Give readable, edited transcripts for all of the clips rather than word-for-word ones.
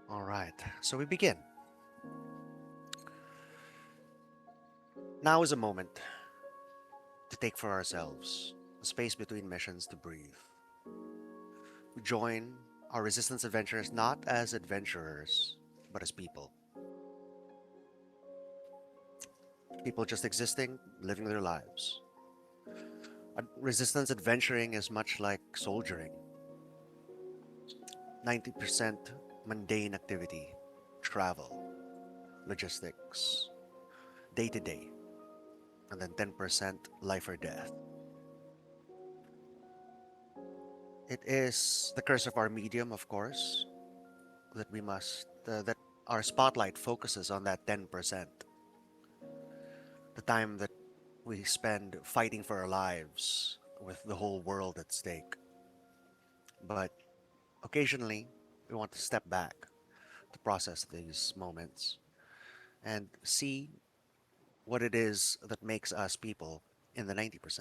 All right, so we begin. Now is a moment to take for ourselves a space between missions to breathe. We join our resistance adventurers not as adventurers, but as people. People just existing, living their lives. Resistance adventuring is much like soldiering 90% mundane activity, travel, logistics, day to day, and then 10% life or death. It is the curse of our medium, of course, that our spotlight focuses on that 10%, the time that we spend fighting for our lives with the whole world at stake. But occasionally, we want to step back to process these moments and see what it is that makes us people in the 90%.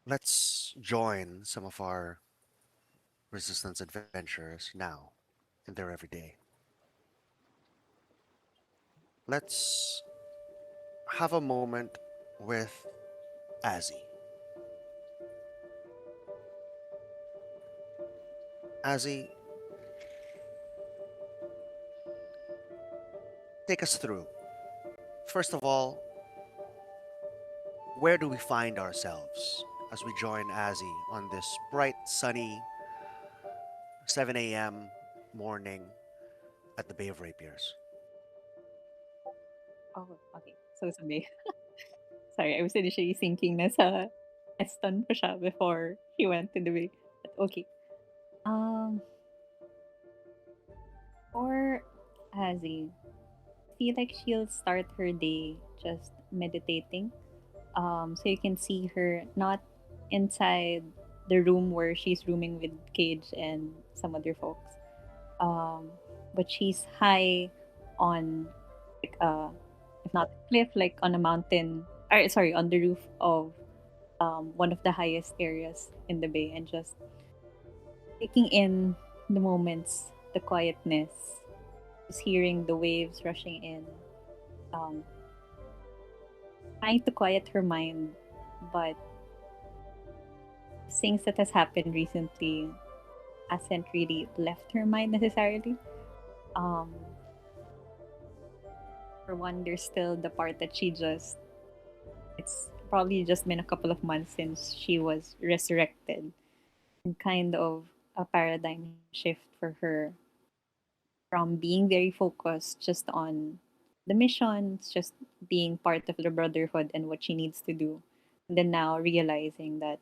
Let's join some of our resistance adventurers now in their everyday. Let's have a moment with Azzy. Azzy, take us through. First of all, where do we find ourselves as we join Azzy on this bright, sunny 7 a.m. morning at the Bay of Rapiers? Oh, okay. So sabi. Sorry, I was initially thinking nasa Eston pa siya before he went to the way. But okay. Um, for Azzy, I feel like she'll start her day just meditating. So you can see her not inside the room where she's rooming with Cage and some other folks. Um, but she's high on like if not a cliff, like on a mountain, or sorry, on the roof of one of the highest areas in the bay, and just taking in the moments, the quietness, just hearing the waves rushing in, um, trying to quiet her mind, but things that has happened recently hasn't really left her mind necessarily. Um, for one, there's still the part that she just it's probably just been a couple of months since she was resurrected, and kind of a paradigm shift for her from being very focused just on the missions, just being part of the brotherhood and what she needs to do. And then now realizing that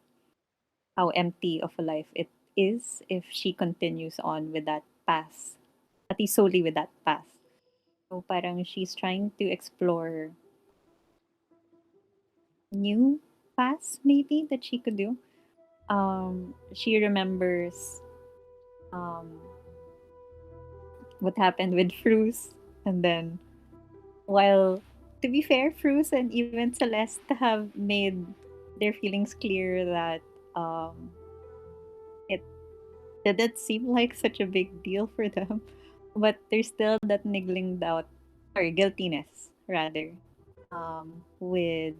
how empty of a life it is if she continues on with that path, at least solely with that path. So parang she's trying to explore new paths maybe that she could do. She remembers um, what happened with Fruce, and then while to be fair, Fruce and even Celeste have made their feelings clear that um, it didn't seem like such a big deal for them, but there's still that niggling doubt or guiltiness rather with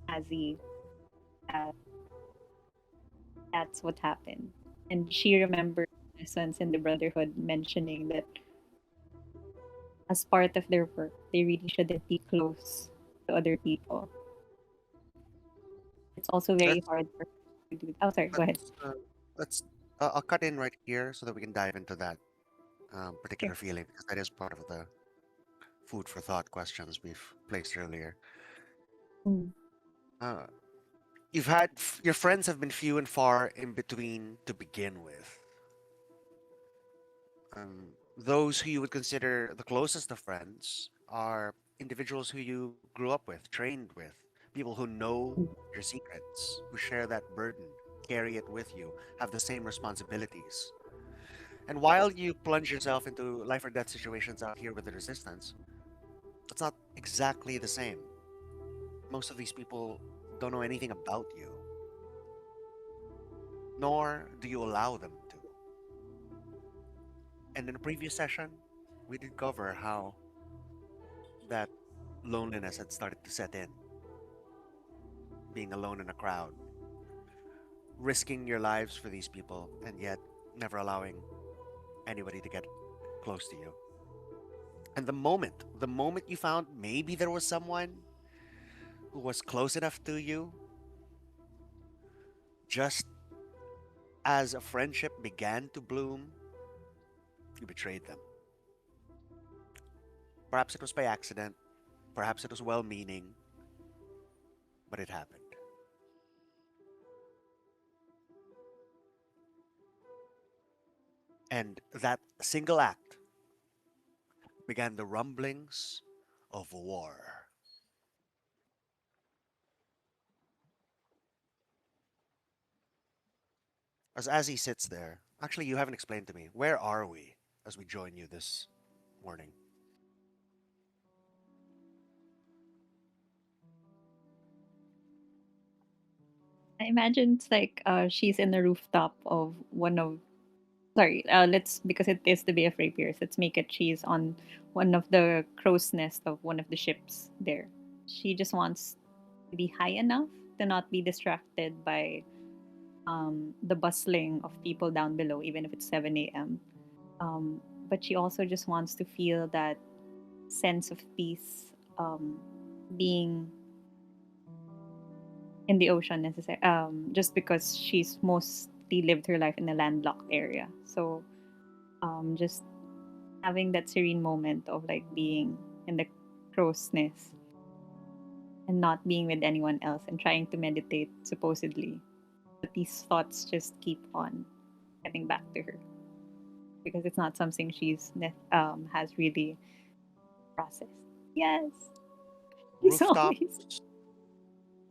Azzy that that's what happened. And she remembers lessons in the Brotherhood mentioning that as part of their work, they really shouldn't be close to other people. It's also very Let's hard for her to do. Oh, sorry, go ahead. let's let's I'll cut in right here so that we can dive into that Sure. particular feeling because that is part of the food for thought questions we've placed earlier. Mm. Uh, your friends have been few and far in between to begin with. Those who you would consider the closest of friends are individuals who you grew up with, trained with, people who know Mm. your secrets, who share that burden, carry it with you, have the same responsibilities. And while you plunge yourself into life or death situations out here with the resistance, it's not exactly the same. Most of these people don't know anything about you, nor do you allow them to. And in a previous session, we did cover how that loneliness had started to set in, being alone in a crowd, risking your lives for these people, and yet never allowing anybody to get close to you. And the moment you found maybe there was someone who was close enough to you, just as a friendship began to bloom, you betrayed them. Perhaps it was by accident, perhaps it was well meaning, but it happened. And that single act began the rumblings of war. As he sits there, actually, you haven't explained to me, where are we as we join you this morning? I imagine it's like she's in the rooftop of one of sorry, let's because it is the Bay of Rapiers, let's make it she's on one of the crow's nest of one of the ships there. She just wants to be high enough to not be distracted by the bustling of people down below, even if it's 7 a.m. But she also just wants to feel that sense of peace, being in the ocean necessary just because she's mostly lived her life in a landlocked area, so just having that serene moment of like being in the crow's nest and not being with anyone else and trying to meditate supposedly, but these thoughts just keep on getting back to her because it's not something has really processed. Yes, he's always. Rooftops,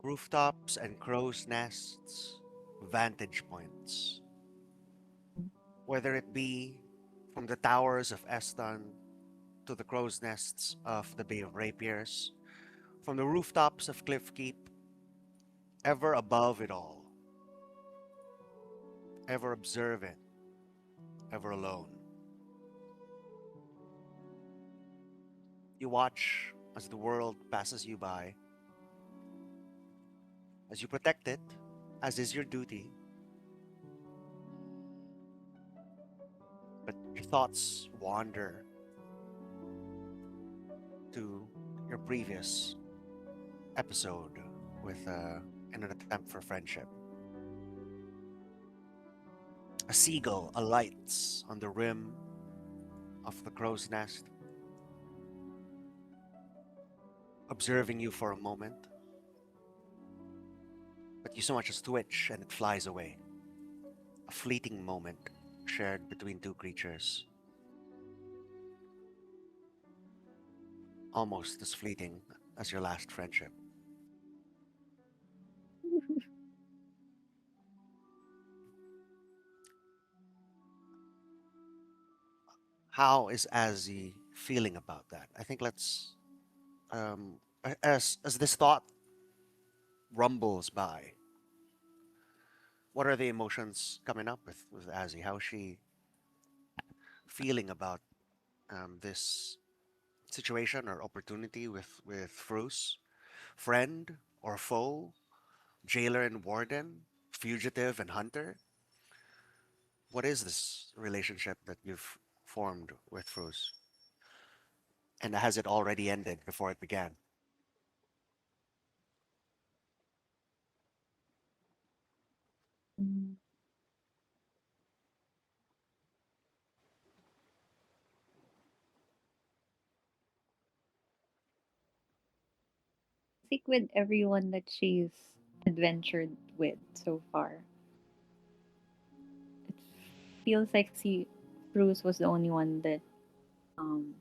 rooftops and crow's nests, vantage points, whether it be from the towers of Eston to the crow's nests of the Bay of Rapiers, from the rooftops of Cliff Keep, ever above it all, ever observant, ever alone. You watch as the world passes you by, as you protect it, as is your duty, but your thoughts wander to your previous episode with in an attempt for friendship. A seagull alights on the rim of the crow's nest, observing you for a moment, but you so much as twitch and it flies away. A fleeting moment shared between two creatures, almost as fleeting as your last friendship. How is Azzy feeling about that? I think let's as this thought rumbles by, what are the emotions coming up with Azzy? How is she feeling about this situation or opportunity with Fruce? Friend or foe? Jailer and warden? Fugitive and hunter? What is this relationship that you've formed with Fruce? And has it already ended before it began? Mm, I think with everyone that she's adventured with so far, it feels like Bruce was the only one that, um,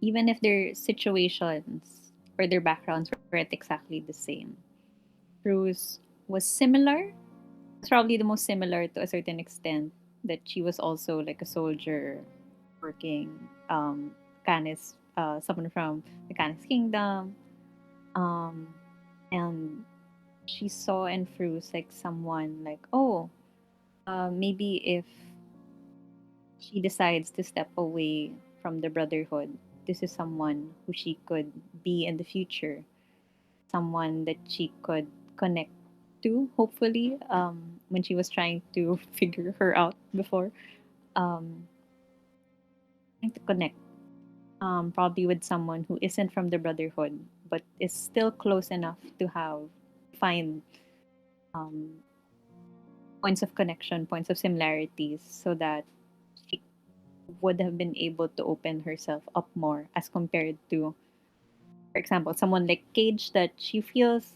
even if their situations or their backgrounds weren't exactly the same, Bruce was similar. It's probably the most similar to a certain extent that she was also like a soldier working Canis, someone from the Canis Kingdom. Um, and she saw in Fruce like someone like, oh, maybe if she decides to step away from the Brotherhood, this is someone who she could be in the future, someone that she could connect to, hopefully, when she was trying to figure her out before, um, trying to connect, probably with someone who isn't from the Brotherhood, but is still close enough to find um, points of connection, points of similarities, so that she would have been able to open herself up more as compared to, for example, someone like Cage that she feels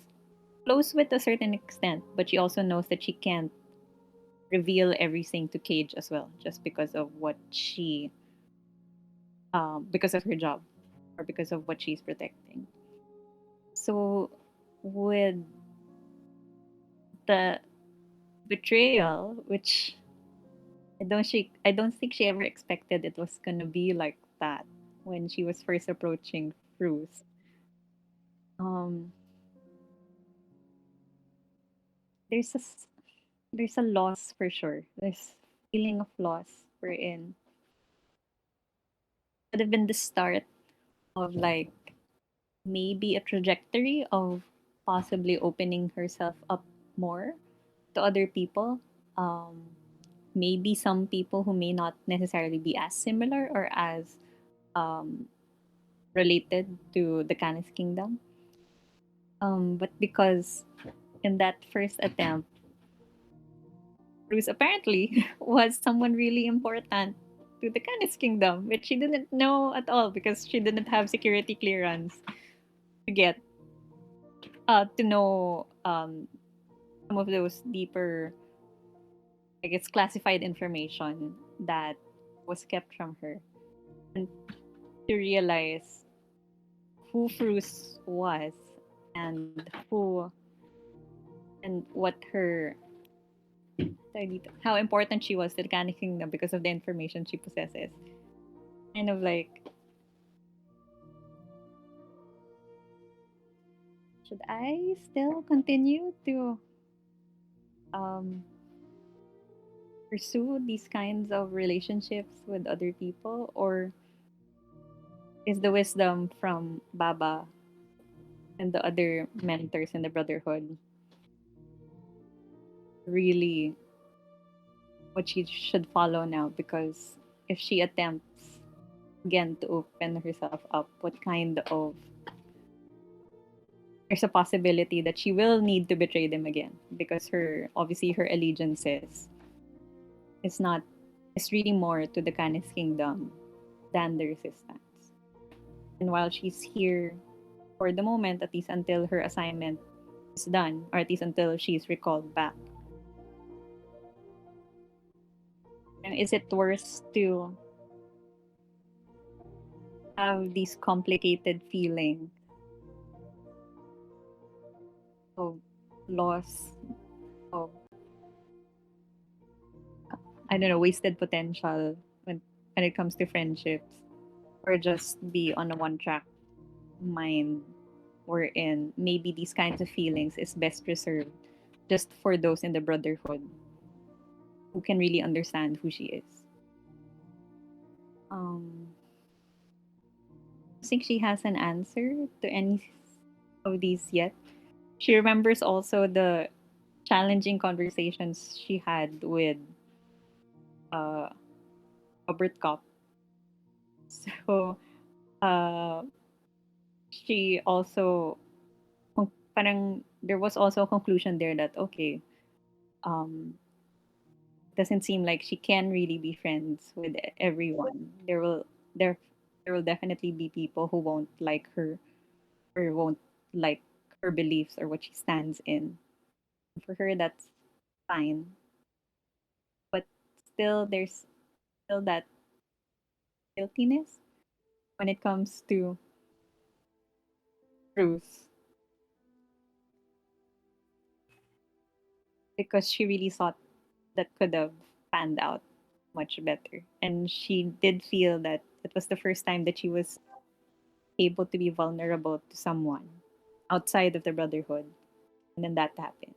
close with a certain extent, but she also knows that she can't reveal everything to Cage as well, just because of because of her job or because of what she's protecting. So, with the betrayal, which I don't think she ever expected it was gonna be like that when she was first approaching Bruce. Um, there's there's a loss for sure. There's feeling of loss we're in. Could have been the start of like maybe a trajectory of possibly opening herself up more to other people. Um, Maybe some people who may not necessarily be as similar or as um, related to the Canis Kingdom. But because in that first attempt, Bruce apparently was someone really important to the Canis Kingdom, which she didn't know at all because she didn't have security clearance to get to know some of those deeper, I guess, classified information that was kept from her, and to realize who Fruce was and who and what her how important she was to the Canis Kingdom because of the information she possesses. Kind of like, should I still continue to um, pursue these kinds of relationships with other people, or is the wisdom from Baba and the other mentors in the Brotherhood really what she should follow now? Because if she attempts again to open herself up, what kind of there's a possibility that she will need to betray them again because her obviously her allegiances is not is really more to the Canis Kingdom than the resistance. And while she's here for the moment, at least until her assignment is done, or at least until she's recalled back. And is it worse to have these complicated feelings of loss, of I don't know, wasted potential when it comes to friendships, or just be on a one track mind wherein maybe these kinds of feelings is best preserved just for those in the Brotherhood who can really understand who she is. I think she has an answer to any of these yet. She remembers also the challenging conversations she had with uh, Robert Kopp. So uh, she also parang there was also a conclusion there that okay, um, doesn't seem like she can really be friends with everyone. There will definitely be people who won't like her or won't like her beliefs or what she stands in. For her, that's fine, but still, there's still that guiltiness when it comes to Ruth because she really thought that could have panned out much better, and she did feel that it was the first time that she was able to be vulnerable to someone outside of the Brotherhood, and then that happened.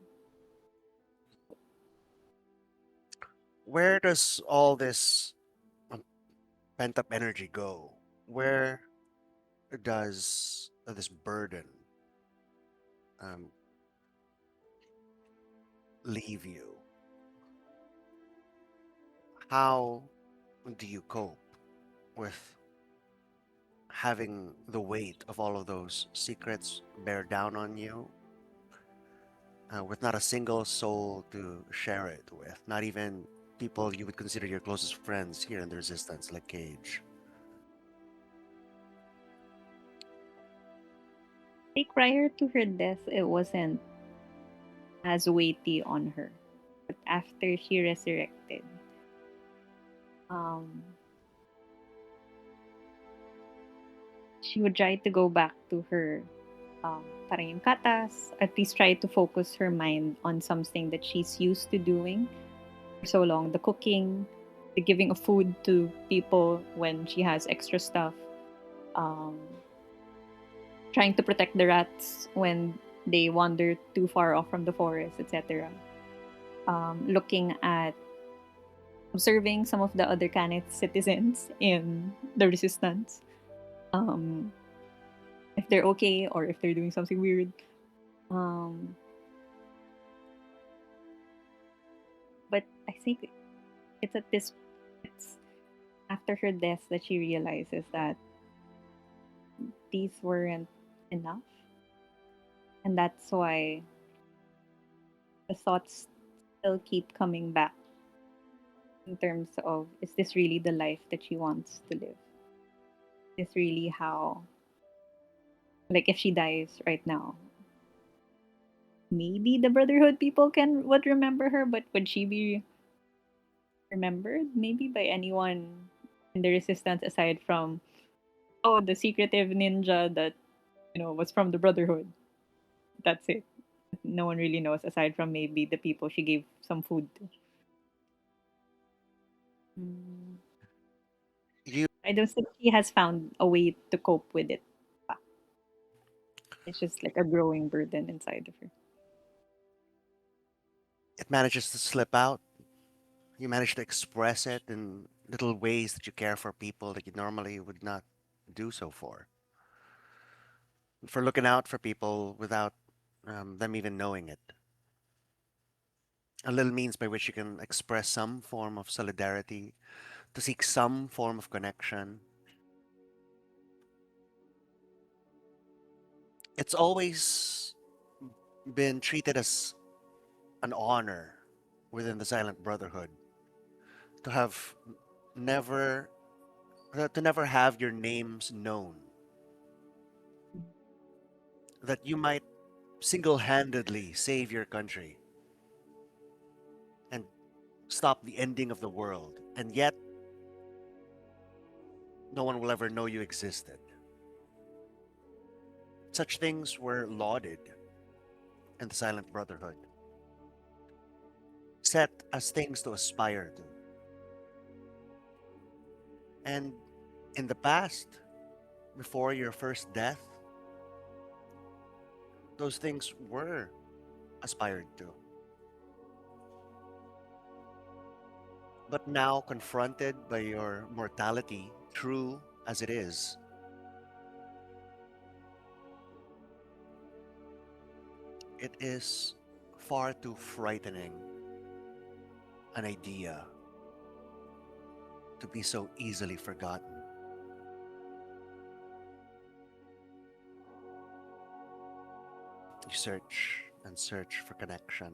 Where does all this pent up energy go? Where does this burden um, leave you? How do you cope with having the weight of all of those secrets bear down on you, with not a single soul to share it with, not even people you would consider your closest friends here in the Resistance, like Cage? Like prior to her death, it wasn't as weighty on her. But after she resurrected, um, she would try to go back to her parang yung katas, at least try to focus her mind on something that she's used to doing for so long. The cooking, the giving of food to people when she has extra stuff, um, trying to protect the rats when they wander too far off from the forest, etc. Looking at observing some of the other Canet citizens in the resistance. Um, if they're okay or if they're doing something weird. Um, but I think it's at this it's after her death that she realizes that these weren't enough, and that's why the thoughts still keep coming back in terms of, is this really the life that she wants to live? Is this really how, like, if she dies right now, maybe the Brotherhood people can would remember her, but would she be remembered maybe by anyone in the resistance aside from, oh, the secretive ninja that was from the Brotherhood? That's it. No one really knows aside from maybe the people she gave some food to. Mm, You, I don't think she has found a way to cope with it. It's just like a growing burden inside of her. it manages to slip out. You manage to express it in little ways that you care for people that you normally would not do so for looking out for people without them even knowing it. A little means by which you can express some form of solidarity, to seek some form of connection. It's always been treated as an honor within the Silent Brotherhood to have never to never have your names known, that you might single-handedly save your country and stop the ending of the world, and yet no one will ever know you existed. Such things were lauded in the Silent Brotherhood, set as things to aspire to. And in the past, before your first death, those things were aspired to. But now, confronted by your mortality, true as it is, it is far too frightening an idea to be so easily forgotten. You search and search for connection.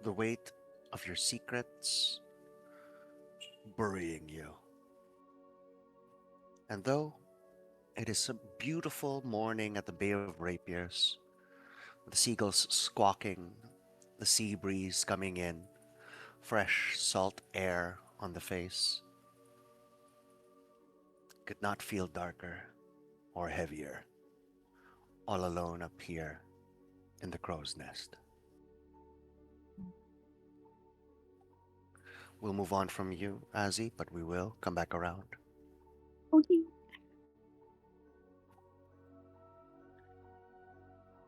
The weight of your secrets burying you. And though it is a beautiful morning at the Bay of Rapiers, the seagulls squawking, the sea breeze coming in, fresh salt air on the face, could not feel darker or heavier, all alone up here in the crow's nest. We'll move on from you, Azzy, but we will come back around. Okay.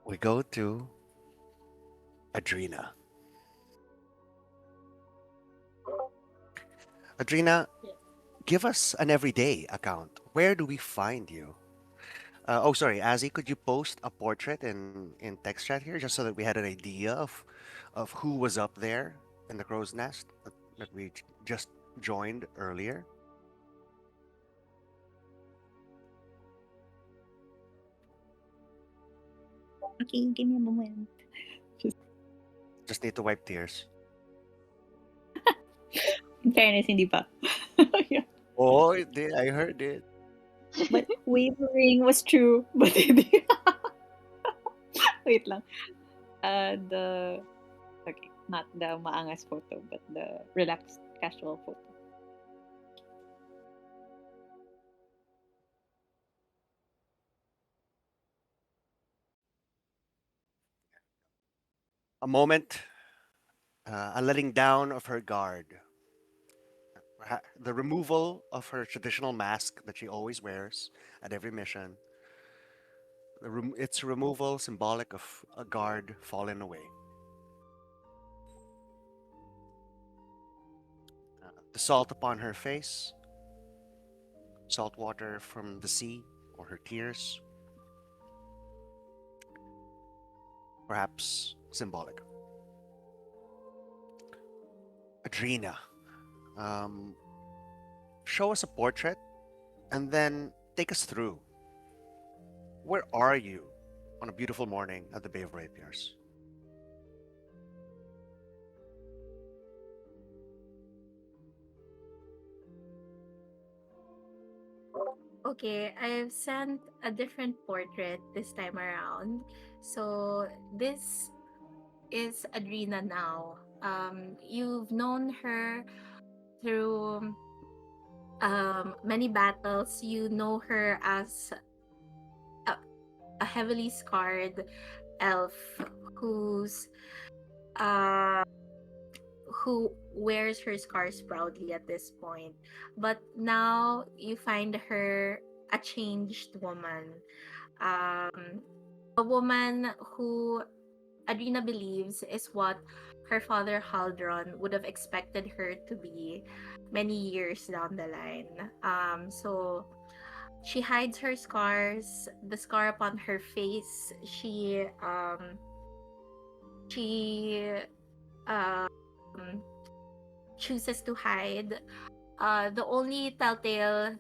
We go to Adrena. Adrena, give us an everyday account. Where do we find you? Oh, sorry, Azzy, could you post a portrait in text chat here just so that we had an idea of who was up there in the crow's nest that we just joined earlier? Okay, give me a moment. Just Just need to wipe tears. in fairness, hindi pa. Yeah. Oh, it did. I heard it. But wavering was true. But hindi. Wait lang. The okay, not the maangas photo, but the relaxed casual photo. A moment, a letting down of her guard, the removal of her traditional mask that she always wears at every mission. Its removal symbolic of a guard fallen away. The salt upon her face, salt water from the sea, or her tears, perhaps symbolic. Adrena, um, show us a portrait and then take us through. Where are you on a beautiful morning at the Bay of Rapiers? Okay, I've sent a different portrait this time around. So this is Adrena now. You've known her through many battles. You know her as a, a heavily scarred elf who's uh, who wears her scars proudly at this point. But now you find her a changed woman. Um, a woman who Adrena believes is what her father Haldron would have expected her to be many years down the line. So she hides her scars, the scar upon her face. She um, chooses to hide. The only telltale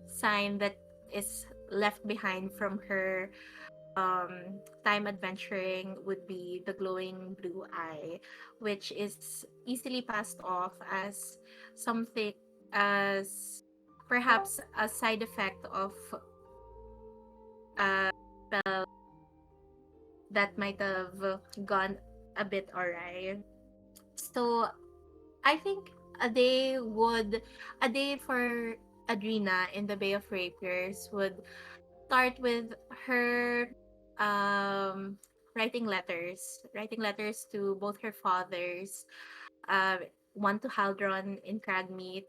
sign that is left behind from her time adventuring would be the glowing blue eye, which is easily passed off as something, as perhaps a side effect of a spell that might have gone a bit awry. So I think a day for Adrena in the Bay of Rapiers would start with her um writing letters to both her fathers, uh one to Haldron in Cragmeet,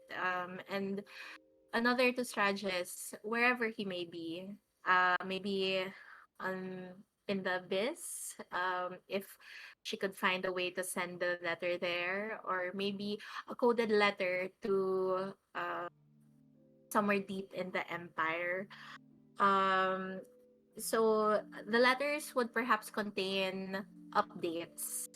and another to Strages, wherever he may be. Maybe on in the abyss, if she could find a way to send the letter there, or maybe a coded letter to somewhere deep in the empire. Um, so the letters would perhaps contain updates,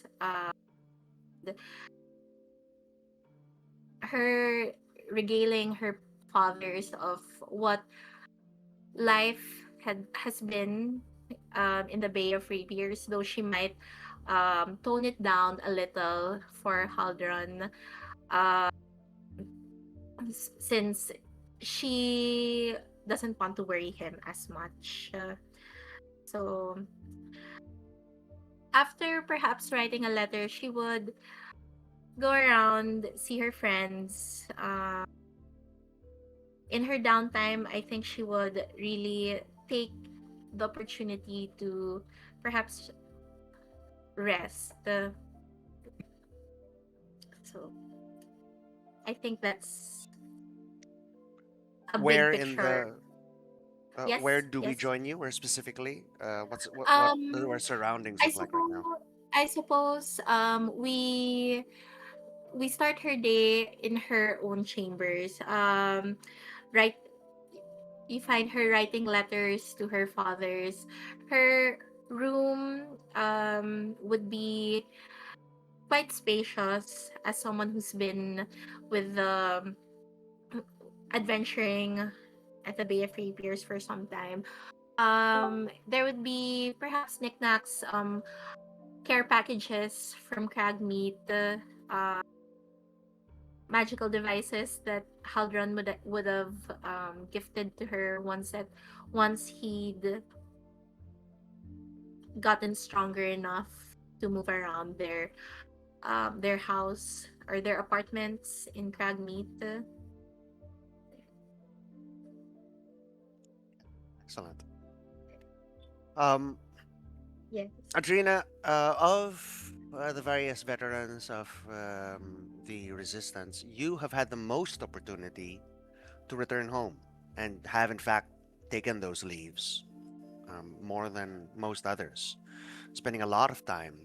her regaling her fathers of what life has been in the Bay of Rapiers, though she might tone it down a little for Haldron, uh, since she doesn't want to worry him as much. So after perhaps writing a letter, she would go around, see her friends. In her downtime, I think she would really take the opportunity to perhaps rest. So I think that's a big Where in picture. the Where Yes, do we yes. join you? Where specifically? What Um, our surroundings I look like right suppose now? we start her day in her own chambers. Right, you find her writing letters to her fathers. Her room would be quite spacious as someone who's been with the adventuring at the Bay of Rapiers for some time. There would be perhaps knickknacks, care packages from Cragmeat, magical devices that Haldron would have gifted to her once he'd gotten stronger enough to move around their house or their apartments in Cragmeat. Excellent. Um, Yes. Adrina, of the various veterans of the resistance, you have had the most opportunity to return home and have, in fact, taken those leaves more than most others, spending a lot of time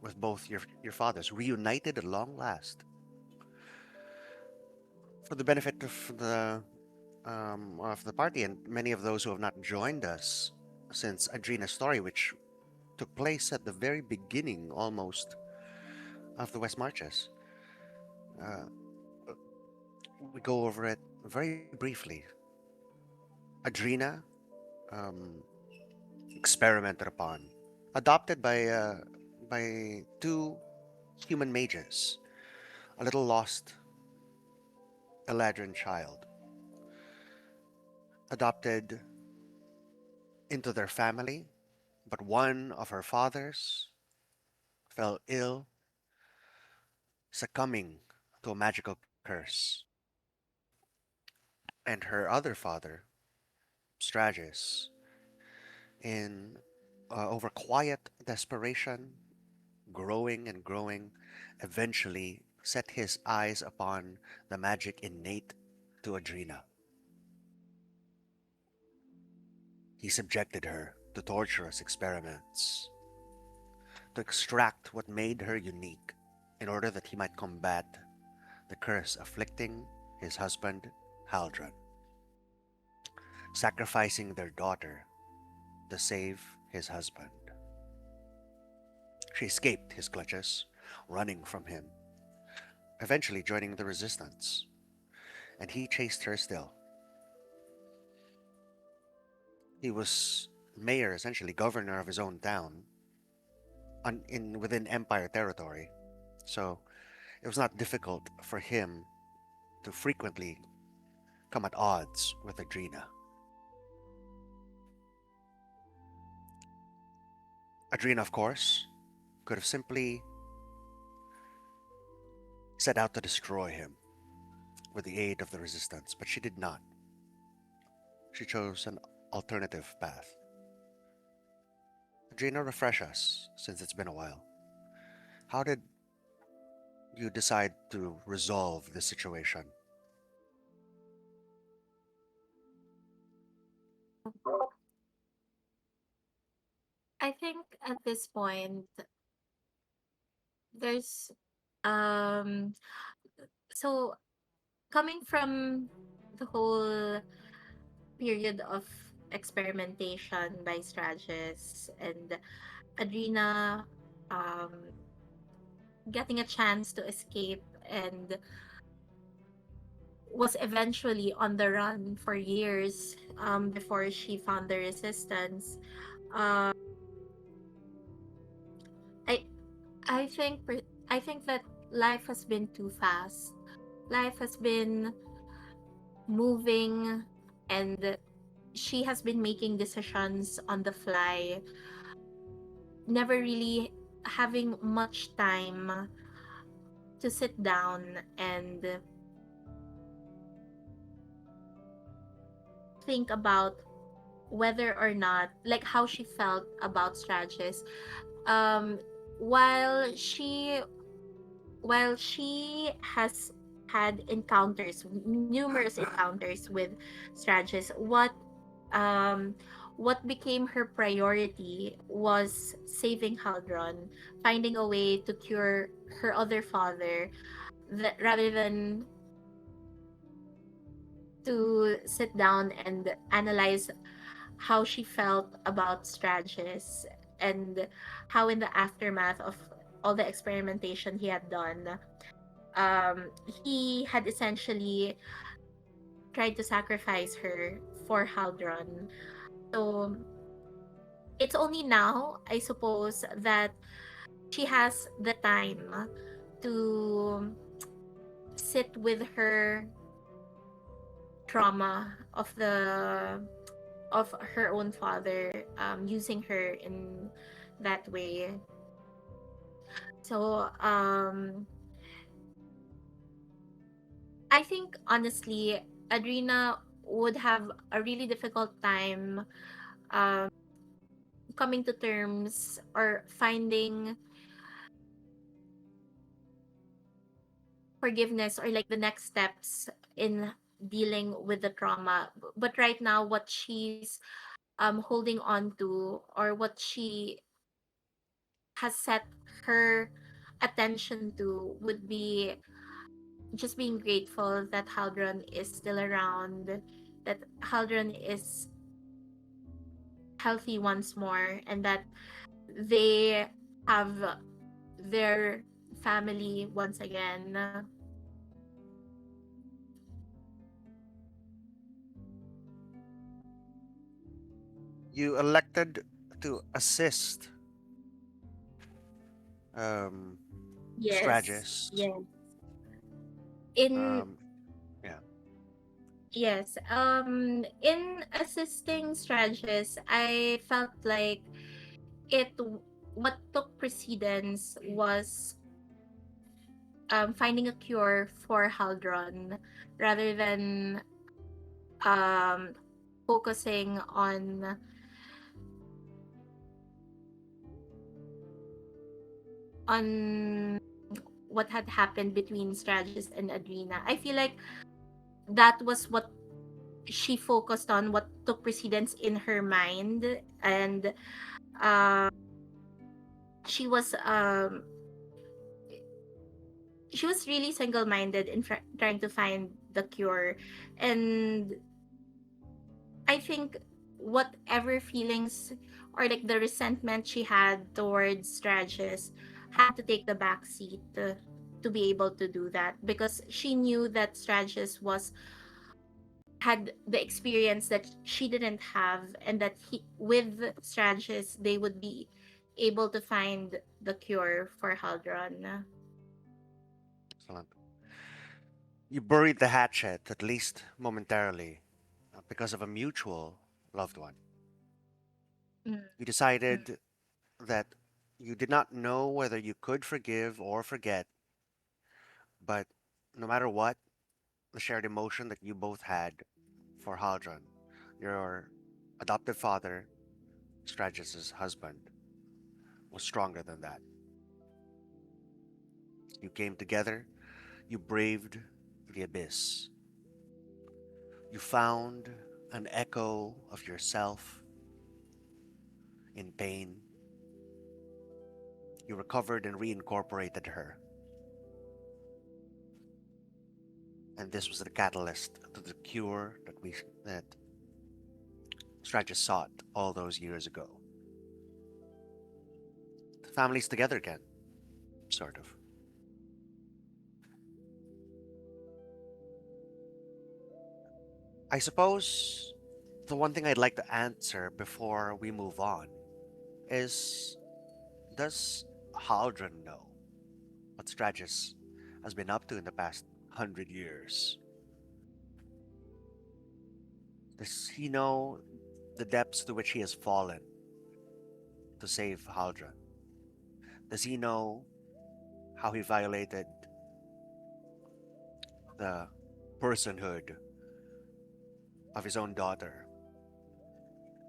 with both your fathers, reunited at long last. For the benefit of the party and many of those who have not joined us since Adrina's story, which took place at the very beginning almost of the West Marches. Uh, we go over it very briefly. Adrina, um, experimented upon, adopted by two human mages, a little lost Eladrin child, adopted into their family, but one of her fathers fell ill, succumbing to a magical curse, and her other father, Stratus, in over quiet desperation, growing and growing, eventually set his eyes upon the magic innate to Adrina. He subjected her to torturous experiments to extract what made her unique in order that he might combat the curse afflicting his husband, Haldron, sacrificing their daughter to save his husband. She escaped his clutches, running from him, eventually joining the resistance, and he chased her still. He was mayor, essentially governor of his own town, in within Empire territory, so it was not difficult for him to frequently come at odds with Adrina. Adrina, of course, could have simply set out to destroy him with the aid of the resistance, but she did not. She chose an alternative path. Adrina, refresh us since it's been a while. How did you decide to resolve this situation? I think at this point there's um so coming from the whole period of experimentation by Strategist and Adrena um, getting a chance to escape and was eventually on the run for years before she found the resistance. Uh, I I think that life has been too fast. Life has been moving and she has been making decisions on the fly, never really having much time to sit down and think about whether or not, like, how she felt about Strategist. Um, while she while she has had numerous encounters with Strategist, what um, what became her priority was saving Haldron, finding a way to cure her other father, that rather than to sit down and analyze how she felt about Strategis, and how in the aftermath of all the experimentation he had done, he had essentially tried to sacrifice her for Haldron. So it's only now, I suppose, that she has the time to sit with her trauma of her own father, using her in that way. So I think honestly, Adrena would have a really difficult time um, coming to terms or finding forgiveness, or like the next steps in dealing with the trauma. But right now, what she's holding on to, or what she has set her attention to, would be just being grateful that Haldron is still around, that Haldron is healthy once more, and that they have their family once again. You elected to assist um, Yes, Stratus. yes. In Um, yeah, Yes, in assisting strategists, I felt like it what took precedence was finding a cure for Haldron, rather than um focusing on what had happened between Strategist and Adrena. I feel like that was what she focused on, what took precedence in her mind, and uh, she was um she was really single-minded in trying to find the cure. And I think whatever feelings, or like the resentment she had towards Strategist, had to take the back seat to be able to do that, because she knew that Strategist was had the experience that she didn't have, and that he with Strategist they would be able to find the cure for Haldron. excellent. You buried the hatchet, at least momentarily, because of a mutual loved one. Mm. You decided that you did not know whether you could forgive or forget, but no matter what, the shared emotion that you both had for Haldron, your adopted father, Stratus's husband, was stronger than that. You came together, you braved the abyss. You found an echo of yourself in pain. You recovered and reincorporated her. And this was the catalyst to the cure that Stratus sought all those years ago. The family's together again, sort of. I suppose the one thing I'd like to answer before we move on is, does Haldron know what Stratus has been up to in the past 100 years? Does he know the depths to which he has fallen to save Haldron? Does he know how he violated the personhood of his own daughter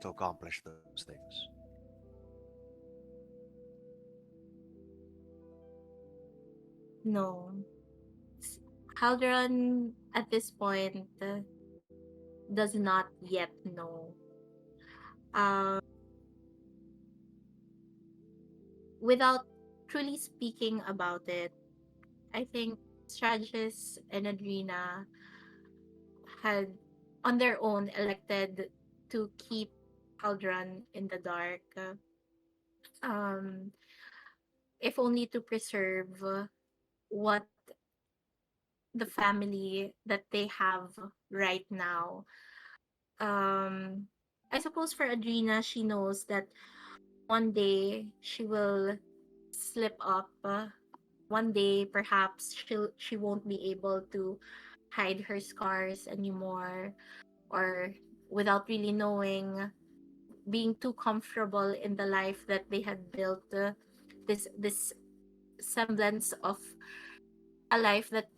to accomplish those things? No. Haldron at this point does not yet know. uh, without truly speaking about it, I think Strategist and Adrena had on their own elected to keep Haldron in the dark, um, if only to preserve what the family that they have right now. Um, I suppose for Adrena, she knows that one day she will slip up. One day, perhaps she won't be able to hide her scars anymore, or without really knowing, being too comfortable in the life that they had built. This semblance of a life that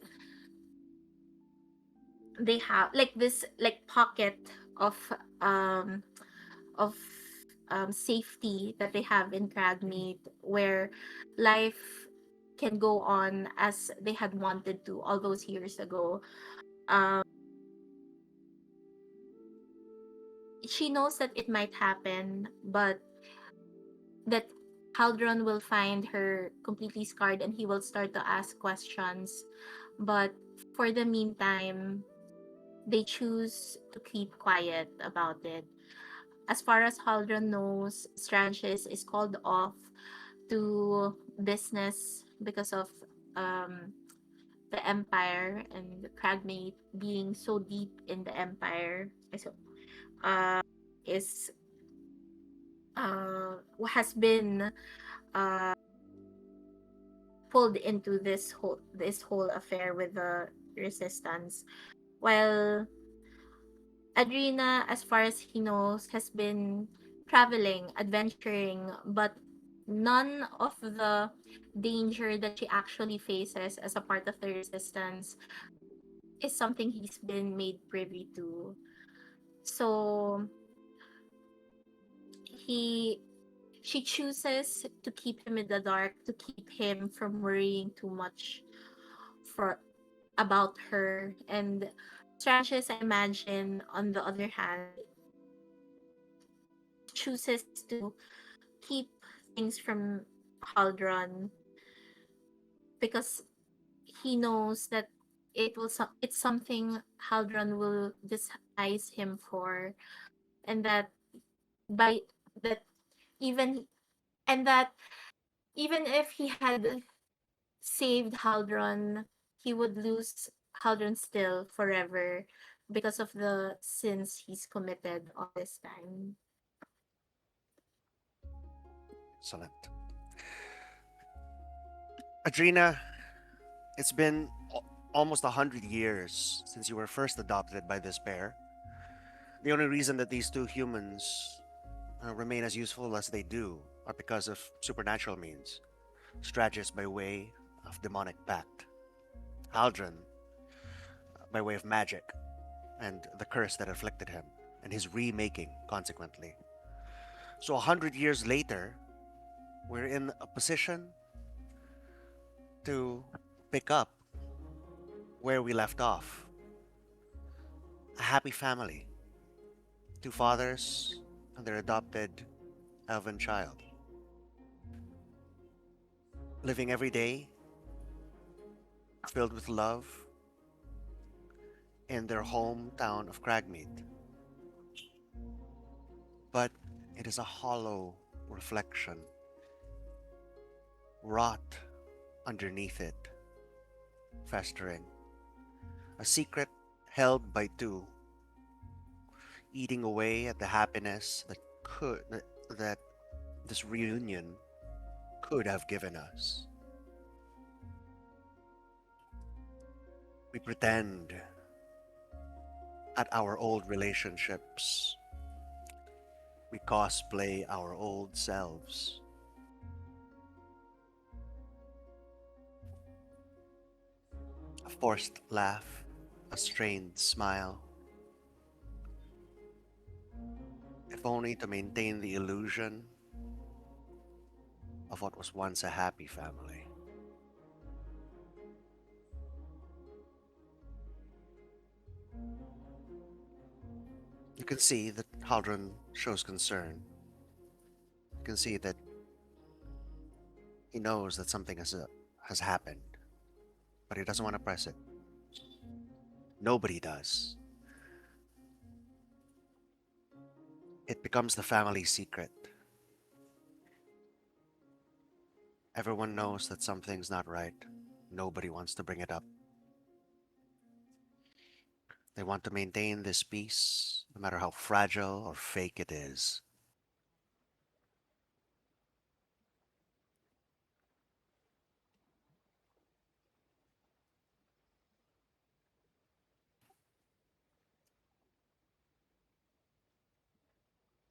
they have, like this like pocket of um of safety that they have in Cragmeet, where life can go on as they had wanted to all those years ago. Um, she knows that it might happen, but that Haldron will find her completely scarred and he will start to ask questions. But for the meantime, they choose to keep quiet about it. As far as Haldron knows, Stranges is called off to business because of um, the Empire and Cragmate being so deep in the Empire. So, uh, is has been uh, pulled into this whole affair with the resistance, while Adrena, as far as he knows, has been traveling, adventuring, but none of the danger that she actually faces as a part of the resistance is something he's been made privy to. So he she chooses to keep him in the dark, to keep him from worrying too much for about her. And Stranges, I imagine, on the other hand, chooses to keep things from Haldron because he knows that it's something Haldron will despise him for, and that by that even and that even if he had saved Haldron, he would lose Haldron still forever because of the sins he's committed all this time. Excellent. Adrena, it's been almost 100 years since you were first adopted by this pair. The only reason that these two humans remain as useful as they do are because of supernatural means. Strategist by way of demonic pact, Haldron by way of magic and the curse that afflicted him, and his remaking consequently. So 100 years later, we're in a position to pick up where we left off. A happy family, two fathers and their adopted elven child, living every day filled with love in their hometown of Cragmead. But it is a hollow reflection, rot underneath it, festering. A secret held by two, eating away at the happiness that this reunion could have given us. We pretend at our old relationships. We cosplay our old selves. A forced laugh, a strained smile, if only to maintain the illusion of what was once a happy family. can see that Haldron shows concern. You can see that he knows that something has happened, but he doesn't want to press it. Nobody does. It becomes the family secret. Everyone knows that something's not right. Nobody wants to bring it up. They want to maintain this peace, no matter how fragile or fake it is.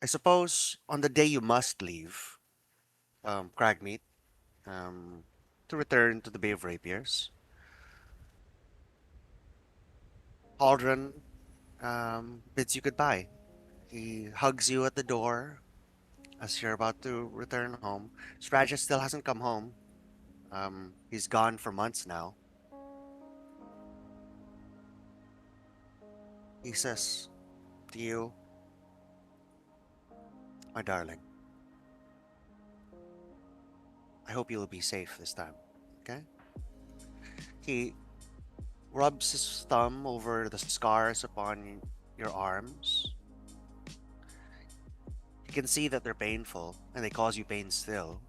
I suppose on the day you must leave, Cragmeat, um, to return to the Bay of Rapiers, Haldron bids you goodbye. He hugs you at the door as you're about to return home. Stratus still hasn't come home. He's gone for months now. He says to you, my darling, I hope you'll be safe this time. Okay? He rubs his thumb over the scars upon your arms. You can see that they're painful and they cause you pain still.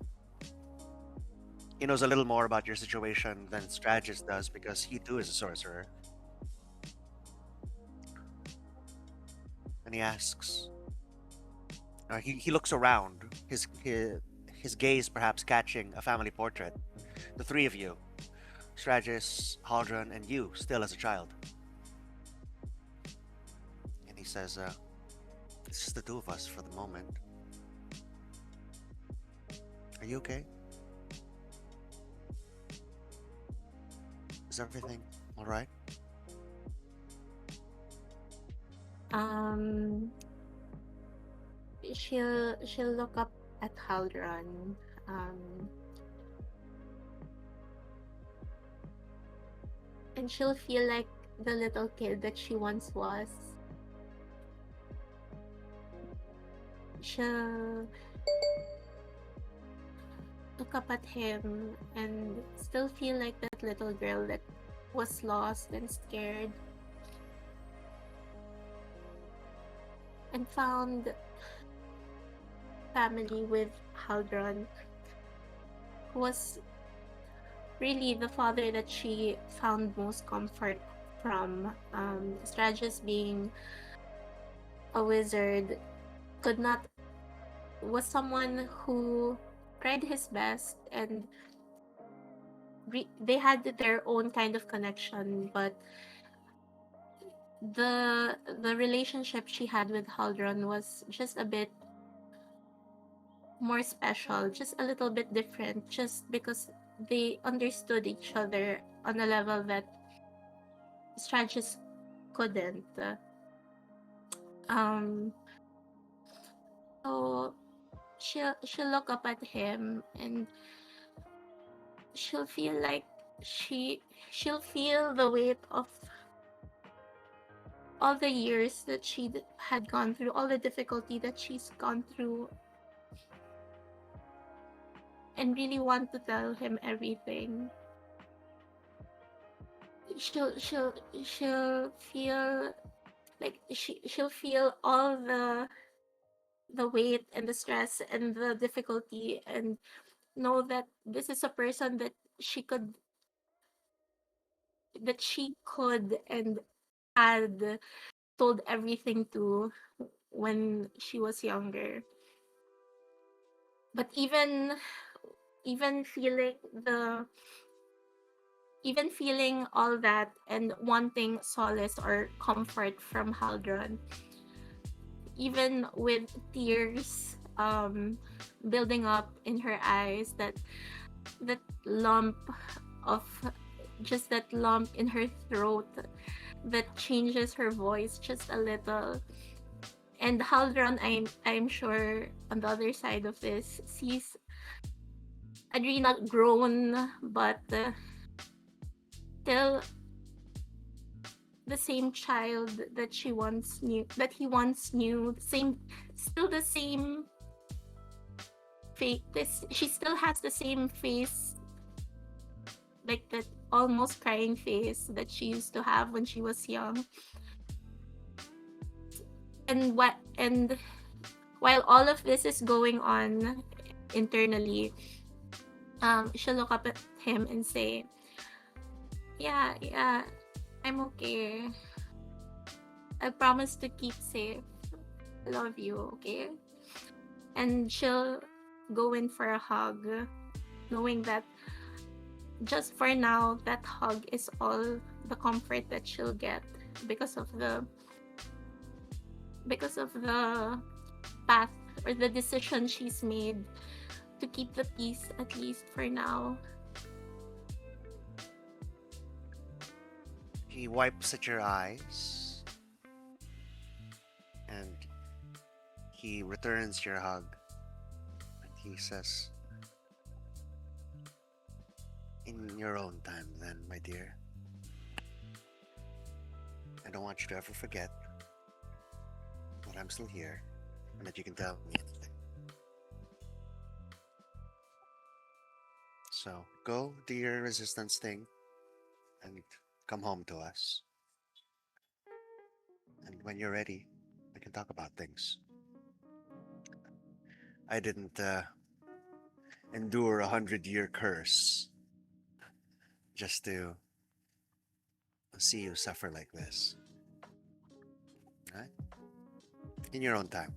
He knows a little more about your situation than Strategist does because he too is a sorcerer. And he asks, he looks around, his gaze perhaps catching a family portrait. The three of you, Strategist, Haldron, and you, still as a child. And he says, it's just the two of us for the moment. Are you okay? Is everything alright? Um, she'll look up at Haldron. Um, and she'll feel like the little kid that she once was. She'll look up at him and still feel like that little girl that was lost and scared and found family with Haldron, who was really the father that she found most comfort from. Strategist, being a wizard, could not was someone who tried his best, and they had their own kind of connection, but the relationship she had with Haldron was just a bit more special, just a little bit different, just because they understood each other on a level that Strategist couldn't. Um, so she'll look up at him and she'll feel like she'll feel the weight of all the years that she had gone through, all the difficulty that she's gone through, and really want to tell him everything. She'll feel like she'll feel all the weight and the stress and the difficulty, and know that this is a person that she could and had told everything to when she was younger. But even feeling the even feeling all that and wanting solace or comfort from Haldron, even with tears building up in her eyes, that lump of just that lump in her throat that changes her voice just a little. And Haldron, I'm sure on the other side of this, sees Adrena grown, but still the same child that she once knew, that he once knew, same, still the same face. This, she still has the same face, like that almost crying face that she used to have when she was young. And while all of this is going on internally, she'll look up at him and say, "Yeah, yeah, I'm okay. I promise to keep safe. I love you, okay?" And she'll go in for a hug, knowing that just for now, that hug is all the comfort that she'll get because of the path or the decision she's made to keep the peace, at least for now. He wipes at your eyes and he returns your hug. And he says, "In your own time, then, my dear. I don't want you to ever forget that I'm still here and that you can tell me anything. So go do your resistance thing and come home to us. And when you're ready, we can talk about things. I didn't endure 100-year curse just to see you suffer like this. Right? In your own time."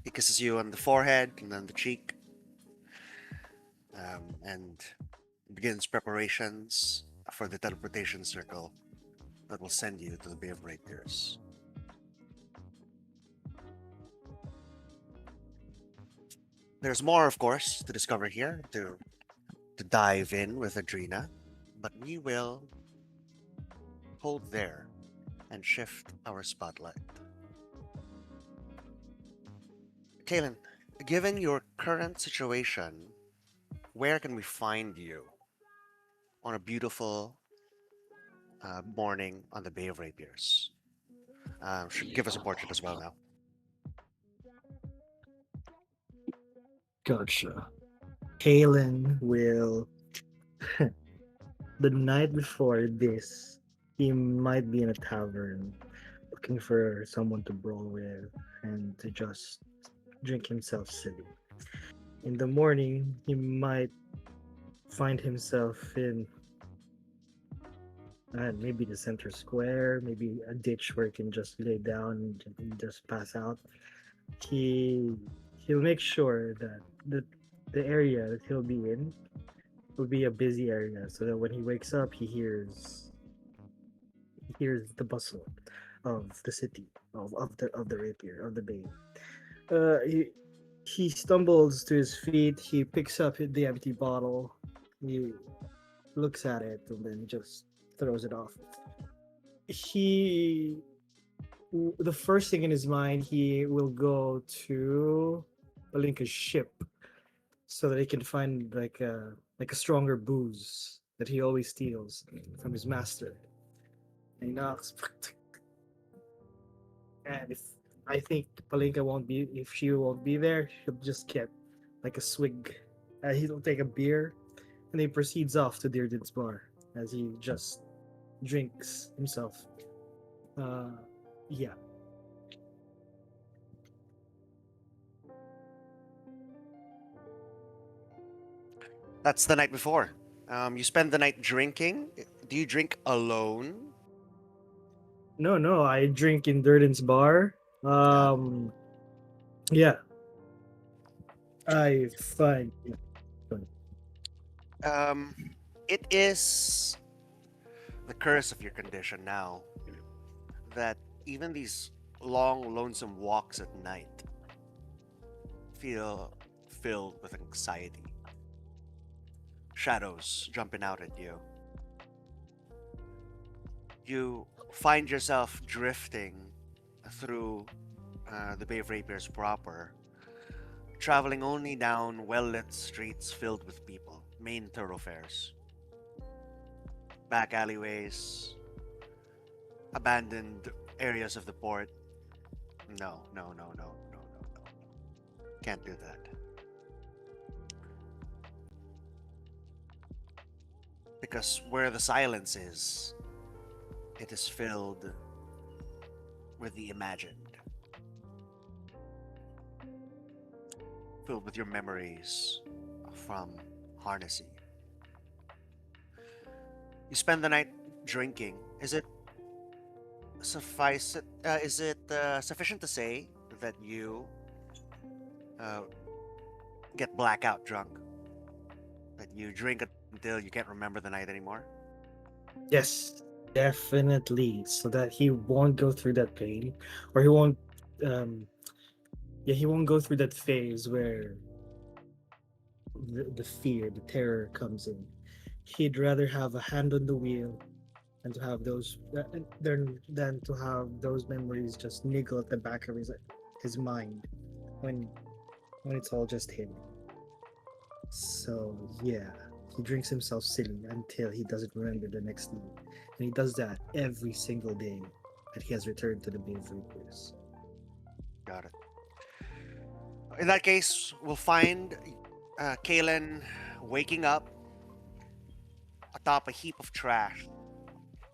He kisses you on the forehead and on the cheek, and begins preparations for the teleportation circle that will send you to the Bay of Rapiers. There's more, of course, to discover here, to dive in with Adrena, but we will hold there and shift our spotlight. Kaylin, given your current situation, where can we find you on a beautiful morning on the Bay of Rapiers? Give us a portrait as well now. Gotcha. Kalen will. The night before this, he might be in a tavern looking for someone to brawl with and to just drink himself silly. In the morning, he might find himself in maybe the center square, maybe a ditch where he can just lay down and just pass out. He he'll make sure that the area that he'll be in will be a busy area, so that when he wakes up, he hears the bustle of the city, of the rapier, of the bay. He stumbles to his feet. He picks up the empty bottle. He looks at it and then just throws it off. He the first thing in his mind, he will go to Palinka's ship so that he can find like a stronger booze that he always steals from his master. And he knocks, and I think Palinka won't be if she won't be there, he'll just get like a swig. He'll take a beer, and he proceeds off to Dearden's bar as he just drinks himself. Yeah. That's the night before. You spend the night drinking. Do you drink alone? No, I drink in Durden's bar. Yeah, I find. Um, it is the curse of your condition now that even these long, lonesome walks at night feel filled with anxiety. Shadows jumping out at you. You find yourself drifting through the Bay of Rapiers proper, traveling only down well lit streets filled with people, main thoroughfares, back alleyways, abandoned areas of the port. No, no, no, no, no, no, no. Can't do that. Because where the silence is, it is filled with the imagined, filled with your memories from Harnessy. You spend the night drinking. Is it sufficient to say that you uh, get blackout drunk? That you drink until you can't remember the night anymore? Yes, definitely. So that he won't go through that pain, or he won't. Um, yeah, he won't go through that phase where the fear, the terror comes in. He'd rather have a hand on the wheel and to have than to have those memories just niggle at the back of his mind when when it's all just him. So yeah, he drinks himself silly until he doesn't remember the next day, and he does that every single day that he has returned to the Bay of Reapers. Got it. In that case, we'll find Kalen waking up atop a heap of trash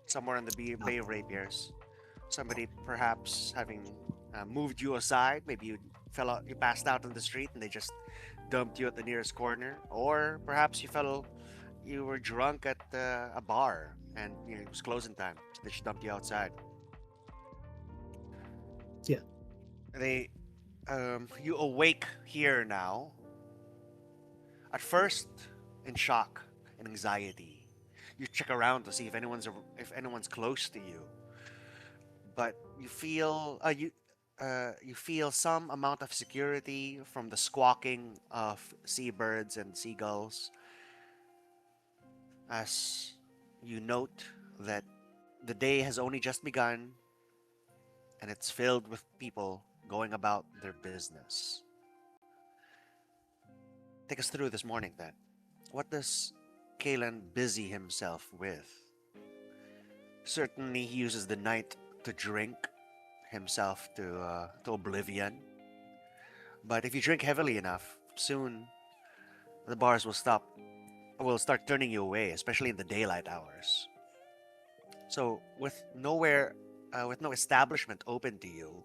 somewhere in the Bay of Rapiers. Somebody perhaps having moved you aside. Maybe you fell out, you passed out on the street, and they just dumped you at the nearest corner. Or perhaps you were drunk at a bar, and it was closing time. So they just dumped you outside. Yeah, They, you awake here now. At first, in shock and anxiety, you check around to see if anyone's close to you. But you feel some amount of security from the squawking of seabirds and seagulls as you note that the day has only just begun and it's filled with people going about their business. Take us through this morning then. What does Kalen busy himself with? Certainly, he uses the night to drink himself to oblivion. But if you drink heavily enough, soon the bars will start turning you away, especially in the daylight hours. So, with no establishment open to you,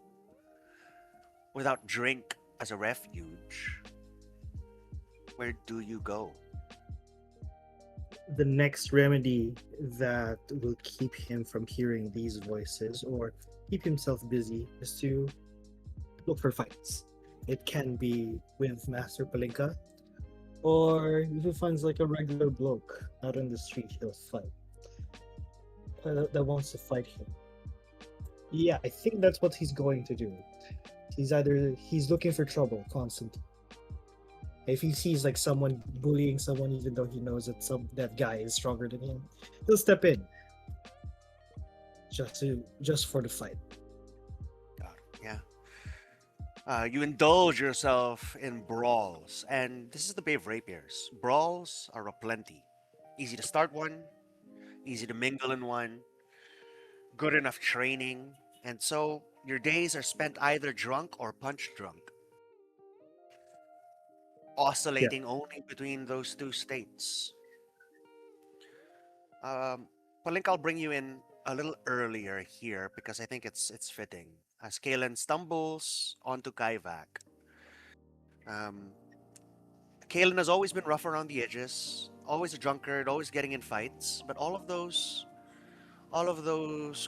without drink as a refuge, where do you go? the next remedy that will keep him from hearing these voices or keep himself busy is to look for fights. It can be with Master Palinka, or if he finds like a regular bloke out on the street, he'll fight. That wants to fight him. Yeah, I think that's what he's going to do. He's looking for trouble constantly. If he sees like someone bullying someone, even though he knows that guy is stronger than him, he'll step in just for the fight. Got it. Yeah. You indulge yourself in brawls, and this is the Bay of Rapiers. Brawls are aplenty. Easy to start one, easy to mingle in one, good enough training, and so your days are spent either drunk or punch drunk, Yeah, oscillating only between those two states. Um, Palink, I'll bring you in a little earlier here because I think it's fitting. As Kalen stumbles onto Kaivak, um, Kalen has always been rough around the edges, always a drunkard, always getting in fights, but all of those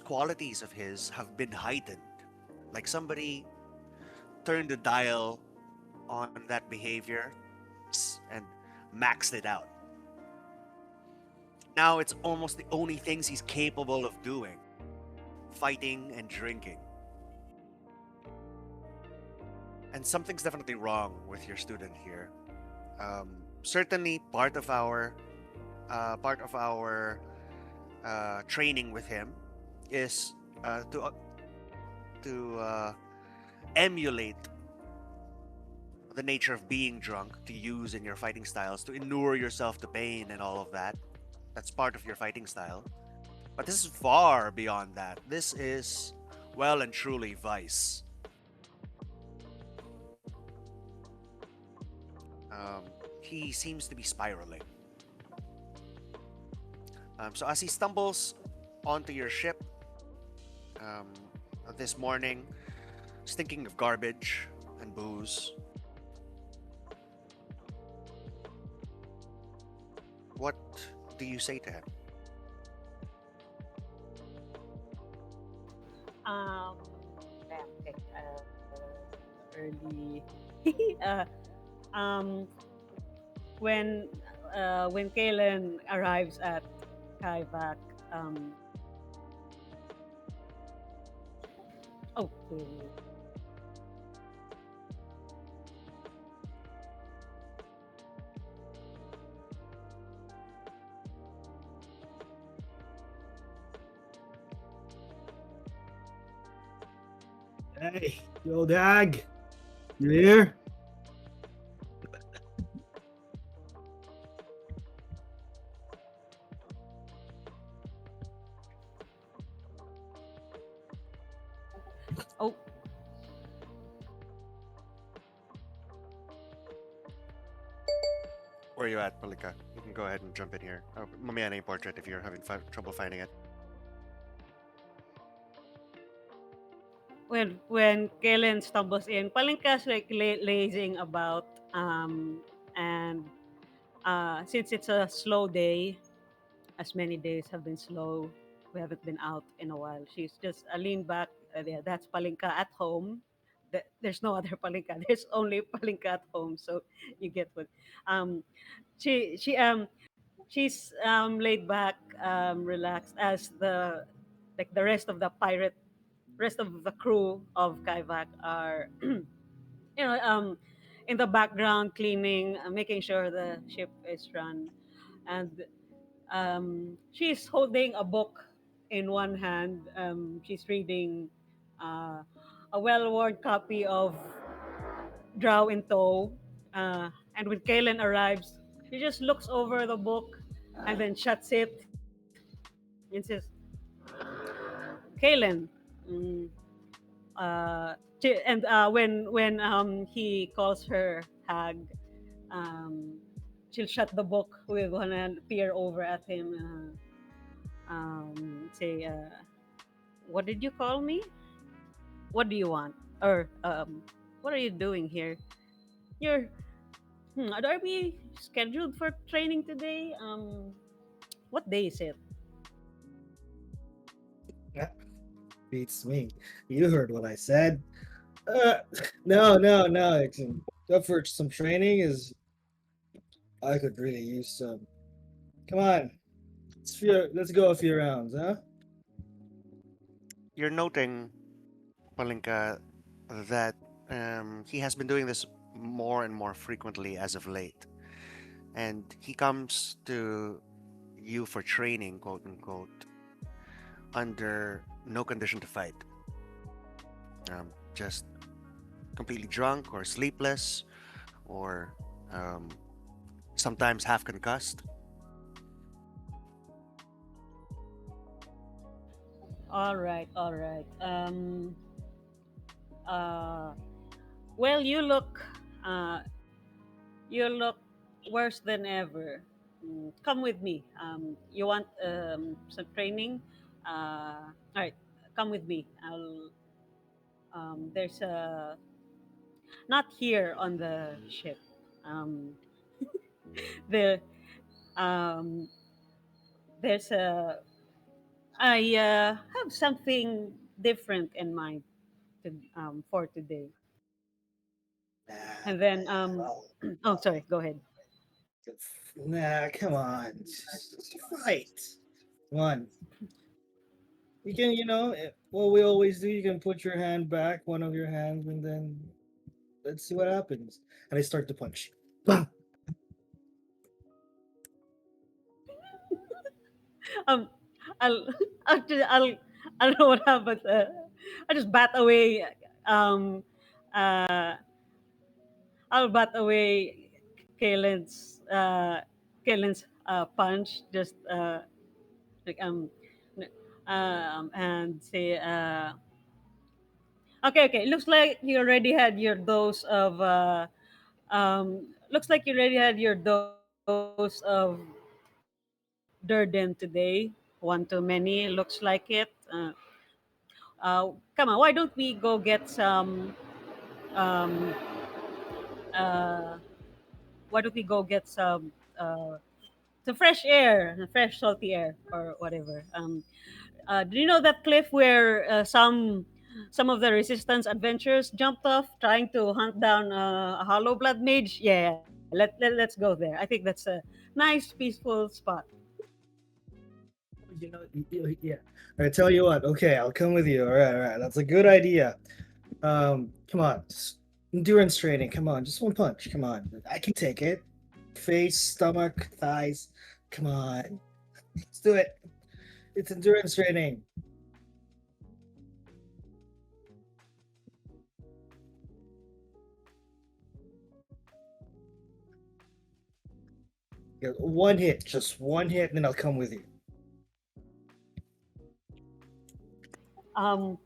qualities of his have been heightened. Like somebody turned the dial on that behavior and maxed it out. Now it's almost the only things he's capable of doing, fighting and drinking. And something's definitely wrong with your student here. Certainly, part of our training with him is to emulate the nature of being drunk to use in your fighting styles to inure yourself to pain and all of that. That's part of your fighting style. But this is far beyond that. This is well and truly vice. Um, he seems to be spiraling. So as he stumbles onto your ship um, this morning, stinking of garbage and booze, what do you say to him? Um, damn, okay, early. uh, um, when when Kalen arrives at Kaivak, um, oh, wait. Hey, yo, Dag, you here? Oh, Where are you at, Malika? You can go ahead and jump in here. Oh, mamaya na yung portrait if you're having trouble finding it. when Kellen stumbles in, Palinka's like lazing about, and since it's a slow day, as many days have been slow, we haven't been out in a while. She's just leaned back. Yeah, that's Palinka at home. There's no other Palinka. There's only Palinka at home. So you get what. Um, she she's laid back, relaxed as the rest of the rest of the crew of Kaivak are in the background cleaning, making sure the ship is run, and she's holding a book in one hand. She's reading uh, a well-worn copy of Drow in Tow. And when Kaylin arrives, she just looks over the book and then shuts it and says, Kaylin. Mm, and when he calls her hag, um, she'll shut the book with one hand, peer over at him, say, "What did you call me? What do you want? Or what are you doing here? You're are we scheduled for training today? What day is it? Ah, beats me. You heard what I said. Uh, no. It's up for some training. Is I could really use some. Come on, let's go a few rounds, huh? You're noting, Palinka, that he has been doing this more and more frequently as of late. And he comes to you for training, quote unquote, under no condition to fight. Just completely drunk or sleepless or um, sometimes half concussed. All right, all right. Uh, well, uh, you look worse than ever. Come with me. You want some training? All right, come with me. There's a not here on the ship. Um, the um, there's a I have something different in mind for today. Nah, And then well, oh, sorry, go ahead. nah, come on, just fight. Come on, you can, what we always do. You can put your hand back, one of your hands, and then let's see what happens. And I start to punch. Bah! Um, I'll actually I don't know what happened. I just bat away. Um, uh, I'll bat away Kalen's punch. Just like and say, okay, okay. Looks like you already had your dose of. Looks like you already had your dose of Durden today. One too many. Looks like it. Come on. Why don't we go get um, uh, why don't we go get some fresh air, fresh salty air, or whatever. Do you know that cliff where some of the resistance adventurers jumped off trying to hunt down a hollow blood mage? Yeah, let's go there. I think that's a nice, peaceful spot. Yeah. All right, tell you what. Okay, I'll come with you. All right. That's a good idea. Come on. Endurance training. Come on, just one punch. Come on. I can take it. Face, stomach, thighs. Come on. Let's do it. It's endurance training. Yeah, one hit, just one hit, and then I'll come with you. Um,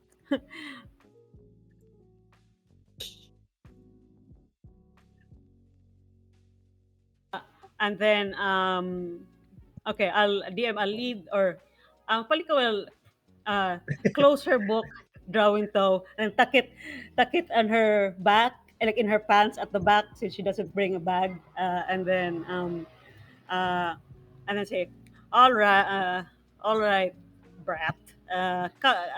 and then okay, I'll DM. I'll lead or Palika will uh, close her book, drawing toe, and tuck it on her back, like in her pants at the back, since she doesn't bring a bag. Uh, and then say, all right, brat.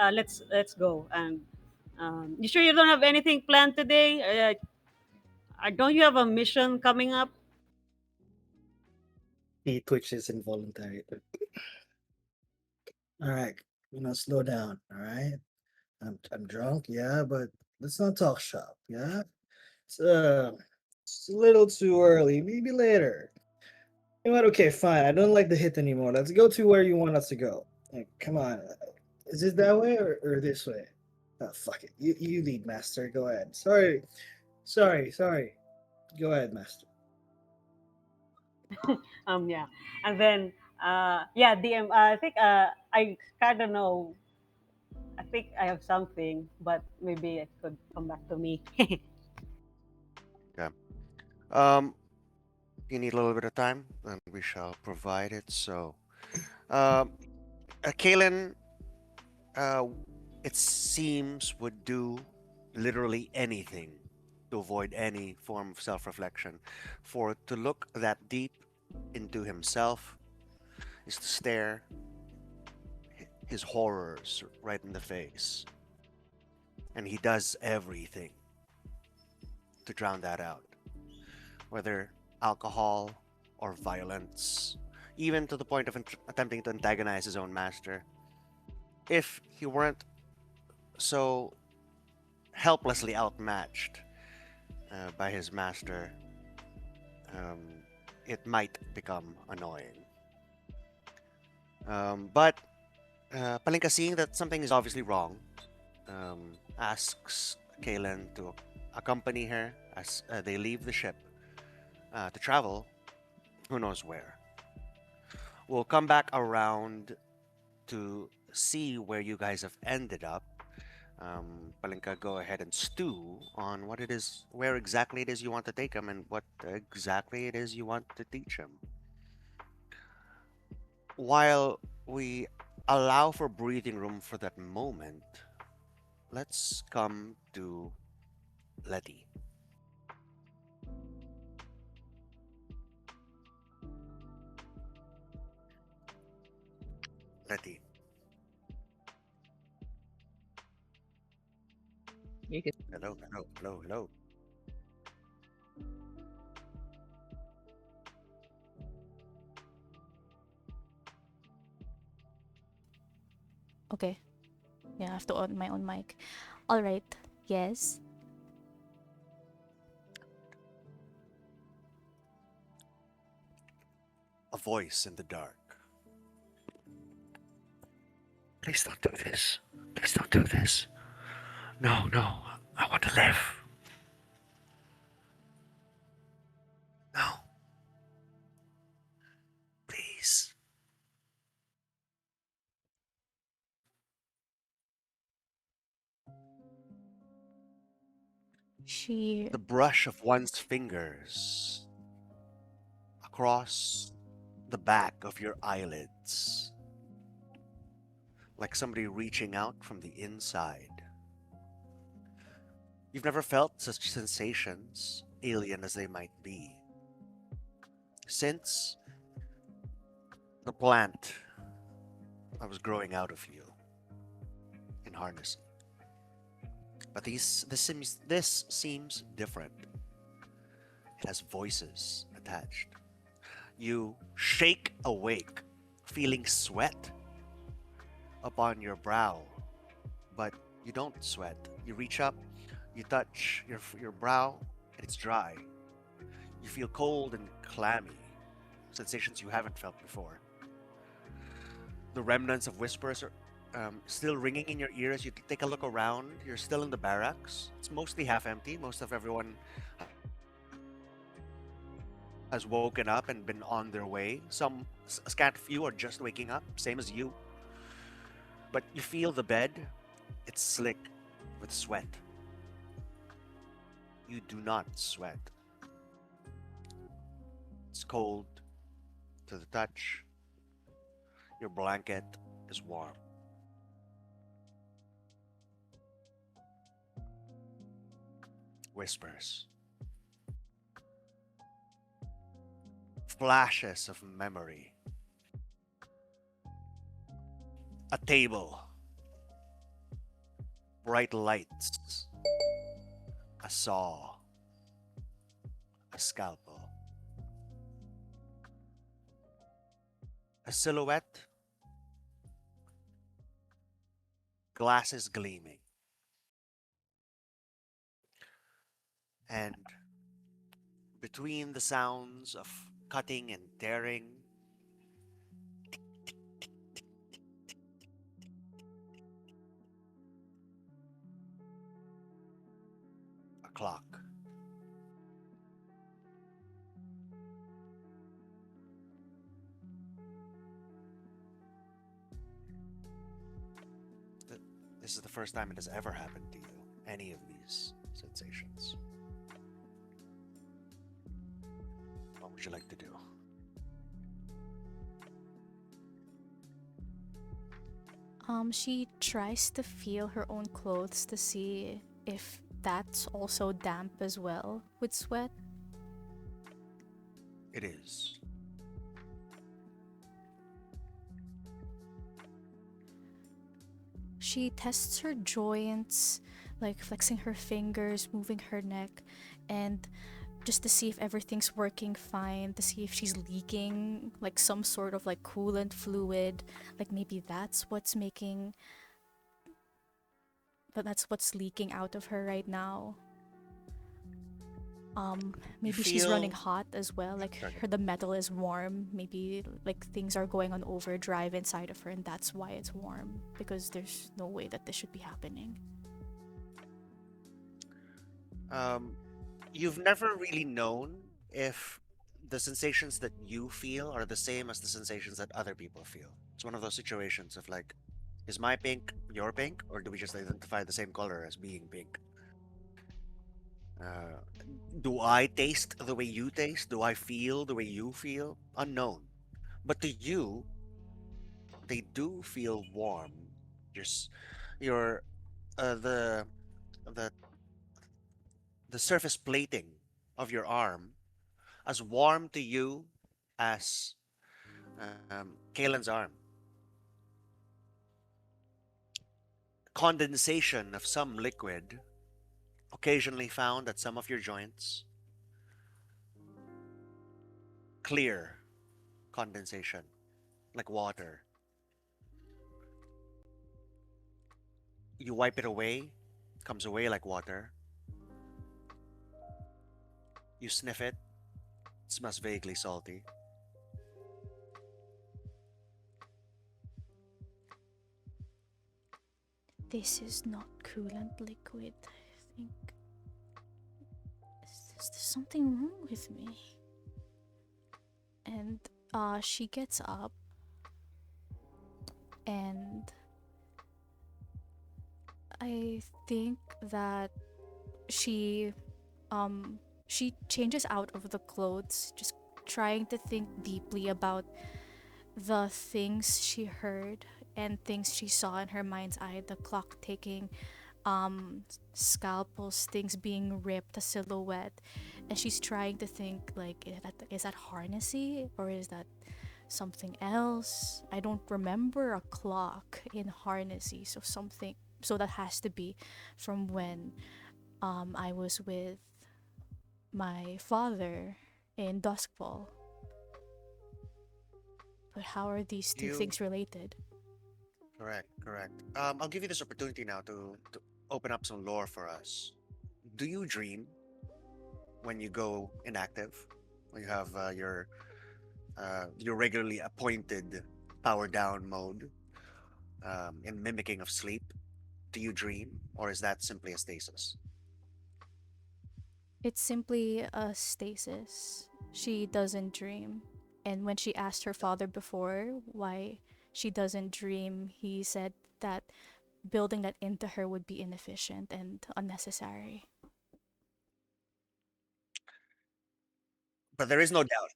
Let's go. And you sure you don't have anything planned today? Don't you have a mission coming up? He twitches involuntary. All right, slow down. All right, I'm drunk, yeah, but let's not talk shop, yeah. It's it's a little too early. Maybe later. You know what? Okay, fine. I don't like the hit anymore. Let's go to where you want us to go. Like, come on. Is it that way or this way? Oh, fuck it. You lead, master. Go ahead. Sorry. Go ahead, master. Yeah, and then yeah, DM. I think I kind of know. I think I have something, but maybe it could come back to me. Okay. Um, you need a little bit of time, and we shall provide it. So, um, Kalen, uh, it seems would do literally anything to avoid any form of self-reflection. For to look that deep into himself is to stare his horrors right in the face, and he does everything to drown that out, whether alcohol or violence, even to the point of attempting to antagonize his own master. If he weren't so helplessly outmatched by his master, um, it might become annoying. But Palinka, seeing that something is obviously wrong, asks Kalen to accompany her as they leave the ship to travel who knows where. We'll come back around to see where you guys have ended up. Palinka, go ahead and stew on what it is, where exactly it is you want to take him, and what exactly it is you want to teach him. While we allow for breathing room for that moment, let's come to Letty. Letty. You can Hello. Okay. Yeah, I have to on my own mic. All right. Yes. A voice in the dark. Please don't do this. Please don't do this. No. I want to live. No, please. She The brush of one's fingers across the back of your eyelids, like somebody reaching out from the inside. You've never felt such sensations, alien as they might be, since the plant that was growing out of you in harnessing. But this seems different. It has voices attached. You shake awake, feeling sweat upon your brow, but you don't sweat. You reach up, you touch your brow, and it's dry. You feel cold and clammy, sensations you haven't felt before. The remnants of whispers are still ringing in your ears. You take a look around. You're still in the barracks. It's mostly half empty. Most of everyone has woken up and been on their way. A scant few are just waking up, same as you. But you feel the bed. It's slick with sweat. You do not sweat. It's cold to the touch. Your blanket is warm. Whispers. Flashes of memory. A table. Bright lights. A saw. A scalpel. A silhouette. Glasses gleaming. And between the sounds of cutting and tearing, a clock. This is the first time it has ever happened to you, any of these sensations. What would you like to do? she tries to feel her own clothes to see if that's also damp as well with sweat. It is. She tests her joints, like flexing her fingers, moving her neck, and just to see if everything's working fine, to see if she's leaking like some sort of like coolant fluid, like maybe that's what's leaking out of her right now. You Maybe she's running feel. hot as well, like Sorry. the metal is warm, maybe like things are going on overdrive inside of her and that's why it's warm, because there's no way that this should be happening. You've never really known if the sensations that you feel are the same as the sensations that other people feel. It's one of those situations of like, is my pink your pink, or do we just identify the same color as being pink? Uh, do I taste the way you taste? Do I feel the way you feel? Unknown. But to you, they do feel warm. Your, s- your the the the surface plating of your arm as warm to you as Kalen's arm. Condensation of some liquid occasionally found at some of your joints. Clear condensation, like water. You wipe it away, comes away like water. You sniff it, it smells vaguely salty. This is not coolant liquid, I think. Is there something wrong with me? And she gets up and I think that she she changes out of the clothes, just trying to think deeply about the things she heard and things she saw in her mind's eye, the clock ticking, scalpels, things being ripped, a silhouette, and she's trying to think like, is that harnessy or is that something else? I don't remember a clock in harnessy, so something. So that has to be from when I was with my father in Duskfall. But how are these two You things related? correct, correct. I'll give you this opportunity now to open up some lore for us. Do you dream when you go inactive? When you have your regularly appointed power down mode in mimicking of sleep? Do you dream, or is that simply a stasis? It's simply a stasis. She doesn't dream. And when she asked her father before why she doesn't dream, he said that building that into her would be inefficient and unnecessary. But there is no doubt.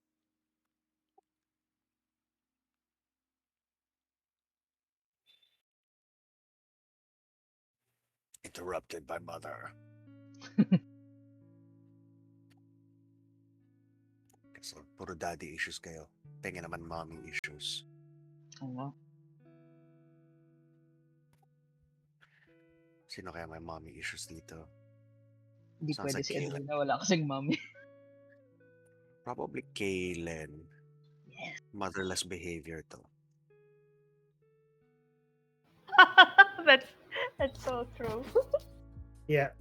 Interrupted by mother. Kasi puro daddy issues kayo. Pengen naman mommy issues. Oo nga. Sino kaya may mommy issues dito? Hindi Sounds pwede like si Kayla. Edwina, wala kasing mami. Probably Kaylen. Yes. Motherless behavior to. that's that's so true. Yeah,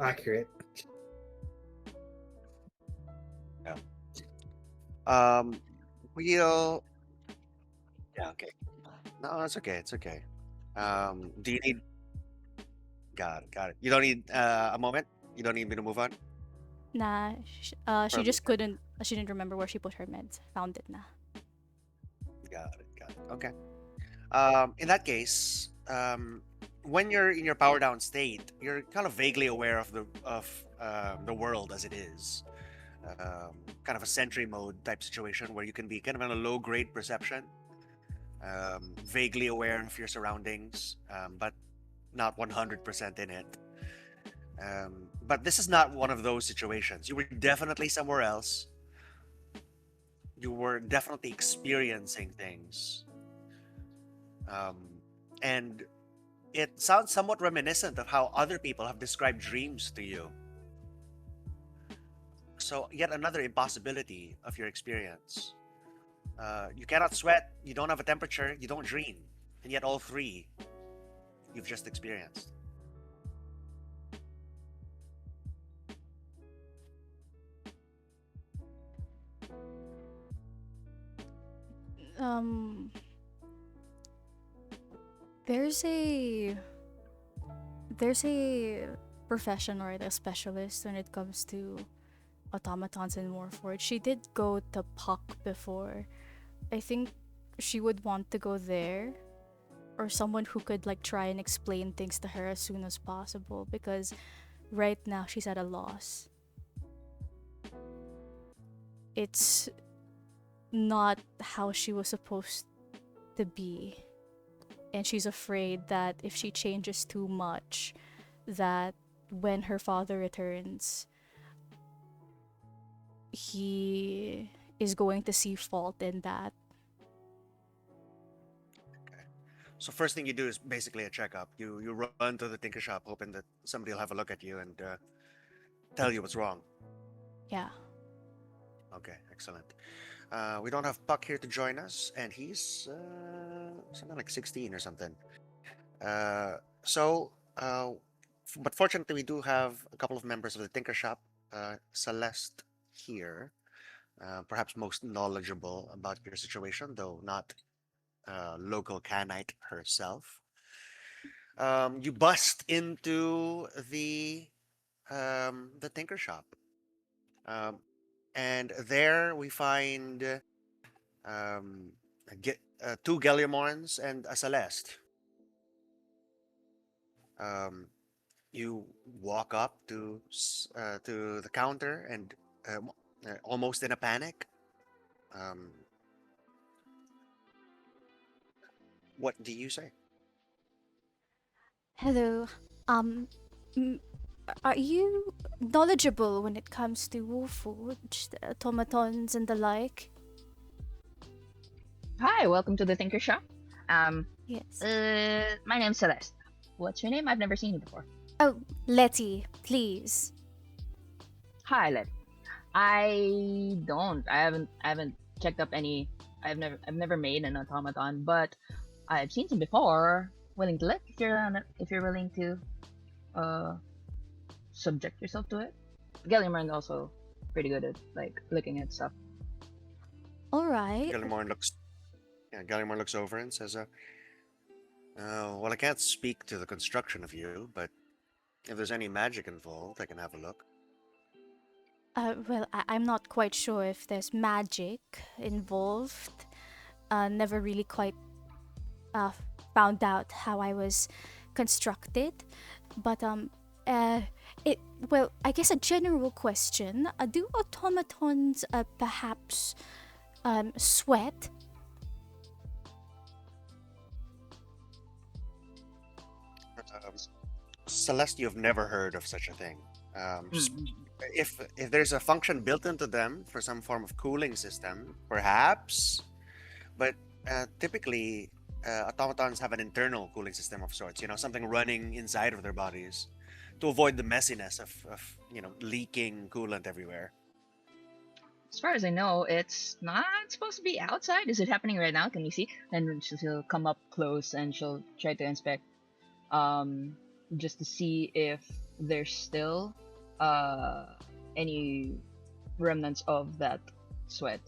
accurate. Um, we'll. Yeah, okay. No, it's okay. It's okay. Do you need? Got it. Got it. You don't need a moment. You don't need me to move on. Nah, she From just couldn't. She didn't remember where she put her meds. Found it na. got it. Got it. Okay. In that case, when you're in your power down state, you're kind of vaguely aware of the world as it is. Kind of a sentry mode type situation where you can be kind of in a low grade perception, vaguely aware of your surroundings, but not 100% in it. But this is not one of those situations. You were definitely somewhere else. You were definitely experiencing things. Um, and it sounds somewhat reminiscent of how other people have described dreams to you. So, yet another impossibility of your experience. You cannot sweat, you don't have a temperature, you don't dream. And yet, all three you've just experienced. Um, there's a there's a profession or a specialist when it comes to automatons in Warforged. She did go to Puck before. I think she would want to go there, or someone who could like try and explain things to her as soon as possible, because right now she's at a loss. It's not how she was supposed to be, and she's afraid that if she changes too much, that when her father returns, he is going to see fault in that. So first thing you do is basically a checkup. You run to the tinker shop, hoping that somebody will have a look at you and tell you what's wrong. Yeah. Okay, excellent. We don't have Puck here to join us, and he's something like 16 or something. But fortunately, we do have a couple of members of the Tinker Shop. Celeste here, perhaps most knowledgeable about your situation, though not local Canite herself. You bust into the Tinker Shop, um, and there we find two Galliamorns and a Celeste. Um, You walk up to the counter and almost in a panic. Um, what do you say? Hello. Um, m- are you knowledgeable when it comes to Warforged, automatons, and the like? Hi, welcome to the Thinker Shop. Yes. My name's Celeste. What's your name? I've never seen you before. Oh, Letty, please. Hi, Let. I don't. I haven't checked up any. I've never made an automaton, but I've seen some before. Willing to look if you're willing to uh subject yourself to it. Gilliman's also pretty good at like looking at stuff. All right. Gallimore looks. Yeah, Gallimore looks over and says, "Oh, well, I can't speak to the construction of you, but if there's any magic involved, I can have a look." Well, I'm not quite sure if there's magic involved. Never really quite uh, found out how I was constructed. But uh, it well, I guess a general question: do automatons perhaps sweat? Um, Celeste, you've never heard of such a thing. Mm. If there's a function built into them for some form of cooling system, perhaps, but typically automatons have an internal cooling system of sorts. You know, something running inside of their bodies to avoid the messiness of leaking coolant everywhere. As far as I know, it's not supposed to be outside. Is it happening right now? Can you see? And she'll come up close and she'll try to inspect, um, just to see if there's still uh any remnants of that sweat.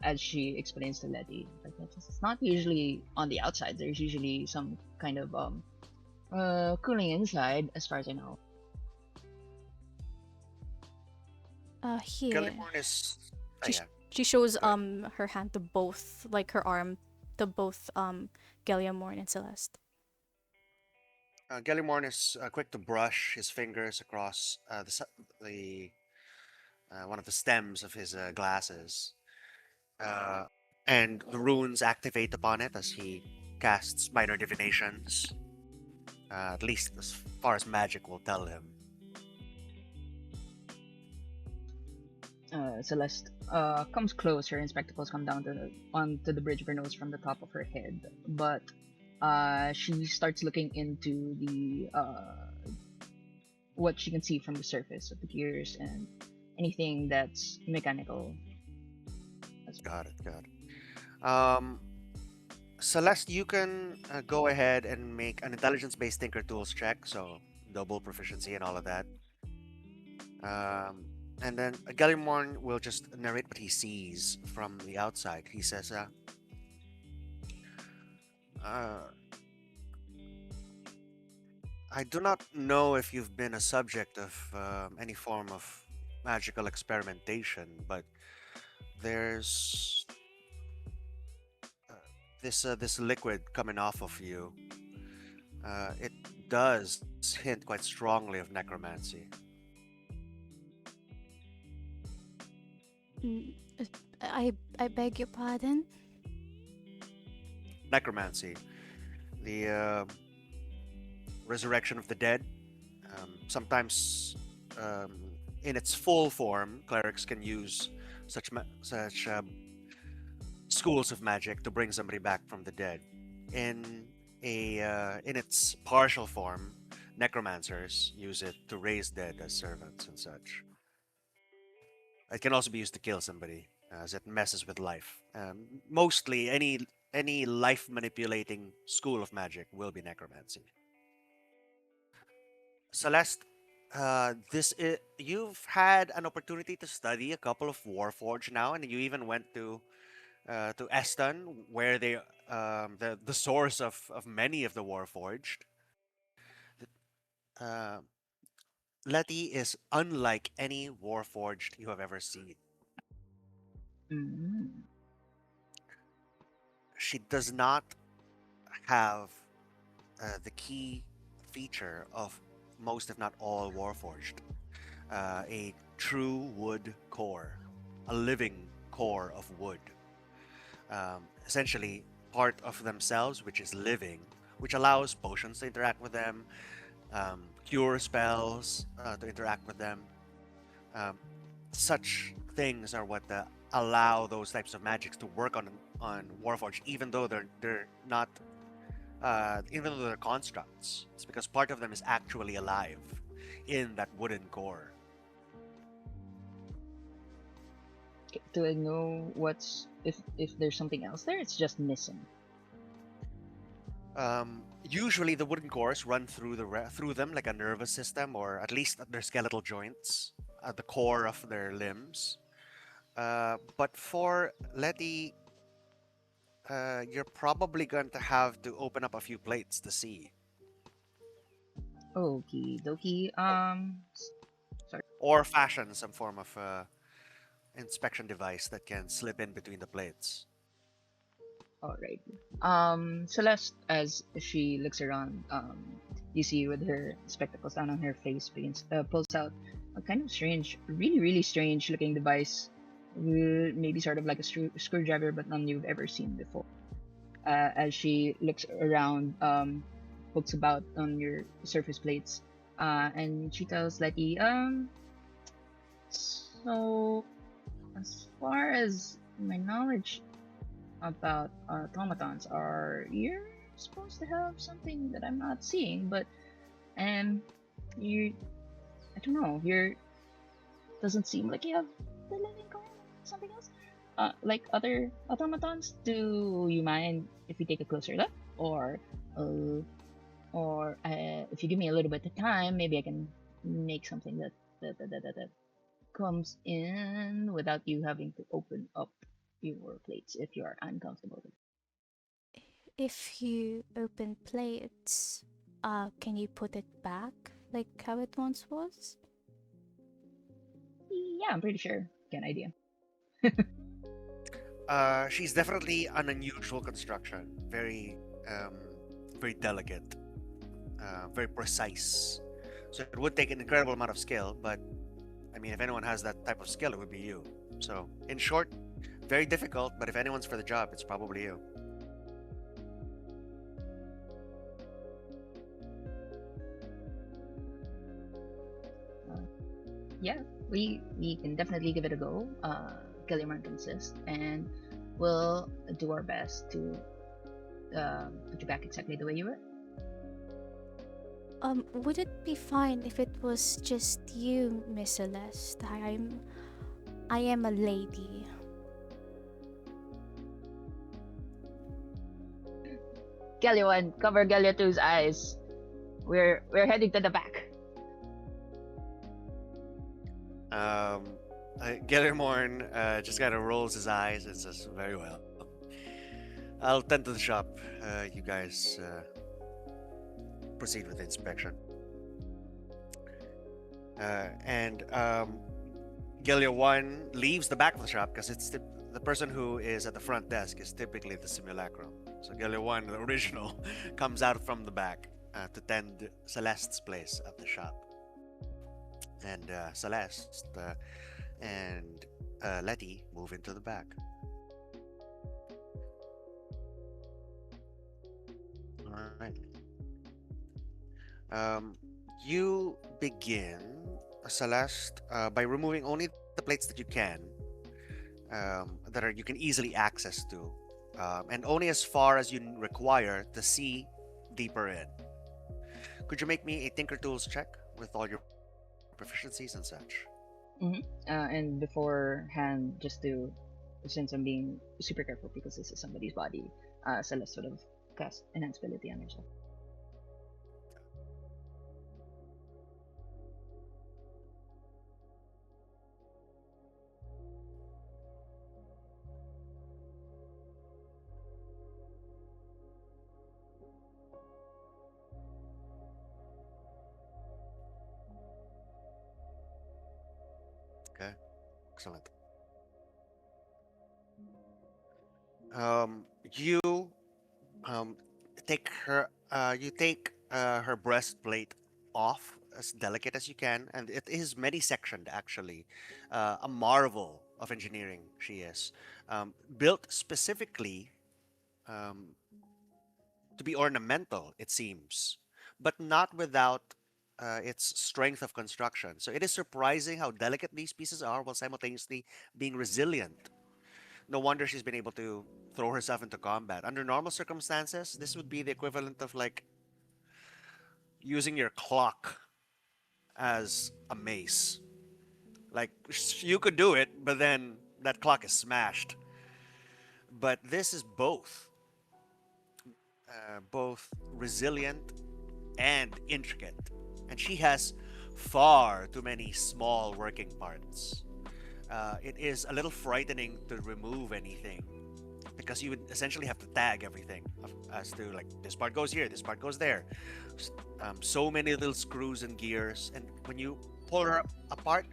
As she explains to Letty, like it's not usually on the outside. There's usually some kind of cooling inside, as far as I know. Here. Gallimorn is. She Yeah. she shows Go ahead. her hand to both, like her arm to both Galliamorn and Celeste. Gallimorn is quick to brush his fingers across the one of the stems of his glasses, uh, and the runes activate upon it as he casts minor divinations. At least as far as magic will tell him. Celeste comes closer, and spectacles come down onto the bridge of her nose from the top of her head. But she starts looking into the what she can see from the surface of the gears and anything that's mechanical. Got it. Got it. Celeste, you can go ahead and make an intelligence-based Tinker Tools check, so double proficiency and all of that. And then Gallimorn will just narrate what he sees from the outside. He says, uh, I do not know if you've been a subject of any form of magical experimentation, but there's this liquid coming off of you. It does hint quite strongly of necromancy. Mm, uh, I beg your pardon. Necromancy, the resurrection of the dead. Sometimes, in its full form, clerics can use such schools of magic to bring somebody back from the dead. In its partial form, necromancers use it to raise dead as servants and such. It can also be used to kill somebody, as it messes with life. Mostly, any life manipulating school of magic will be necromancy. Celeste, you've had an opportunity to study a couple of Warforged now, and you even went to Eston, where the source of many of the Warforged. Uh, Letty is unlike any Warforged you have ever seen. Mm. She does not have the key feature of most, if not all, Warforged. A true wood core, a living core of wood. Essentially, part of themselves, which is living, which allows potions to interact with them, cure spells to interact with them. Um, Such things are what allow those types of magics to work on Warforged, even though they're not, even though they're constructs. It's because part of them is actually alive in that wooden core. Do I know what's if there's something else there? It's just missing. Usually, the wooden cores run through through them like a nervous system, or at least at their skeletal joints, at the core of their limbs. But for Letty, you're probably going to have to open up a few plates to see, Okie dokie. Sorry. or fashion some form of inspection device that can slip in between the plates. Alright. Celeste, as she looks around, you see with her spectacles down on her face, pulls out a kind of strange, really strange looking device. Maybe sort of like a screwdriver, but none you've ever seen before. As she looks around, pokes about on your surface plates, and she tells Letty, so as far as my knowledge about automatons, are you're supposed to have something that I'm not seeing, but you, I don't know, you're doesn't seem like you have the living going something else. Like other automatons, do you mind if we take a closer look, or if you give me a little bit of time, maybe I can make something that comes in without you having to open up your plates if you are uncomfortable with If you open plates, can you put it back like how it once was? it. Yeah, I'm pretty sure. Get an idea. She's definitely an unusual construction. Very delicate, very precise. So it would take an incredible amount of skill, but I mean, if anyone has that type of skill, it would be you. So, in short, very difficult, but if anyone's for the job, it's probably you. Yeah, we can definitely give it a go. Gilliman can assist, and we'll do our best to put you back exactly the way you were. Would it be fine if it was just you, Miss Celeste? I am a lady. Gallia 1, cover Gallia 2's eyes. We're heading to the back. Gellermorn just kind of rolls his eyes and says, "Very well. I'll tend to the shop. You guys proceed with the inspection." And Gelia 1 leaves the back of the shop because the person who is at the front desk is typically the simulacrum. So Gelia 1, the original, comes out from the back to tend Celeste's place at the shop. And Celeste and Letty move into the back. Alright. You begin, Celeste, by removing only the plates that you can, that you can easily access to, and only as far as you require to see deeper in. Could you make me a Tinker Tools check with all your proficiencies and such? And beforehand, just to, since I'm being super careful because this is somebody's body, Celeste sort of cast enhance ability on herself. Okay, excellent. You um take her breastplate off as delicate as you can, and it is many sectioned actually. A marvel of engineering she is, built specifically um, to be ornamental, it seems, but not without its strength of construction. So it is surprising how delicate these pieces are while simultaneously being resilient. No wonder she's been able to throw herself into combat. Under normal circumstances, this would be the equivalent of like using your clock as a mace. Like you could do it, but then that clock is smashed. But this is both resilient and intricate. And she has far too many small working parts. It is a little frightening to remove anything because you would essentially have to tag everything as to like this part goes here, this part goes there. So many little screws and gears, and when you pull her apart,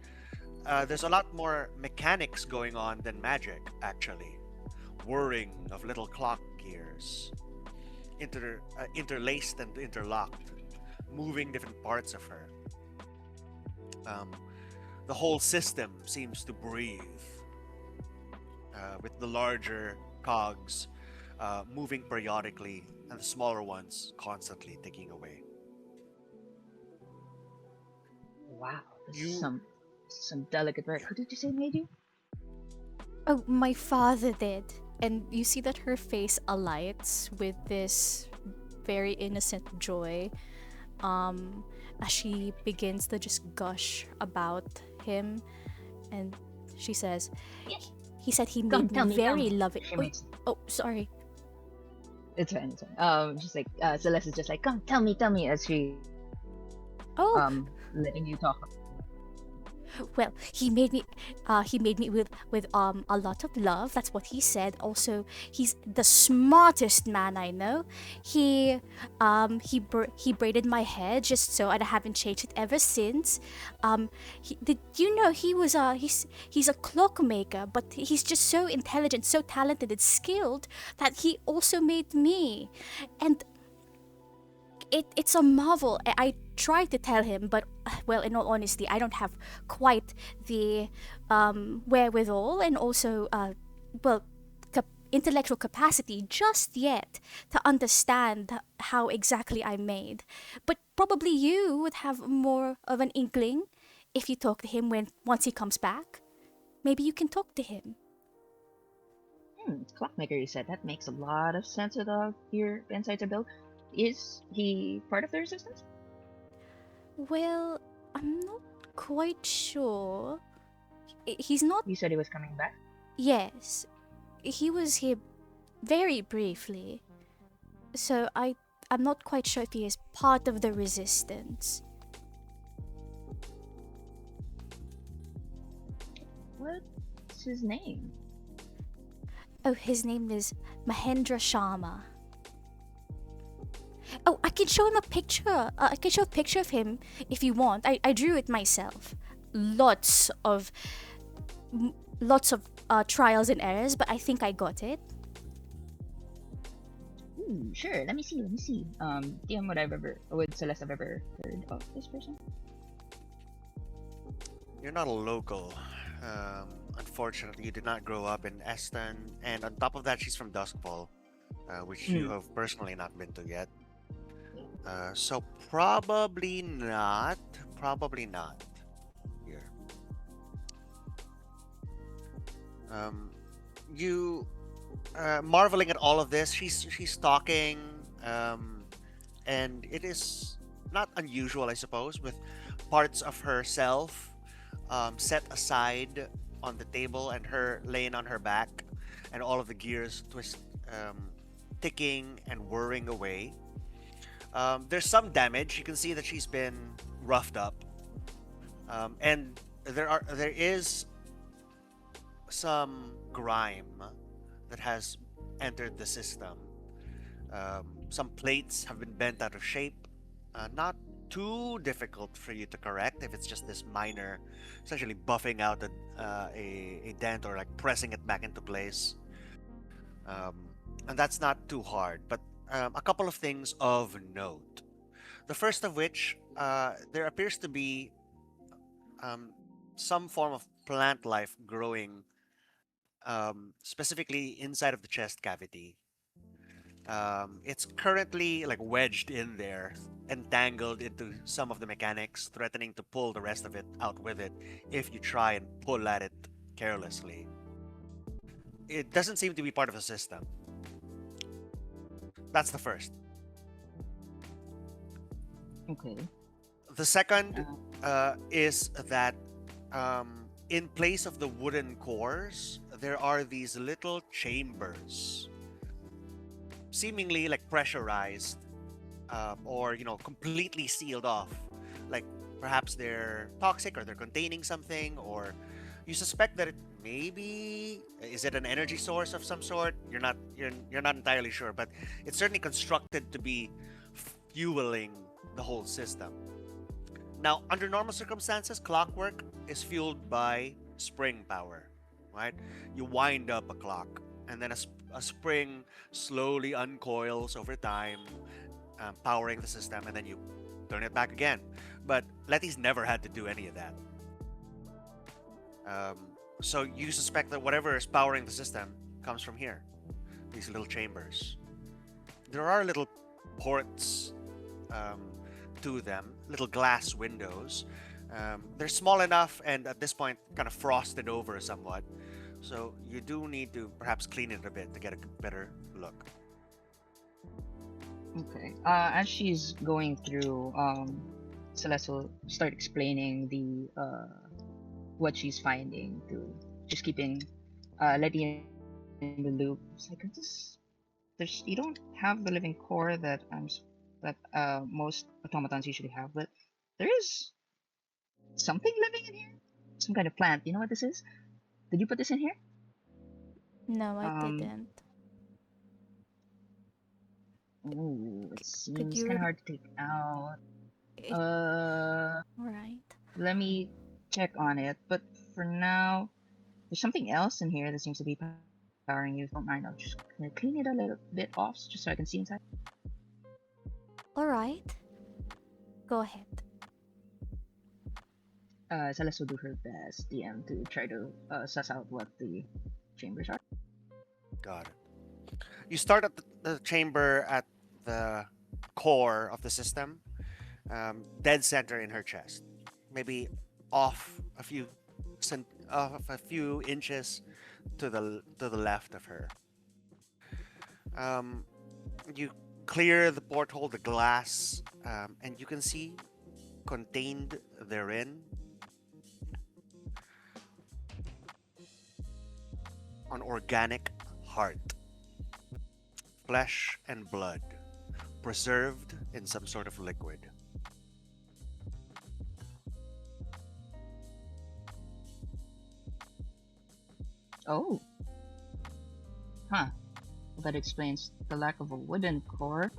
there's a lot more mechanics going on than magic actually. Whirring of little clock gears, interlaced and interlocked, moving different parts of her. Um, the whole system seems to breathe with the larger cogs moving periodically and the smaller ones constantly ticking away. Wow, this You is some delicate work. Who did you say made you? Oh, my father did. And you see that her face alights with this very innocent joy as she begins to just gush about him. And she says, he said he Come, made tell me me, tell very me. loving. She Oh, makes. oh, sorry. It's fine. It's fine. Just like Celeste is just like, come, tell me, as she Oh, letting you talk. well, he made me with a lot of love. That's what he said. Also, he's the smartest man I know. He braided my hair just so, and I haven't changed it ever since. Did you know he's a clockmaker, but he's just so intelligent, so talented and skilled that he also made me. And it's a marvel. I tried to tell him, but well, in all honesty, I don't have quite the wherewithal and also well, intellectual capacity just yet to understand how exactly I'm made. But probably you would have more of an inkling if you talk to him once he comes back. Maybe you can talk to him. Clockmaker, you said. That makes a lot of sense with your insights are built. Is he part of the resistance? Well, I'm not quite sure. He's not. You said he was coming back. Yes, he was here very briefly. So I'm not quite sure if he is part of the resistance. What's his name? Oh, his name is Mahendra Sharma. Oh, I can show him a picture. I can show a picture of him if you want. I drew it myself. Lots of trials and errors, but I think I got it. Sure. Let me see. DM would Celeste have ever heard of this person? You're not a local. Unfortunately, you did not grow up in Eston, and on top of that, she's from Duskfall, which you have personally not been to yet. So probably not. Probably not. Here. You marveling at all of this. She's talking, and it is not unusual, I suppose, with parts of herself set aside on the table and her laying on her back, and all of the gears ticking and whirring away. There's some damage. You can see that she's been roughed up, and there is some grime that has entered the system. Some plates have been bent out of shape. Not too difficult for you to correct if it's just this minor, essentially buffing out a dent or like pressing it back into place. And that's not too hard, but a couple of things of note. The first of which, there appears to be um, some form of plant life growing, specifically inside of the chest cavity. It's currently like wedged in there, entangled into some of the mechanics, threatening to pull the rest of it out with it if you try and pull at it carelessly. It doesn't seem to be part of the system. That's the first. Okay. The second Uh, is that in place of the wooden cores, there are these little chambers, seemingly like pressurized, or completely sealed off. Like perhaps they're toxic or they're containing something, or you suspect that it maybe is it an energy source of some sort. You're not entirely sure, but it's certainly constructed to be fueling the whole system. Now, under normal circumstances, clockwork is fueled by spring power, right? You wind up a clock, and then a spring slowly uncoils over time, powering the system, and then you turn it back again. But Letty's never had to do any of that. Um, so you suspect that whatever is powering the system comes from here, these little chambers. There are little ports um, to them, little glass windows. They're small enough and at this point kind of frosted over somewhat. So you do need to perhaps clean it a bit to get a better look. okay. As she's going through, Celeste will start explaining the what she's finding to just keeping Letty in the loop. It's like there's you don't have the living core that most automatons usually have, but there is something living in here. Some kind of plant. You know what this is? Did you put this in here? No, I Um, didn't. Ooh, it Could seems you kind of hard to take out. it, right? Let me check on it. But for now, there's something else in here that seems to be powering you. If you don't mind, I'll just clean it a little bit off just so I can see inside. All right. Go ahead. Celeste will do her best, DM, to try to suss out what the chambers are. Got it. You start at the chamber at the core of the system, dead center in her chest, maybe off off a few inches to the left of her. You clear the porthole, the glass, and you can see contained therein an organic heart, flesh and blood, preserved in some sort of liquid. Oh, huh. Well, that explains the lack of a wooden core.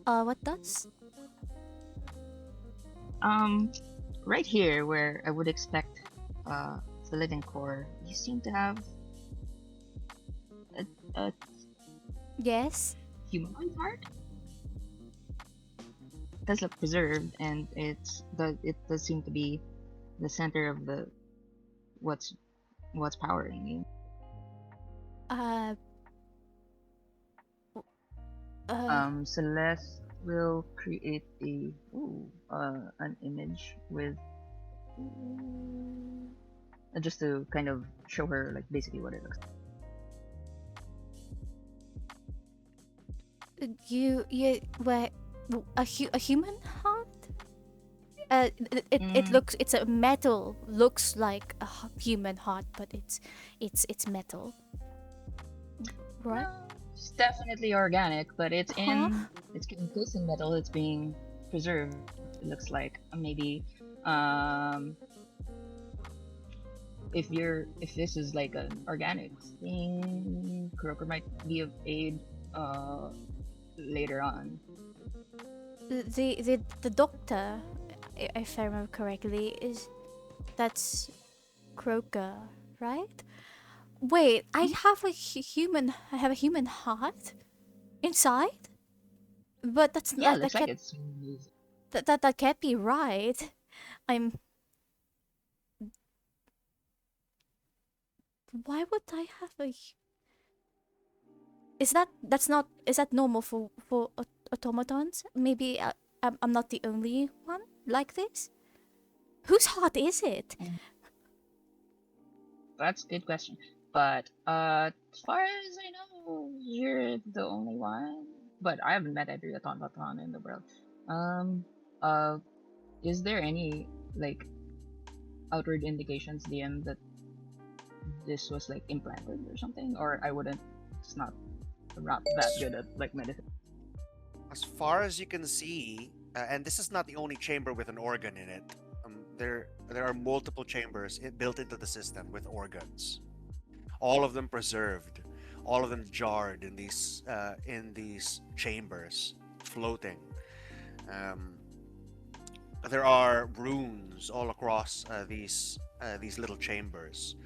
What does? Right here where I would expect the living core, you seem to have a Yes. humanoid heart. It does look preserved, and it does seem to be the center of the what's powering you. Uh. Uh. Celeste will create an image with just to kind of show her like basically what it looks like. What? A human heart? It Mm, looks, it's a metal, looks like a human heart, but it's metal, right? no, it's definitely organic, but it's Huh? encased in metal. It's being preserved. It looks like maybe if this is like an organic thing, Croker might be of aid later on. The doctor, if I remember correctly, that's Croca, right? Wait, I have a human heart. Inside? But that's Yeah, that, that looks like can't it's. that can't be right. I'm Why would I have a is that normal for automatons? Maybe I'm not the only one like this. Whose heart is it? That's a good question. But as far as I know, you're the only one. But I haven't met every automaton in the world. Um, uh, is there any like outward indications, DM, that this was like implanted or something? Or I wouldn't. It's not. I'm not that good at like medicine. As far as you can see, and this is not the only chamber with an organ in it. There are multiple chambers built into the system with organs. All of them preserved, all of them jarred in these chambers, floating. Um, there are runes all across these little chambers,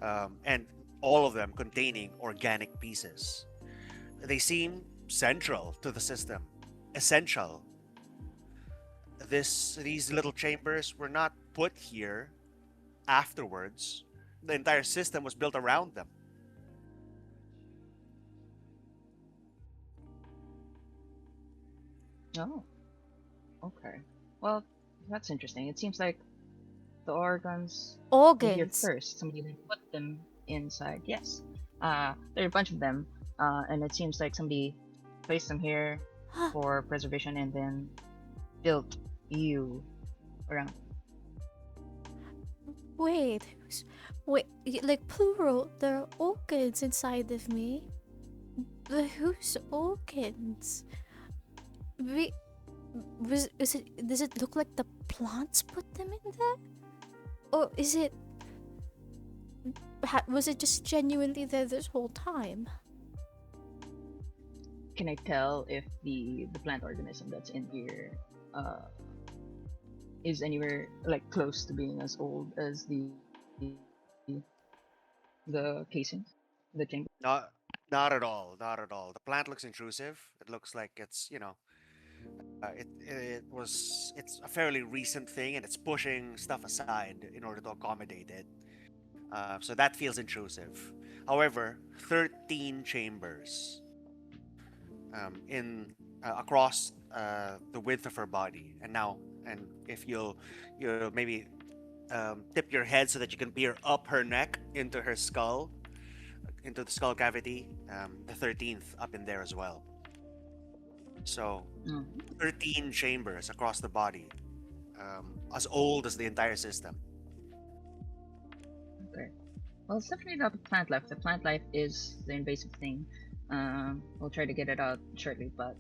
and all of them containing organic pieces. They seem central to the system, essential. These little chambers were not put here afterwards. The entire system was built around them. Oh, okay. Well, that's interesting. It seems like the organs were here Organs. first. Somebody then put them inside. Yes. There are a bunch of them, and it seems like somebody placed them here for preservation and then built you around. Wait, like plural. There are organs inside of me. The whose organs? We is it? Does it look like the plants put them in there, or is it? Was it just genuinely there this whole time? Can I tell if the plant organism that's in here is anywhere like close to being as old as the casing, the chamber? Not at all. Not at all. The plant looks intrusive. It looks like it's a fairly recent thing, and it's pushing stuff aside in order to accommodate it. So that feels intrusive. However, 13 chambers in across the width of her body, and if you'll maybe tip your head so that you can peer up her neck into her skull, into the skull cavity. The 13th up in there as well. So Mm. 13 chambers across the body, as old as the entire system. Okay. Well, it's definitely not the plant life. The plant life is the invasive thing. We'll try to get it out shortly, but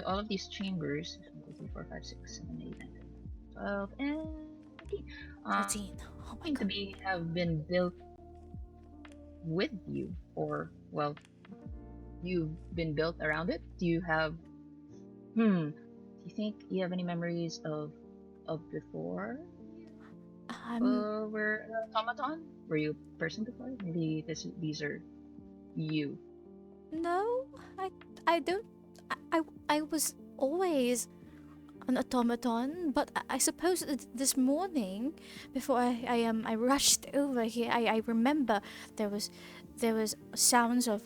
all of these chambers 1, 2, 3, 4, 5, 6, 7, 8, 9, 10, 12, and 13 13. Oh my seem to god. be have been built with you, or well, you've been built around it. Do you have do you think you have any memories of before were an automaton? Were you a person before? Maybe these are you. No, I don't. I was always an automaton, but I suppose this morning, before I rushed over here, I remember there was sounds of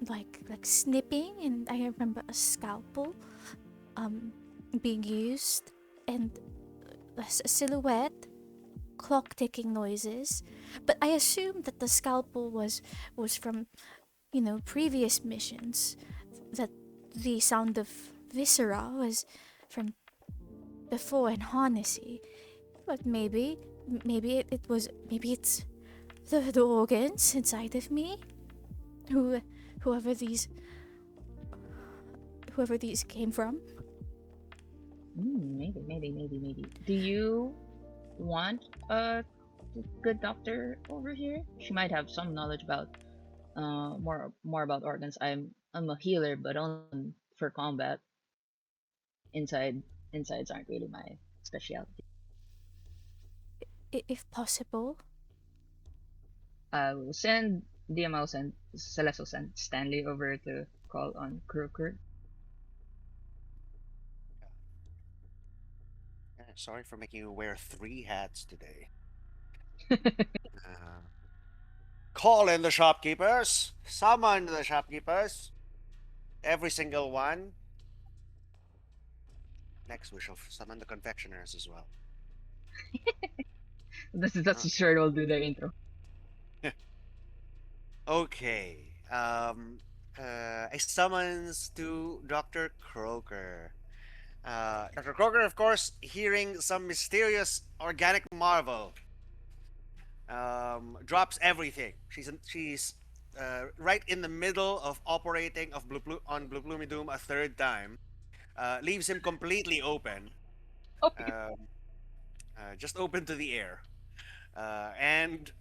like snipping, and I remember a scalpel being used, and a silhouette, clock ticking noises. But I assumed that the scalpel was from previous missions, that the sound of viscera was from before in Harnessy. But maybe it's the organs inside of me, who whoever these came from. Maybe. Do you want a good doctor over here? She might have some knowledge about more about organs. I'm a healer, but only for combat. Insides aren't really my specialty. If possible. I will send DML send Celeste will send Stanley over to call on Croker. Sorry for making you wear 3 hats today. Uh, call in the shopkeepers. Summon the shopkeepers. Every single one. Next, we shall summon the confectioners as well. That's sure will do the intro. Okay. A summons to Dr. Croker. Dr. Croker, of course, hearing some mysterious organic marvel, drops everything. She's right in the middle of operating of on Blue Gloomy Doom a third time. Leaves him completely open, Oh, just open to the air, and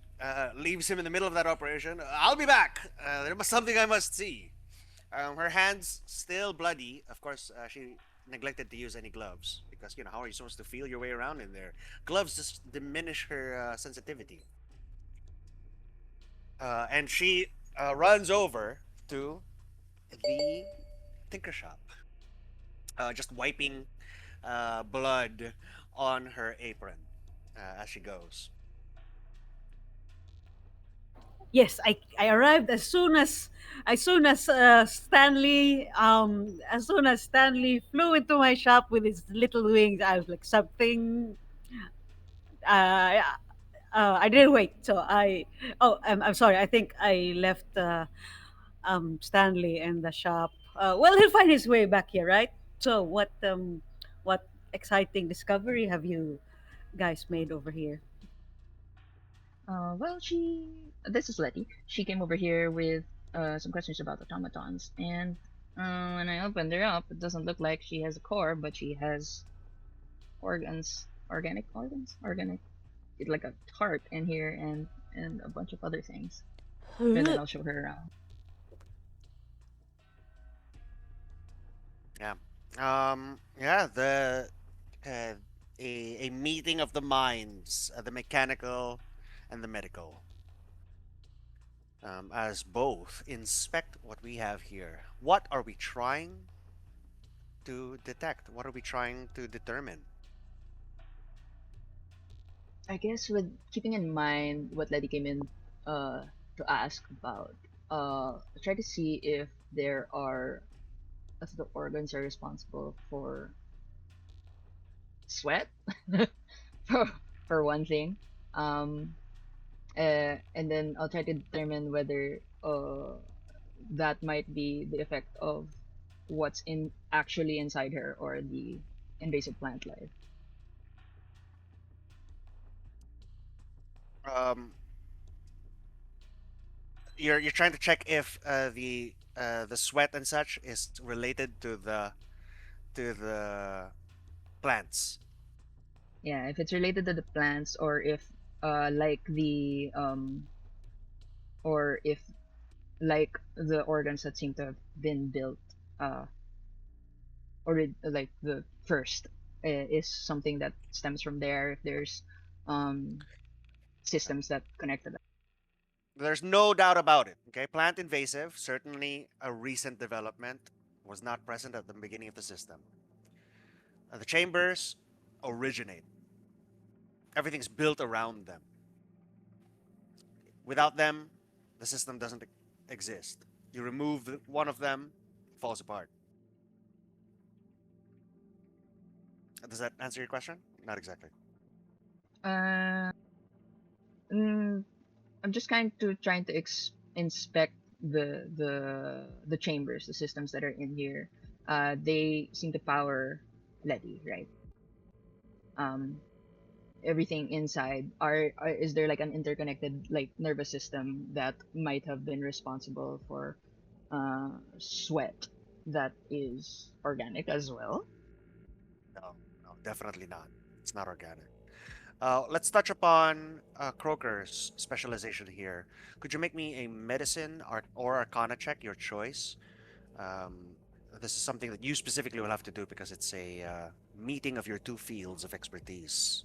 leaves him in the middle of that operation. I'll be back. There must something I must see. Her hands still bloody. Of course, she neglected to use any gloves because how are you supposed to feel your way around in there? Gloves just diminish her sensitivity. And she runs over to the tinker shop, just wiping blood on her apron as she goes. Yes, I arrived as soon as Stanley flew into my shop with his little wings. I was like something. Uh, I didn't wait, so I'm sorry. I think I left Stanley in the shop. Well, he'll find his way back here, right? So what exciting discovery have you guys made over here? well, this is Letty. She came over here with some questions about automatons, and when I opened her up, it doesn't look like she has a core, but she has organs, organic organs, organic. It's like a heart in here, and a bunch of other things. And then I'll show her around. Yeah. Yeah. Uh, a meeting of the minds, the mechanical and the medical, as both inspect what we have here. What are we trying to detect? What are we trying to determine? I guess with keeping in mind what Letty came in to ask about, try to see if there are if the organs are responsible for sweat for one thing. Um, and then I'll try to determine whether that might be the effect of what's in actually inside her or the invasive plant life. Um, you're trying to check if the sweat and such is related to the plants. Yeah, if it's related to the plants or if like the or if like the organs that seem to have been built uh like the first is something that stems from there if there's um systems that connect to that. There's no doubt about it. Okay, plant invasive, certainly a recent development, was not present at the beginning of the system. The chambers originate. Everything's built around them. Without them, the system doesn't exist. You remove one of them, it falls apart. Does that answer your question? Not exactly. uh mm, I'm just trying to inspect the chambers, the systems that are in here. They seem to power Letty, right? um Everything inside is there like an interconnected like nervous system that might have been responsible for sweat that is organic as well? No, no, definitely not. It's not organic. Let's touch upon Croker's specialization here. Could you make me a medicine or arcana check, your choice? Um, this is something that you specifically will have to do because it's a meeting of your two fields of expertise.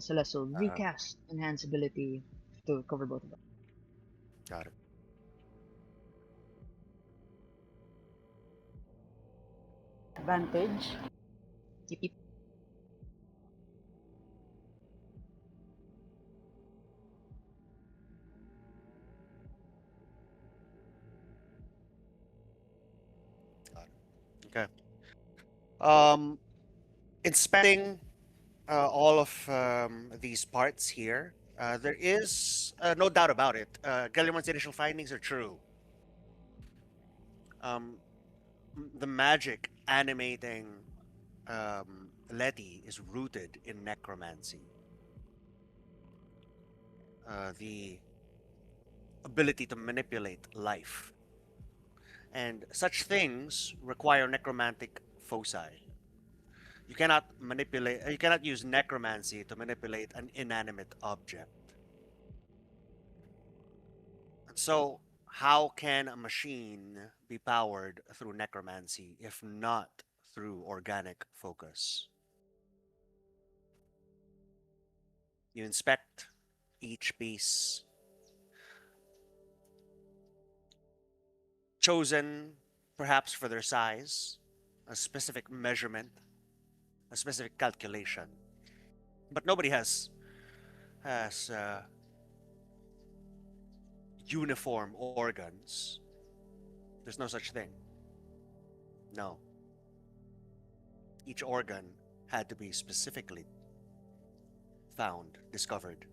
Celestial Uh, recast enhance ability to cover both of them. got it. advantage. Yep, yep. Okay. Um, inspecting all of these parts here, there is no doubt about it. Guillermo's initial findings are true. Um, the magic animating Letty is rooted in necromancy. The ability to manipulate life. And such things require necromantic foci. You cannot use necromancy to manipulate an inanimate object. And so, how can a machine be powered through necromancy if not through organic focus? You inspect each piece, chosen perhaps for their size, a specific measurement, a specific calculation. But nobody has uniform organs. There's no such thing. No. Each organ had to be specifically found, discovered,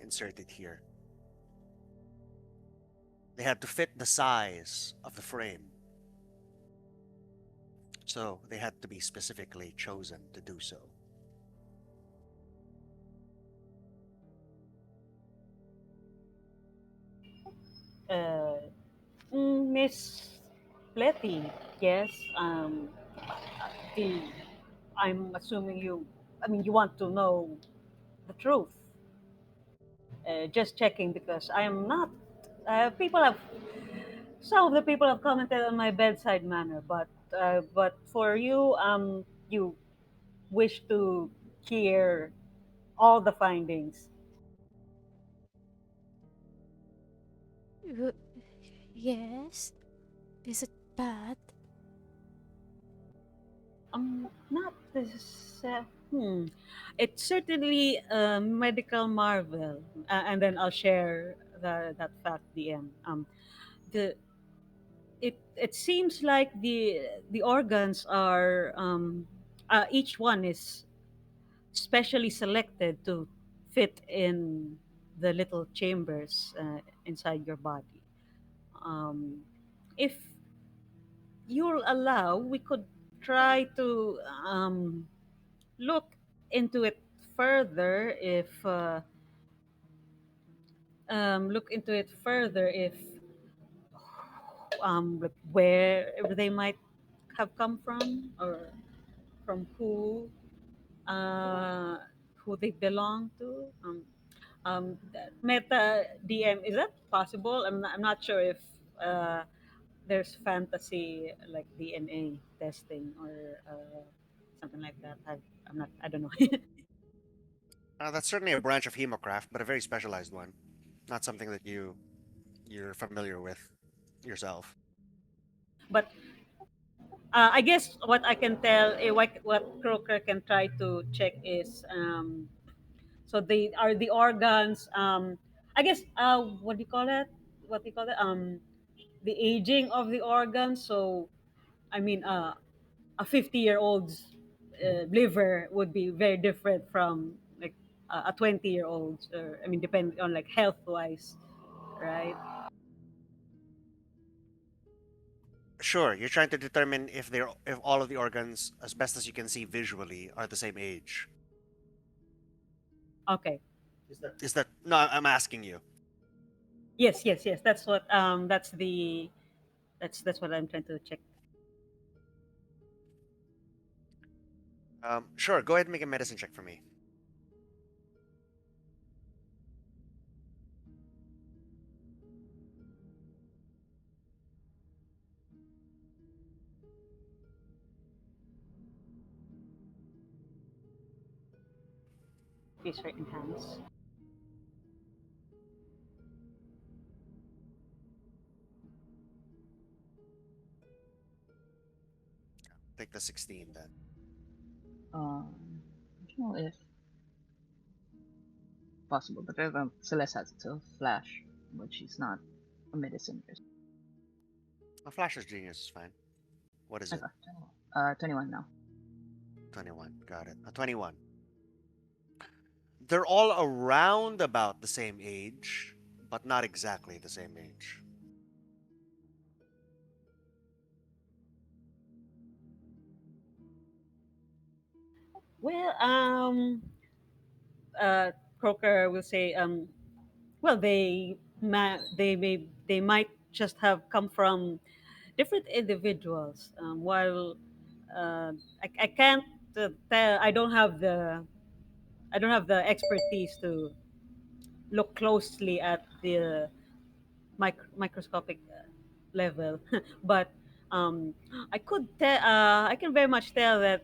inserted here. They had to fit the size of the frame. So they had to be specifically chosen to do so. Uh, Miss Letty, yes. The, I'm assuming you. I mean, you want to know the truth. Just checking because I am not. People have some of the people have commented on my bedside manner, but for you, you wish to hear all the findings. Uh, yes? Is it bad? Not this. It's certainly a medical marvel, and then I'll share that fact. DM. The it seems like the organs are each one is specially selected to fit in the little chambers inside your body. Um, if you'll allow, we could try to look into it further if like where they might have come from or from uh, who they belong to. Meta DM, is that possible? I'm not sure if uh, there's fantasy like DNA testing or something like that. I'm not. I don't know. That's certainly a branch of Hemocraft, but a very specialized one. Not something that you're familiar with yourself. But I guess what I can tell, what Croker can try to check is, so they are the organs. I guess what do you call it? What do you call it? The aging of the organs. So I mean, a 50-year-old's liver would be very different from like a 20-year-old. Or I mean, depending on like health wise, right? Sure, you're trying to determine if all of the organs, as best as you can see visually, are the same age. Okay. Is that no? I'm asking you. Yes, yes, yes. That's what that's what I'm trying to check. Sure, go ahead and make a medicine check for me. Please enhance. Take the 16 then. I don't know if possible, but Celeste has it, so Flash, but she's not a medicine person. A Flasher's Genius is fine. What is it? Okay, 21 now. 21. Got it. A 21. They're all around about the same age, but not exactly the same age. Well, Croker will say, well, they might just have come from different individuals. While I can't tell, I don't have the expertise to look closely at the microscopic level, but um, I can very much tell that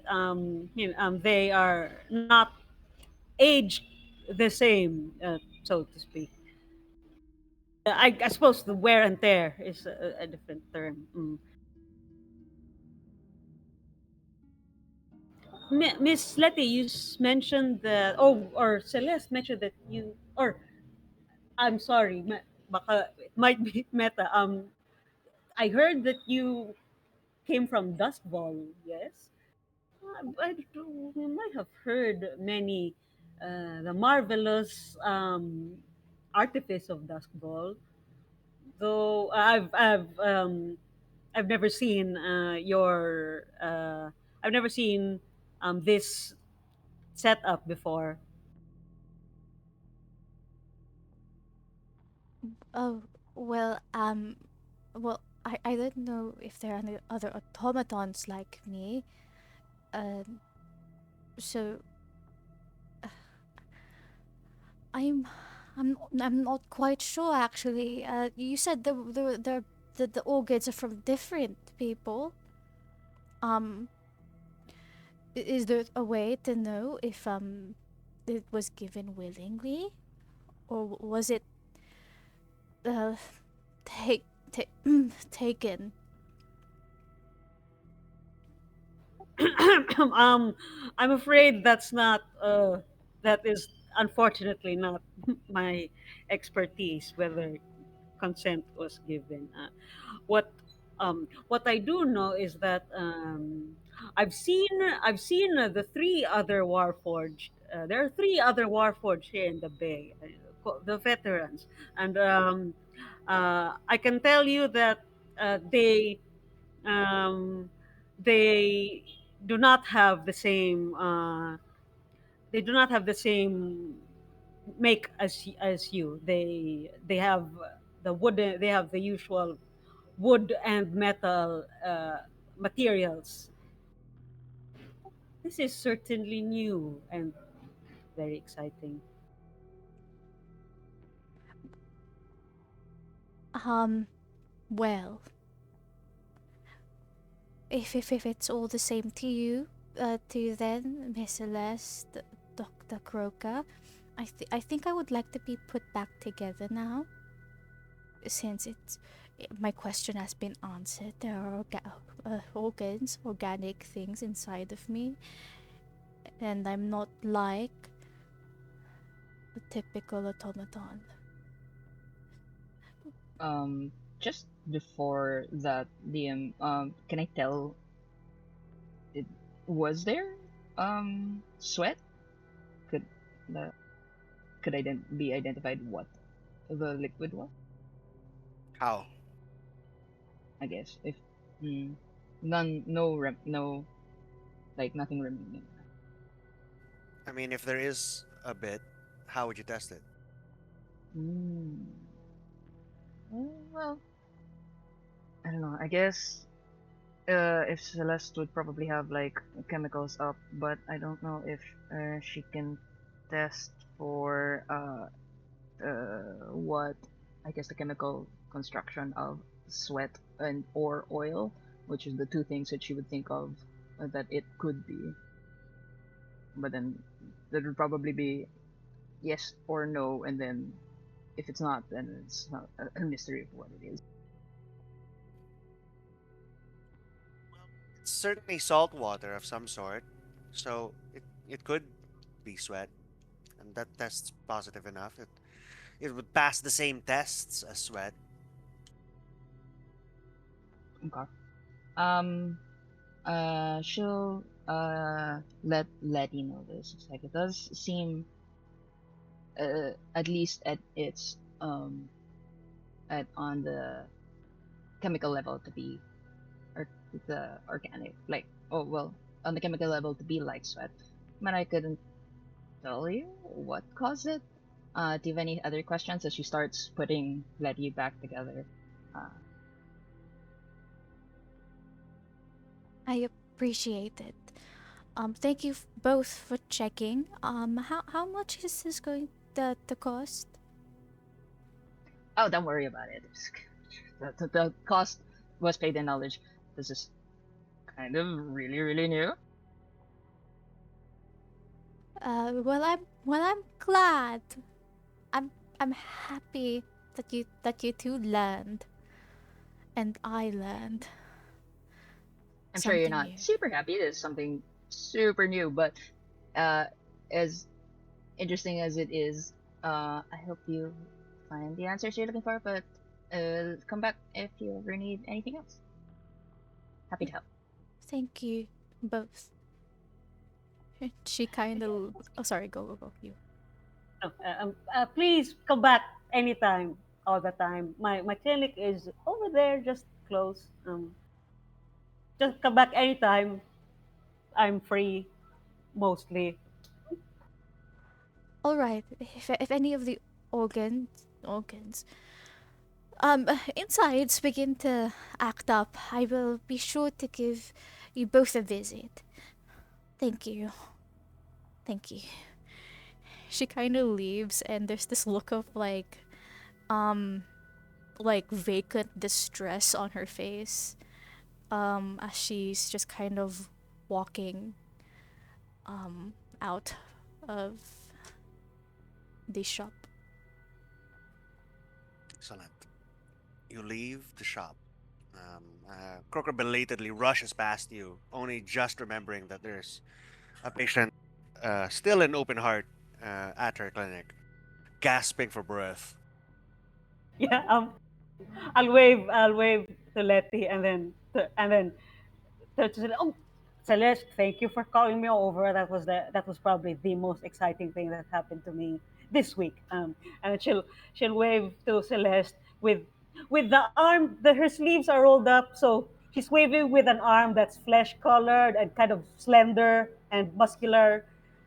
they are not aged the same, so to speak. I suppose the wear and tear is a different term. Miss Letty, mentioned that, or Celeste mentioned that or I'm sorry, baka, it might be meta. I heard that you came from Duskball, yes? You might have heard many, the marvelous artifice of Duskball, though I've never seen I've never seen this setup before. Oh, well, I don't know if there are any other automatons like me. Um, so I'm, I'm not quite sure actually. You said the organs are from different people. Um, is there a way to know if it was given willingly, or was it uh take taken? I'm afraid that is unfortunately not my expertise whether consent was given. What I do know is that I've seen the three other Warforged. There are three other Warforged here in the Bay, the veterans, and I can tell you that they um, they do not have the same make as you. They have they have the usual wood and metal materials. This is certainly new and very exciting. Um, well, if it's all the same to you then, Miss Celeste, Dr. Croca, I think I would like to be put back together now, since my question has been answered. There are organs, organic things inside of me, and I'm not like a typical automaton. Just before that, DM, can I tell it was there sweat? Could the be identified what the liquid was? How? I guess if mm, no, like nothing remaining. I mean, if there is a bit, how would you test it? Mm. Well, I don't know. I guess if Celeste would probably have like chemicals up, but I don't know if she can test for what I guess the chemical construction of sweat and or oil, which is the two things that she would think of that it could be. But then there would probably be yes or no, and then if it's not, then it's not a mystery of what it is. It's certainly salt water of some sort, so it could be sweat, and that test's positive enough. It would pass the same tests as sweat. Okay. She'll let Letty know this. It's like it does seem, at least at its at on the chemical level to be, or the organic, like, oh well, on the chemical level to be like sweat, but I couldn't tell you what caused it. Do you have any other questions as she starts putting Letty back together? Uh, I appreciate it. Thank you both for checking. How much is this going to cost? oh, don't worry about it. The cost was paid in knowledge. This is kind of really new. I'm glad. I'm happy that you two learned, and I learned I'm sure you're something not new. super happy. It is something super new, but uh, as interesting as it is, I hope you find the answers you're looking for. But come back if you ever need anything else. Happy to help. Thank you both. She kind of. Oh, sorry. Go. You. Please come back anytime, all the time. My clinic is over there, just close. Just come back anytime. I'm free mostly. All right. If any of the organs insides begin to act up, I will be sure to give you both a visit. Thank you. Thank you. She kind of leaves, and there's this look of um, like vacant distress on her face, as she's just kind of walking, out of the shop. Excellent. You leave the shop. Crocker belatedly rushes past you, only just remembering that there's a patient still in open heart at her clinic, gasping for breath. Yeah. I'll wave to Letty, and then to oh, Celeste, thank you for calling me over. That was probably the most exciting thing that happened to me this week. And she'll wave to Celeste with the arm. Her sleeves are rolled up, so she's waving with an arm that's flesh colored and kind of slender and muscular,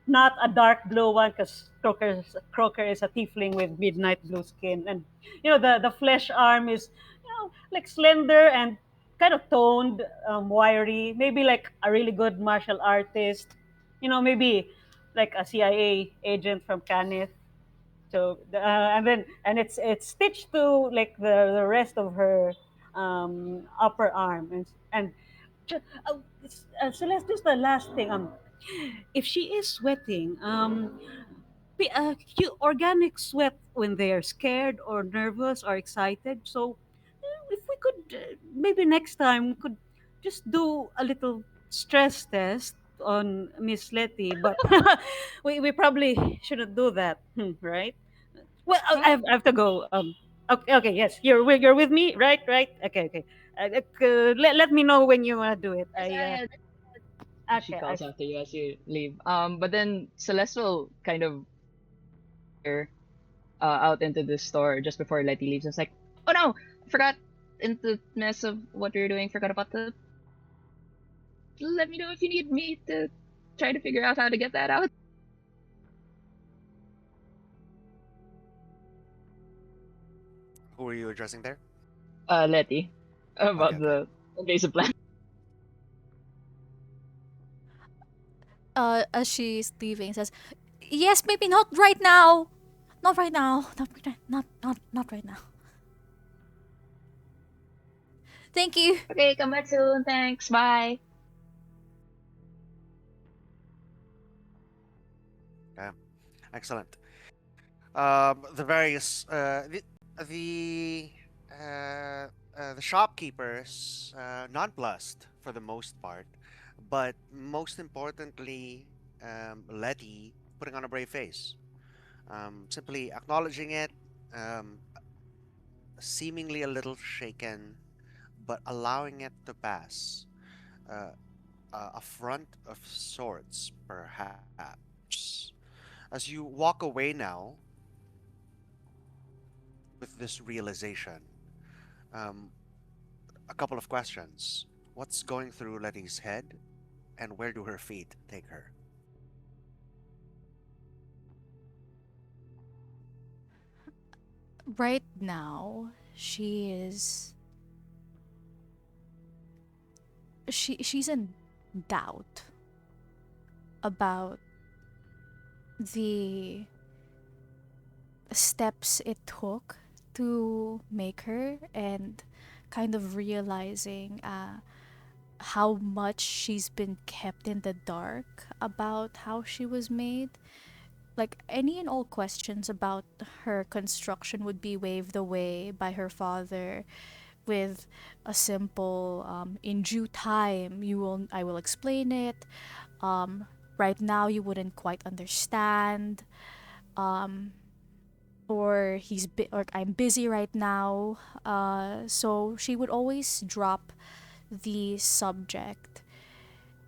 not a dark blue one, because Croker is a tiefling with midnight blue skin, and the flesh arm is like slender and kind of toned, wiry, maybe like a really good martial artist, maybe like a CIA agent from Canith. So and it's stitched to like the rest of her upper arm, and Celeste, just the last thing. If she is sweating, organic sweat when they are scared or nervous or excited. So if we could, maybe next time we could just do a little stress test on Miss Letty, but we probably shouldn't do that, right? Well, I have to go. Okay, yes, you're with me, right? Right. Okay. Let me know when you want to do it. Yes, she Okay. calls after you as you leave. But then Celeste will kind of peer out into the store just before Letty leaves. It's like, oh no, I forgot in the mess of what we were doing. Forgot about the. Let me know if you need me to try to figure out how to get that out. Who are you addressing there? Letty, about Okay. the invasive plant. As she's leaving, says, "Yes, maybe not right now. Not right now. Not right now. Thank you." Okay, come back soon. Thanks. Bye. Okay. Excellent. The various the the shopkeepers nonplussed for the most part. But most importantly, Letty putting on a brave face, simply acknowledging it, um, seemingly a little shaken, but allowing it to pass. Uh, a front of sorts, perhaps. As you walk away now with this realization, um, a couple of questions. What's going through Letty's head, and where do her feet take her? Right now, she's in doubt about the steps it took to make her, and kind of realizing how much she's been kept in the dark about how she was made. Like, any and all questions about her construction would be waved away by her father with a simple, in due time I will explain it. um right now you wouldn't quite understand. um or I'm busy right now. So she would always drop the subject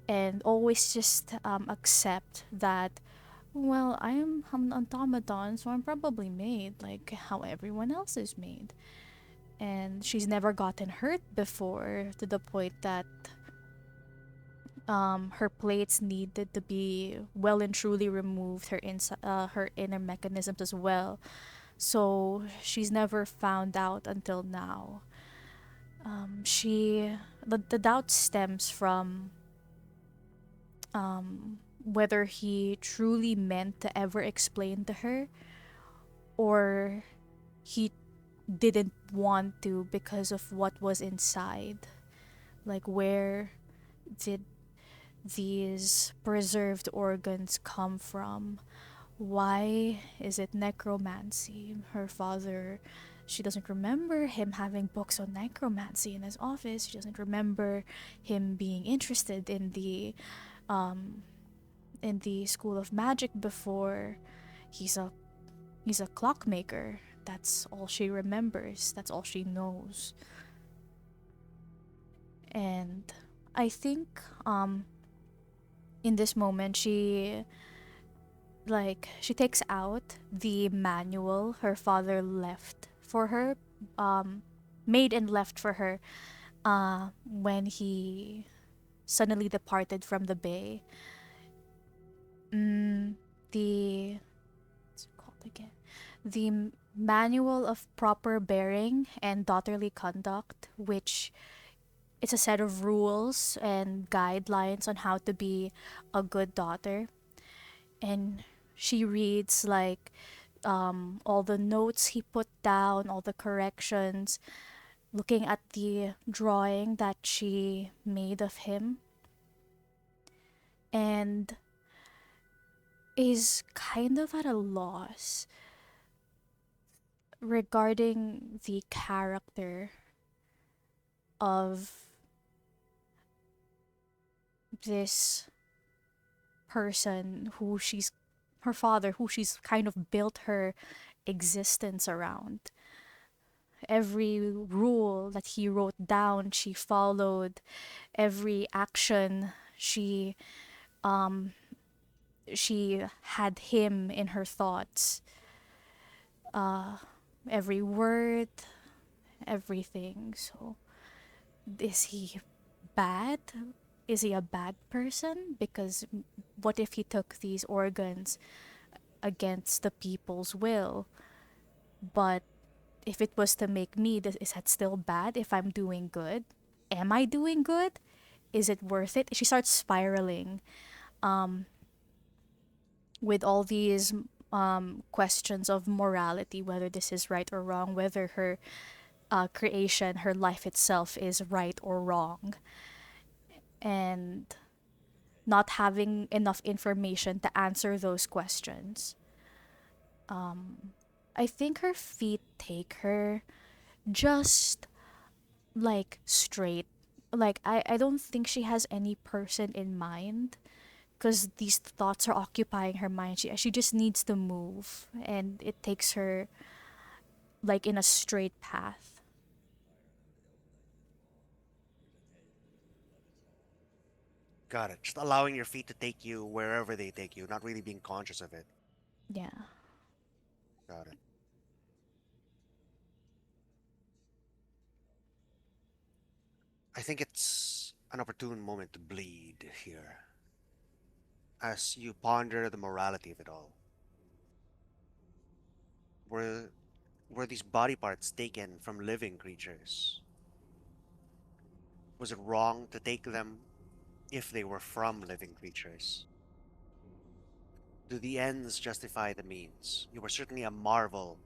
and always just accept that, well, I'm an automaton, so I'm probably made like how everyone else is made. And she's never gotten hurt before, to the point that her plates needed to be well and truly removed, her inner mechanisms as well. So she's never found out until now. The doubt stems from whether he truly meant to ever explain to her, or he didn't want to because of what was inside. Like, where did these preserved organs come from? Why is it necromancy? Her father, she doesn't remember him having books on necromancy in his office. She doesn't remember him being interested um in the school of magic before. He's a he's a clockmaker. That's all she remembers. That's all she knows. And I think in this moment she takes out the manual her father left for her, um made and left for her when he suddenly departed from the bay. mm, the what's it called again, manual of proper bearing and daughterly conduct, which it's a set of rules and guidelines on how to be a good daughter. And she reads like all the notes he put down, all the corrections, looking at the drawing that she made of him, and is kind of at a loss regarding the character of this person who she's her father, who she's kind of built her existence around. Every rule that he wrote down, she followed. Every action, um she had him in her thoughts. uh every word, everything. So, is he bad? Is he a bad person? Because what if he took these organs against the people's will? But if it was to make me, is that still bad if I'm doing good? Am I doing good? Is it worth it? She starts spiraling with all these questions of morality, whether this is right or wrong, whether her creation, her life itself is right or wrong. And not having enough information to answer those questions. I think her feet take her just like straight like I don't think she has any person in mind because these thoughts are occupying her mind. She just needs to move, and it takes her like in a straight path. Got it. Just allowing your feet to take you wherever they take you, not really being conscious of it. Yeah. Got it. I think it's an opportune moment to bleed here as you ponder the morality of it all. Were were these body parts taken from living creatures? Was it wrong to take them if they were from living creatures? Do the ends justify the means? You were certainly a marvel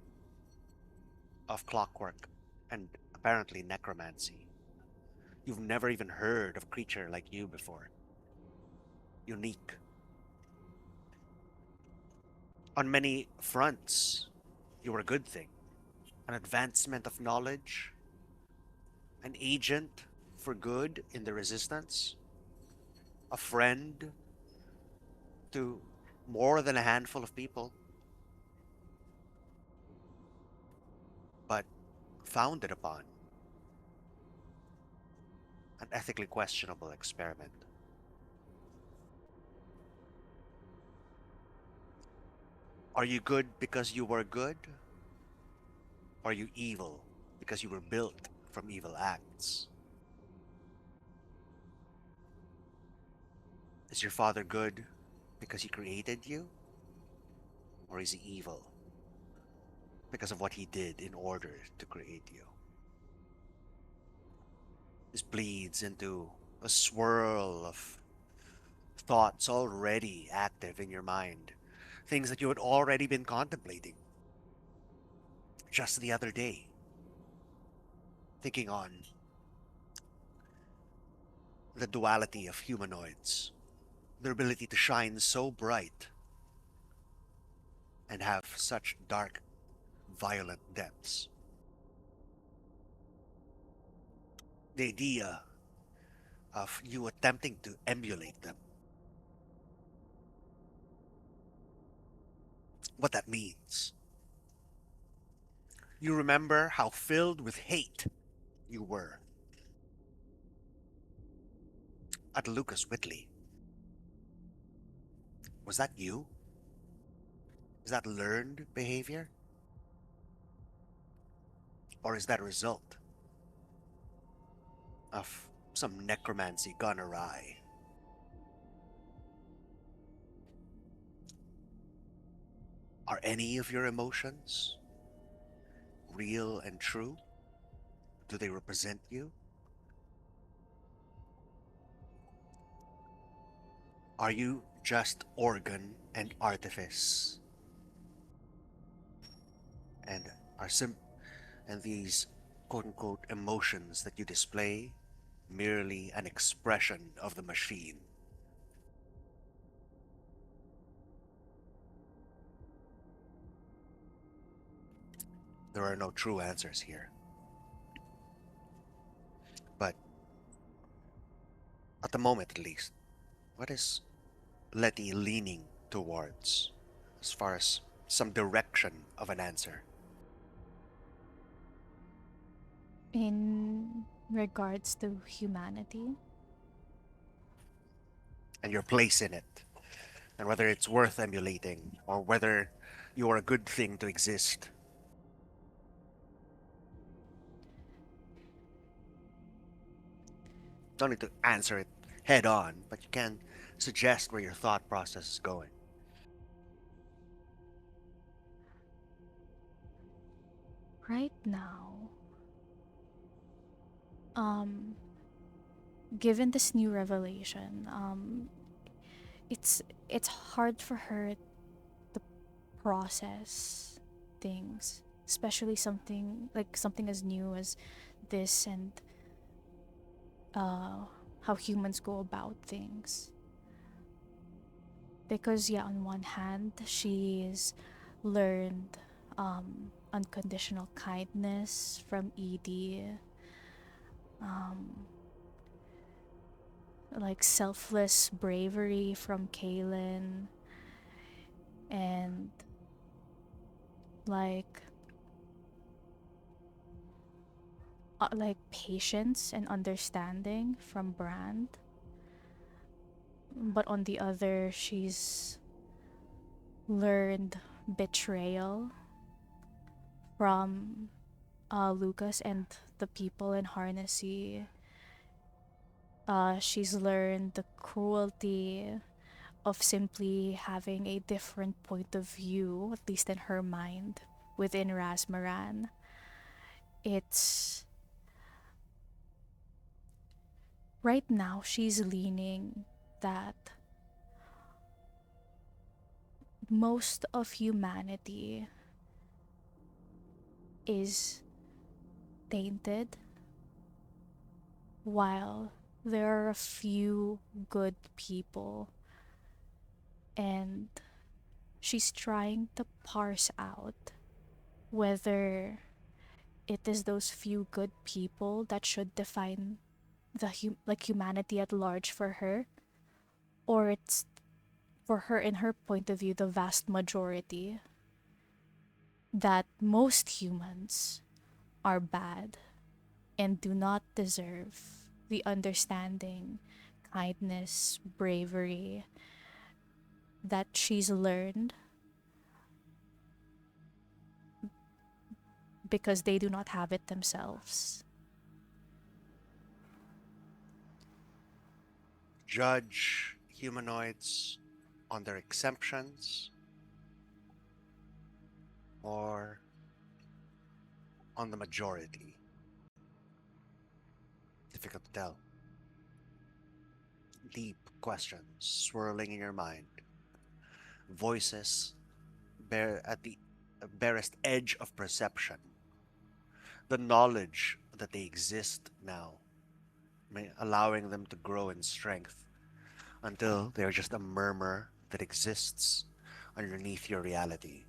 of clockwork and apparently necromancy. You've never even heard of a creature like you before. Unique. On many fronts, you were a good thing. An advancement of knowledge, an agent for good in the resistance, a friend to more than a handful of people, but founded upon an ethically questionable experiment. Are you good because you were good? Or are you evil because you were built from evil acts? Is your father good because he created you? Or is he evil because of what he did in order to create you? This bleeds into a swirl of thoughts already active in your mind, things that you had already been contemplating just the other day, thinking on the duality of humanoids, their ability to shine so bright and have such dark, violent depths. The idea of you attempting to emulate them, what that means. You remember how filled with hate you were at Lucas Whitley. Was that you? Is that learned behavior? Or is that a result of some necromancy gone awry? Are any of your emotions real and true? Do they represent you? Are you just organ and artifice? And are and these quote unquote emotions that you display merely an expression of the machine? There are no true answers here. But at the moment at least, what is Letty leaning towards as far as some direction of an answer? In regards to humanity, And your place in it, and whether it's worth emulating, or whether you are a good thing to exist. Don't need to answer it head on, but you can suggest where your thought process is going. right now, um, given this new revelation, it's it's hard for her to process things, especially something as new as this and how humans go about things. Because yeah, on one hand, she's learned unconditional kindness from Edie. Um, like selfless bravery from Kaylin, and like like patience and understanding from Brand. But on the other, she's learned betrayal from Lucas and the people in Harnessy. She's learned the cruelty of simply having a different point of view, at least in her mind, within Rasmaran. It's right now she's leaning that most of humanity is tainted, while there are a few good people, and she's trying to parse out whether it is those few good people that should define the humanity at large for her, or it's for her, in her point of view, the vast majority, that most humans are bad and do not deserve the understanding, kindness, bravery that she's learned, because they do not have it themselves. Judge humanoids on their exemptions or on the majority. Difficult to tell. Deep questions swirling in your mind. Voices at the barest edge of perception. The knowledge that they exist now, allowing them to grow in strength until they are just a murmur that exists underneath your reality.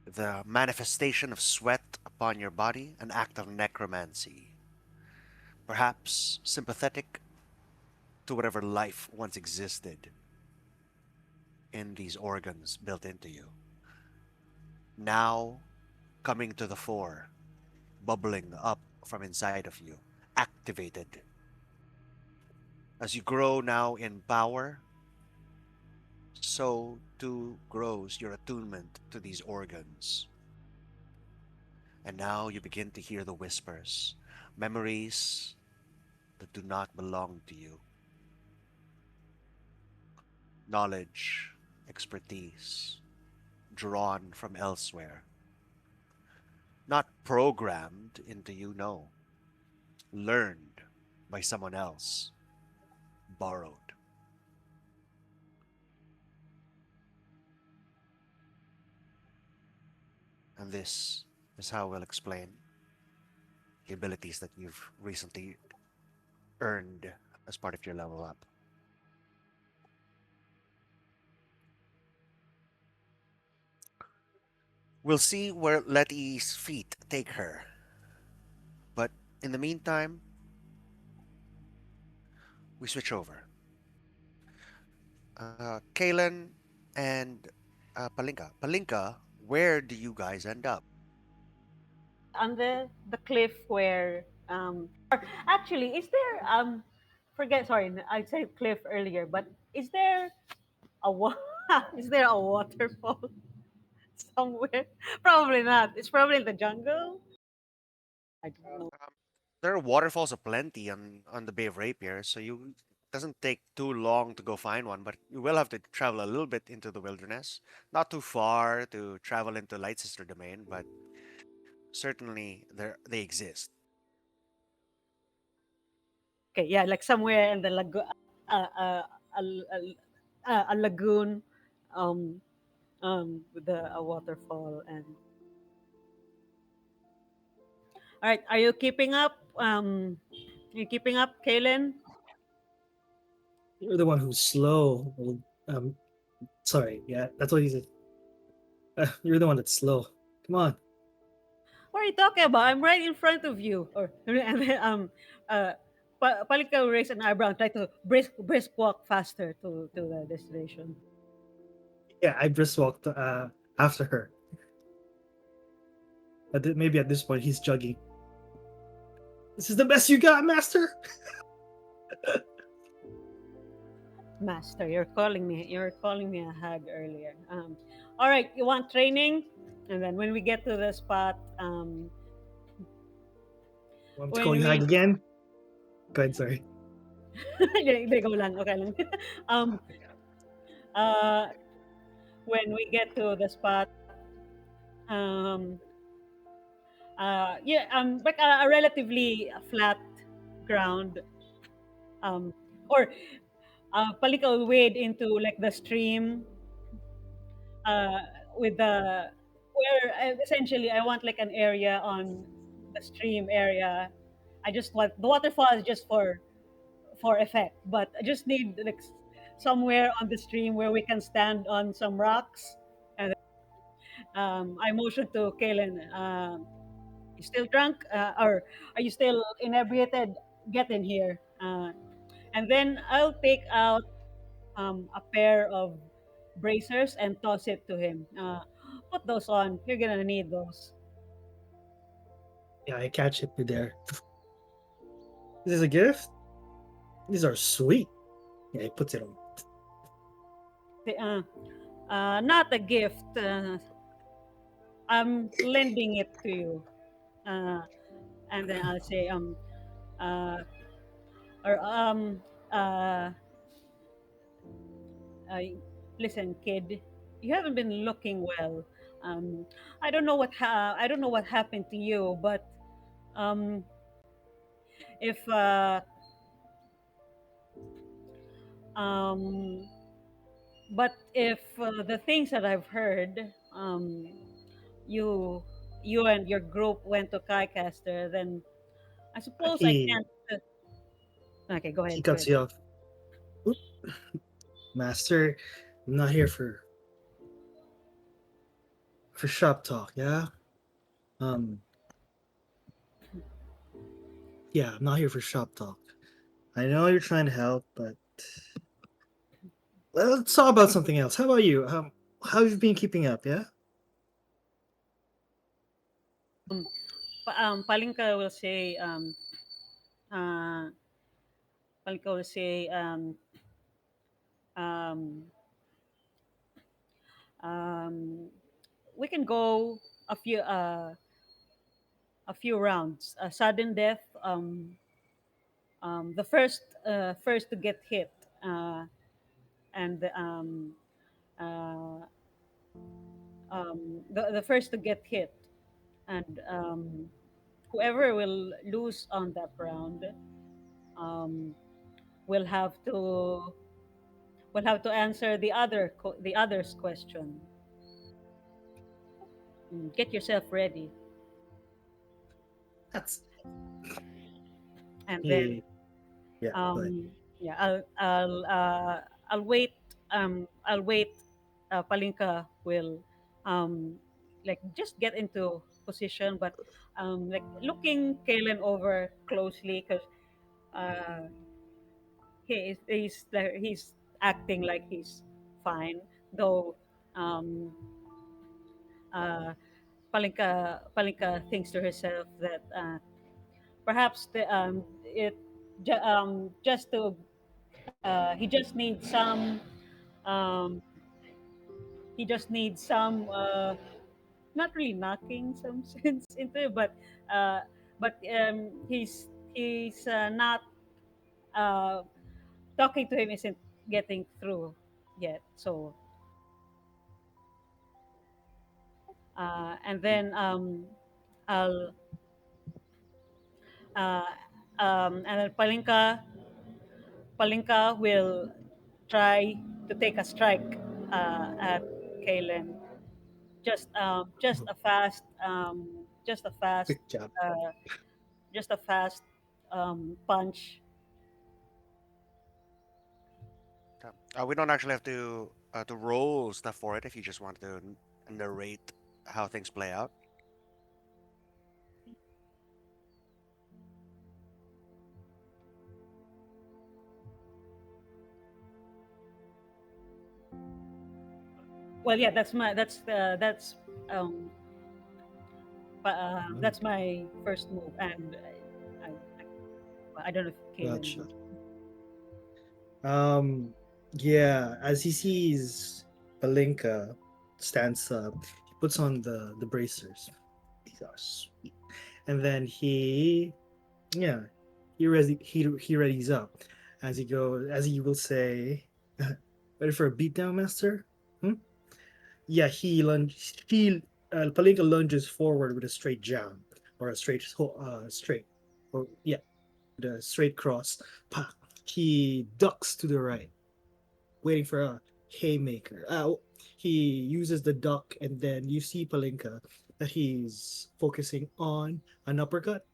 The manifestation of sweat upon your body, an act of necromancy. Perhaps sympathetic to whatever life once existed in these organs built into you. Now coming to the fore, bubbling up from inside of you, activated. As you grow now in power, so too grows your attunement to these organs. And now you begin to hear the whispers, memories that do not belong to you, knowledge, expertise drawn from elsewhere, not programmed into you, no, learned by someone else, borrowed. And this is how we'll explain the abilities that you've recently earned as part of your level up. We'll see where Letty's feet take her. But in the meantime, we switch over. Kalen and Palinka. Palinka, where do you guys end up? On the cliff where or actually is there forget sorry I said cliff earlier, but is there a is there a waterfall somewhere? Probably not. It's probably in the jungle. I don't know. There are waterfalls aplenty on the Bay of Rapier, so you doesn't take too long to go find one, but you will have to travel a little bit into the wilderness. Not too far to travel into Light Sister Domain, but certainly they exist. Okay, yeah, like somewhere in the uh, uh, a, a lagoon, um, with a waterfall. And all right, are you keeping up? You keeping up, Kaylin? You're the one who's slow. Well, sorry. Yeah, that's what he said. You're the one that's slow. Come on. What are you talking about? I'm right in front of you. Or and then uh Palika will raise an eyebrow and try to brisk walk faster to the destination. Yeah, I just walked after her. Maybe at this point he's jogging. This is the best you got, master. Master, you're calling me a hag earlier. All right, you want training? And then when we get to the spot, Want to when call you hag we again? Go ahead, sorry. Hindi, go lang, okay lang. um, uh, when we get to the spot, um, yeah, like a relatively flat ground, um, or Palika will wade into like the stream, uh, with the where essentially I want like an area on the stream area. I just want the waterfall is just for effect, but I just need like somewhere on the stream where we can stand on some rocks. And I motioned to Kaylin, you still drunk, or are you still inebriated? Get in here. And then I'll take out a pair of bracers and toss it to him. Put those on. You're gonna need those. Yeah, I catch it there. This is a gift? These are sweet. Yeah, he puts it on. Not a gift. I'm lending it to you. Uh, and then I'll say, uh, or uh, uh, listen, kid, you haven't been looking well. Um, I don't know what happened to you, but um, if um, if the things that I've heard, you you and your group went to Kaicaster, then I suppose I He can't. Okay, go he ahead. Go cuts ahead. you off. Oop, master, I'm not here for shop talk, yeah? Um yeah, I'm not here for shop talk. I know you're trying to help, but let's talk about something else. How about you? How have you been keeping up, yeah? Palinka will say, uh, Palinka will say, um, um, we can go a few rounds. A sudden death, the first to get hit, and uh, the first to get hit, and whoever will lose on that round, um, will have to answer the other's question. Get yourself ready, That's and then yeah, yeah, but yeah, I'll wait. I'll wait. Palinka will um, like just get into position, but like looking Kalen over closely because uh, he's acting like he's fine, though. Um, uh, Palinka thinks to herself that perhaps just to he just needs some um, not really knocking some sense into it, uh, but he's not uh, talking to him isn't getting through yet. So and then I'll uh, and then Palinka will try to take a strike at Kalen. Just a fast, quick job. uh, just a fast punch. We don't actually have to roll stuff for it if you just want to narrate how things play out. Well, yeah, um Oh, that's my first move, and I don't know if Kaylin gotcha. would. Um, yeah, as he sees Palinka stands up, he puts on the bracers. These are sweet. And then yeah, he readies up as he goes, as he will say, ready for a beatdown, master? Hmm? Yeah, Palinka lunges forward with a straight jab or a straight, or yeah, the straight cross. Pa! He ducks to the right, waiting for a haymaker. He uses the duck, and then you see Palinka that he's focusing on an uppercut.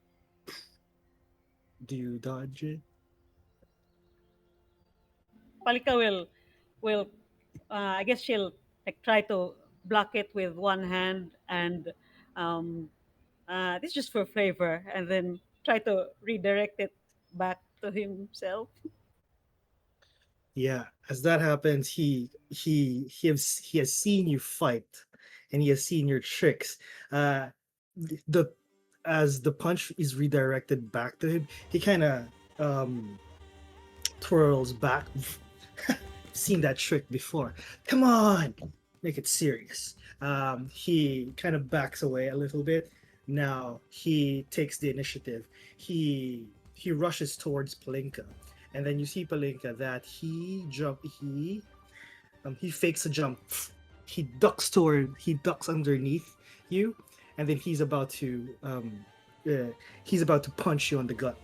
Do you dodge it? Palika will I guess she'll like try to block it with one hand, and um, this is just for flavor, and then try to redirect it back to himself. Yeah, as that happens, he has seen you fight, and he has seen your tricks. Uh, the As the punch is redirected back to him, he kind of um twirls back. Seen that trick before. Come on, make it serious. He kind of backs away a little bit. Now he takes the initiative. He rushes towards Palinka, and then you see Palinka that he fakes a jump. He ducks underneath you, and then he's about to punch you on the gut.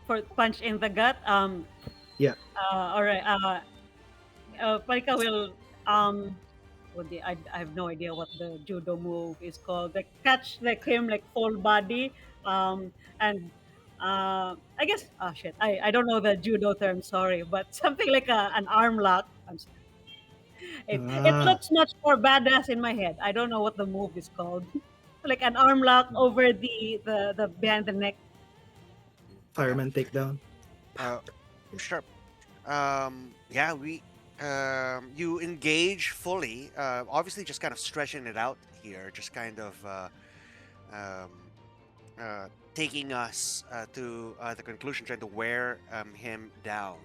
For punch in the gut. Yeah. All right. Palika will I have no idea what the judo move is called. Like catch like him like full body, and I guess shit. I don't know the judo term. Sorry, but something like an arm lock. It Ah, looks much more badass in my head. I don't know what the move is called. Like an arm lock over the behind the neck. Yeah. fireman takedown. Uh, sure. Yeah, you engage fully. Obviously, just kind of stretching it out here, just kind of um, taking us to the conclusion, trying to wear him down.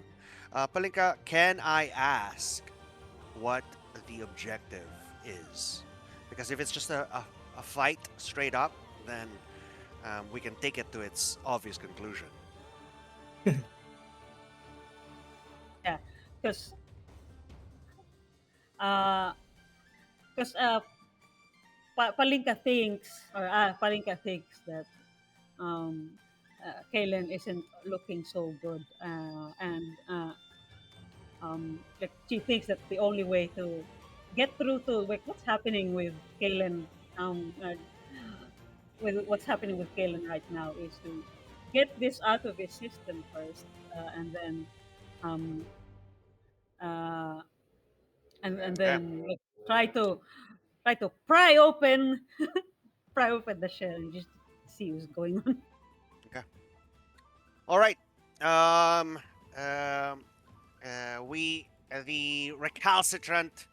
Palinka, can I ask what the objective is? Because if it's just a fight straight up, then we can take it to its obvious conclusion. Yeah, because uh, because Palinka thinks that Kalen isn't looking so good, and like she thinks that the only way to get through to like what's happening with Kalen, with what's happening with Kalen right now is to get this out of his system first, and then um, uh, and Okay. then like, try to pry open the shell and just see what's going on. Okay. All right. Um. Um. We the recalcitrant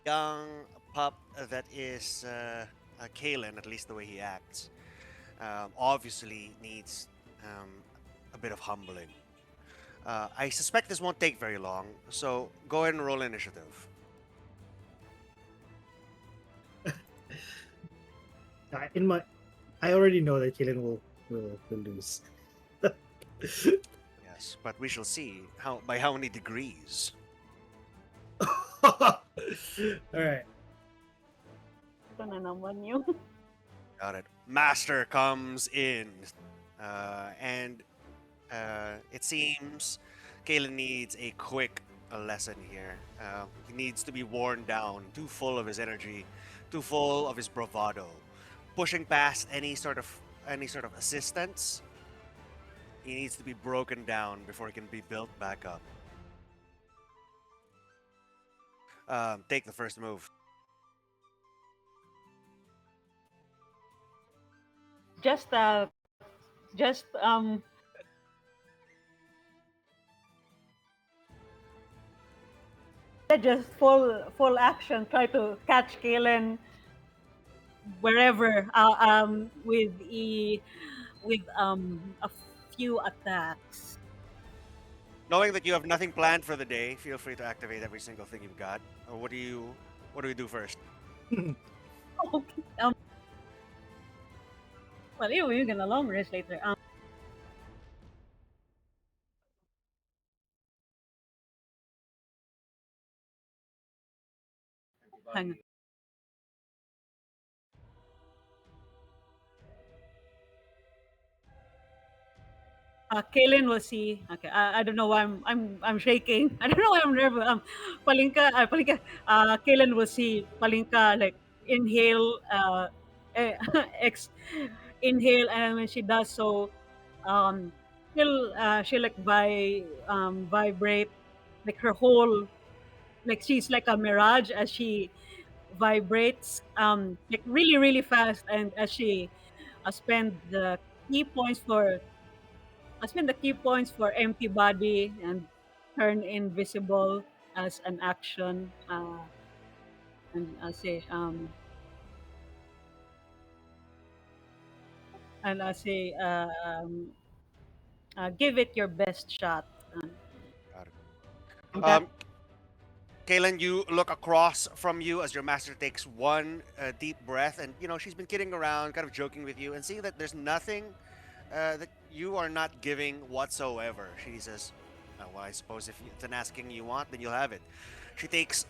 young pup that is Kalen, at least the way he acts, obviously needs a bit of humbling. I suspect this won't take very long, so go ahead and roll initiative. In my, I already know that Killen will lose. Yes, but we shall see how many degrees. All right. Ito na naman yung Got it. Master comes in, and it seems Kalen needs a quick lesson here. He needs to be worn down, too full of his energy, too full of his bravado, pushing past any sort of assistance. He needs to be broken down before he can be built back up. Take the first move. just just just full action. Try to catch Kalen wherever with a few attacks. Knowing that you have nothing planned for the day, feel free to activate every single thing you've got. Or what do we do first? Okay. Well, you're gonna long rest later. Hang Kaylin will see. Okay, I don't know why I'm shaking. I don't know why I'm nervous. Palinka. Kaylin will see Palinka like inhale, eh, ex, inhale, and when she does so, um, she'll like vibrate, like her whole, like she's like a mirage as she vibrates, like really really fast, and as she spend the key points for spend the key points for empty body and turn invisible as an action. And I say and I say give it your best shot. Got it. And that Kaylin, you look across from you as your master takes one deep breath, and she's been kidding around, kind of joking with you, and seeing that there's nothing that you are not giving whatsoever. She says, "Well, I suppose if it's an asking you want, then you'll have it." She takes,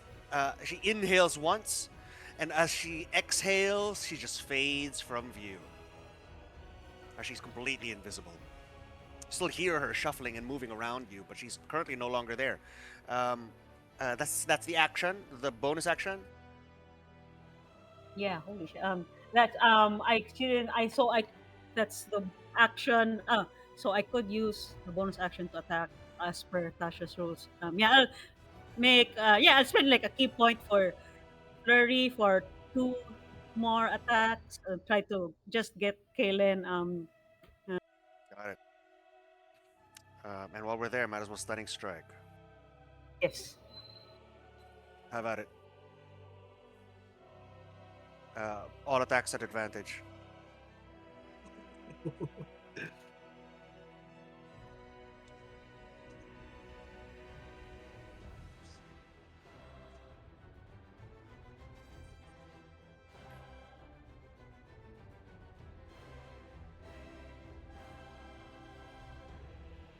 she inhales once, and as she exhales, she just fades from view. She's completely invisible. Still hear her shuffling and moving around you, but she's currently no longer there. Um, that's the action, the bonus action. yeah, holy shit. That I didn't I so I that's the action. So I could use the bonus action to attack as per Tasha's rules. Yeah, I'll spend like a key point for flurry for two more attacks. Try to just get Kalen. Got it. And while we're there, might as well stunning strike. Yes. How about it? All attacks at advantage.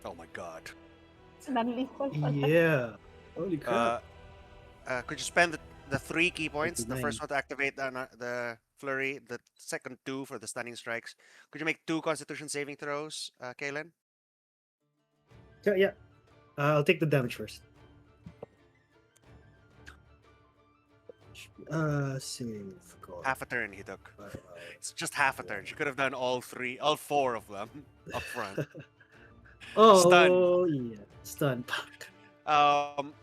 Oh my god. It's non-lethal. Yeah. Holy Uh, crap. could you spend the three key points? The 29. first one to activate the flurry, the second two for the stunning strikes. Could you make two Constitution saving throws, Kaylin? Yeah, yeah. I'll take the damage first. Save. God. Half a turn he took. Uh, It's just half a turn. She could have done all four of them up front. oh, yeah. Stun.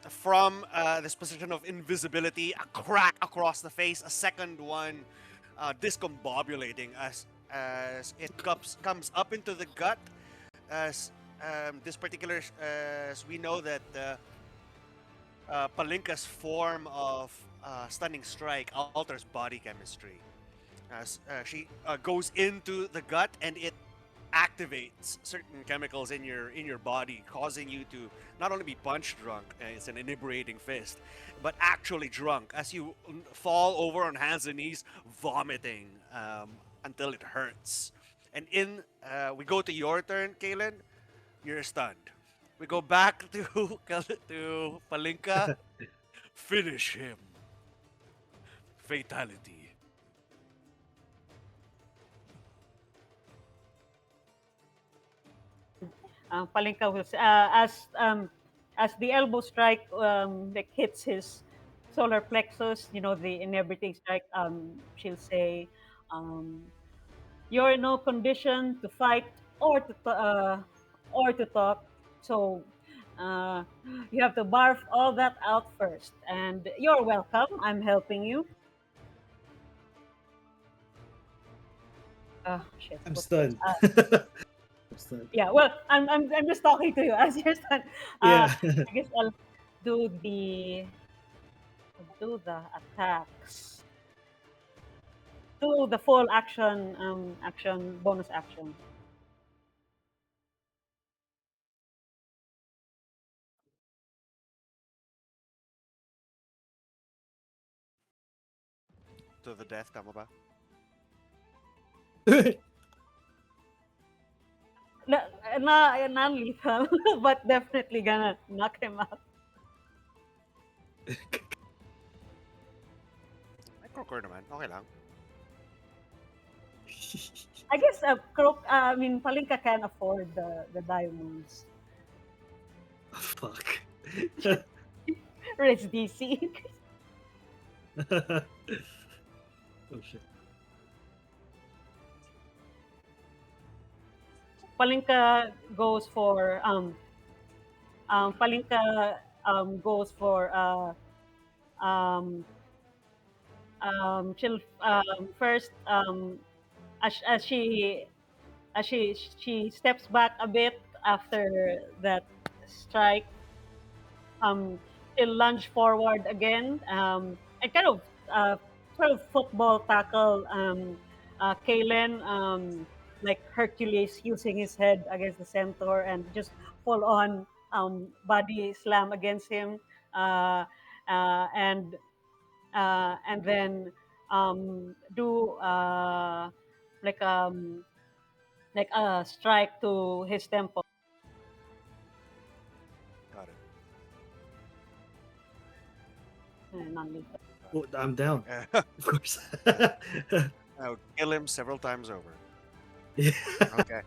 From this position of invisibility, a crack across the face, a second one discombobulating as it comes up into the gut. As this particular, as we know that Palinka's form of stunning strike alters body chemistry. As she goes into the gut and it activates certain chemicals in your body, causing you to not only be punch drunk, it's an inebriating fist, but actually drunk as you fall over on hands and knees, vomiting until it hurts. And we go to your turn, Kaylin. You're stunned. We go back to to Palinka. Finish him. Fatality. Palinka will as the elbow strike like hits his solar plexus, the inebriating strike. She'll say, um, "You're in no condition to fight or to talk, so uh, you have to barf all that out first. And you're welcome. I'm helping you." Shit. I'm Okay. stunned. What's that? Yeah, well, I'm just talking to you as your son. Yeah. I guess I'll do the attacks. Do the full action bonus action. To the death, tama ba? Non-lethal, but definitely gonna knock him out. Ay, Crocker naman. Okay lang. I guess I mean, Palinka can afford the diamonds. Fuck. Raise DC. Oh shit. Palinka goes for Palinka goes for um she'll first as she steps back a bit after that strike, she'll lunge forward again, and kind of sort of football tackle Kalen, like Hercules using his head against the centaur and just full on body slam against him, uh, and and then do like um like a strike to his temple. Got it. Non-lethal. Oh, I'm down. Got Of course. it. I'll kill him several times over. Yeah. Okay.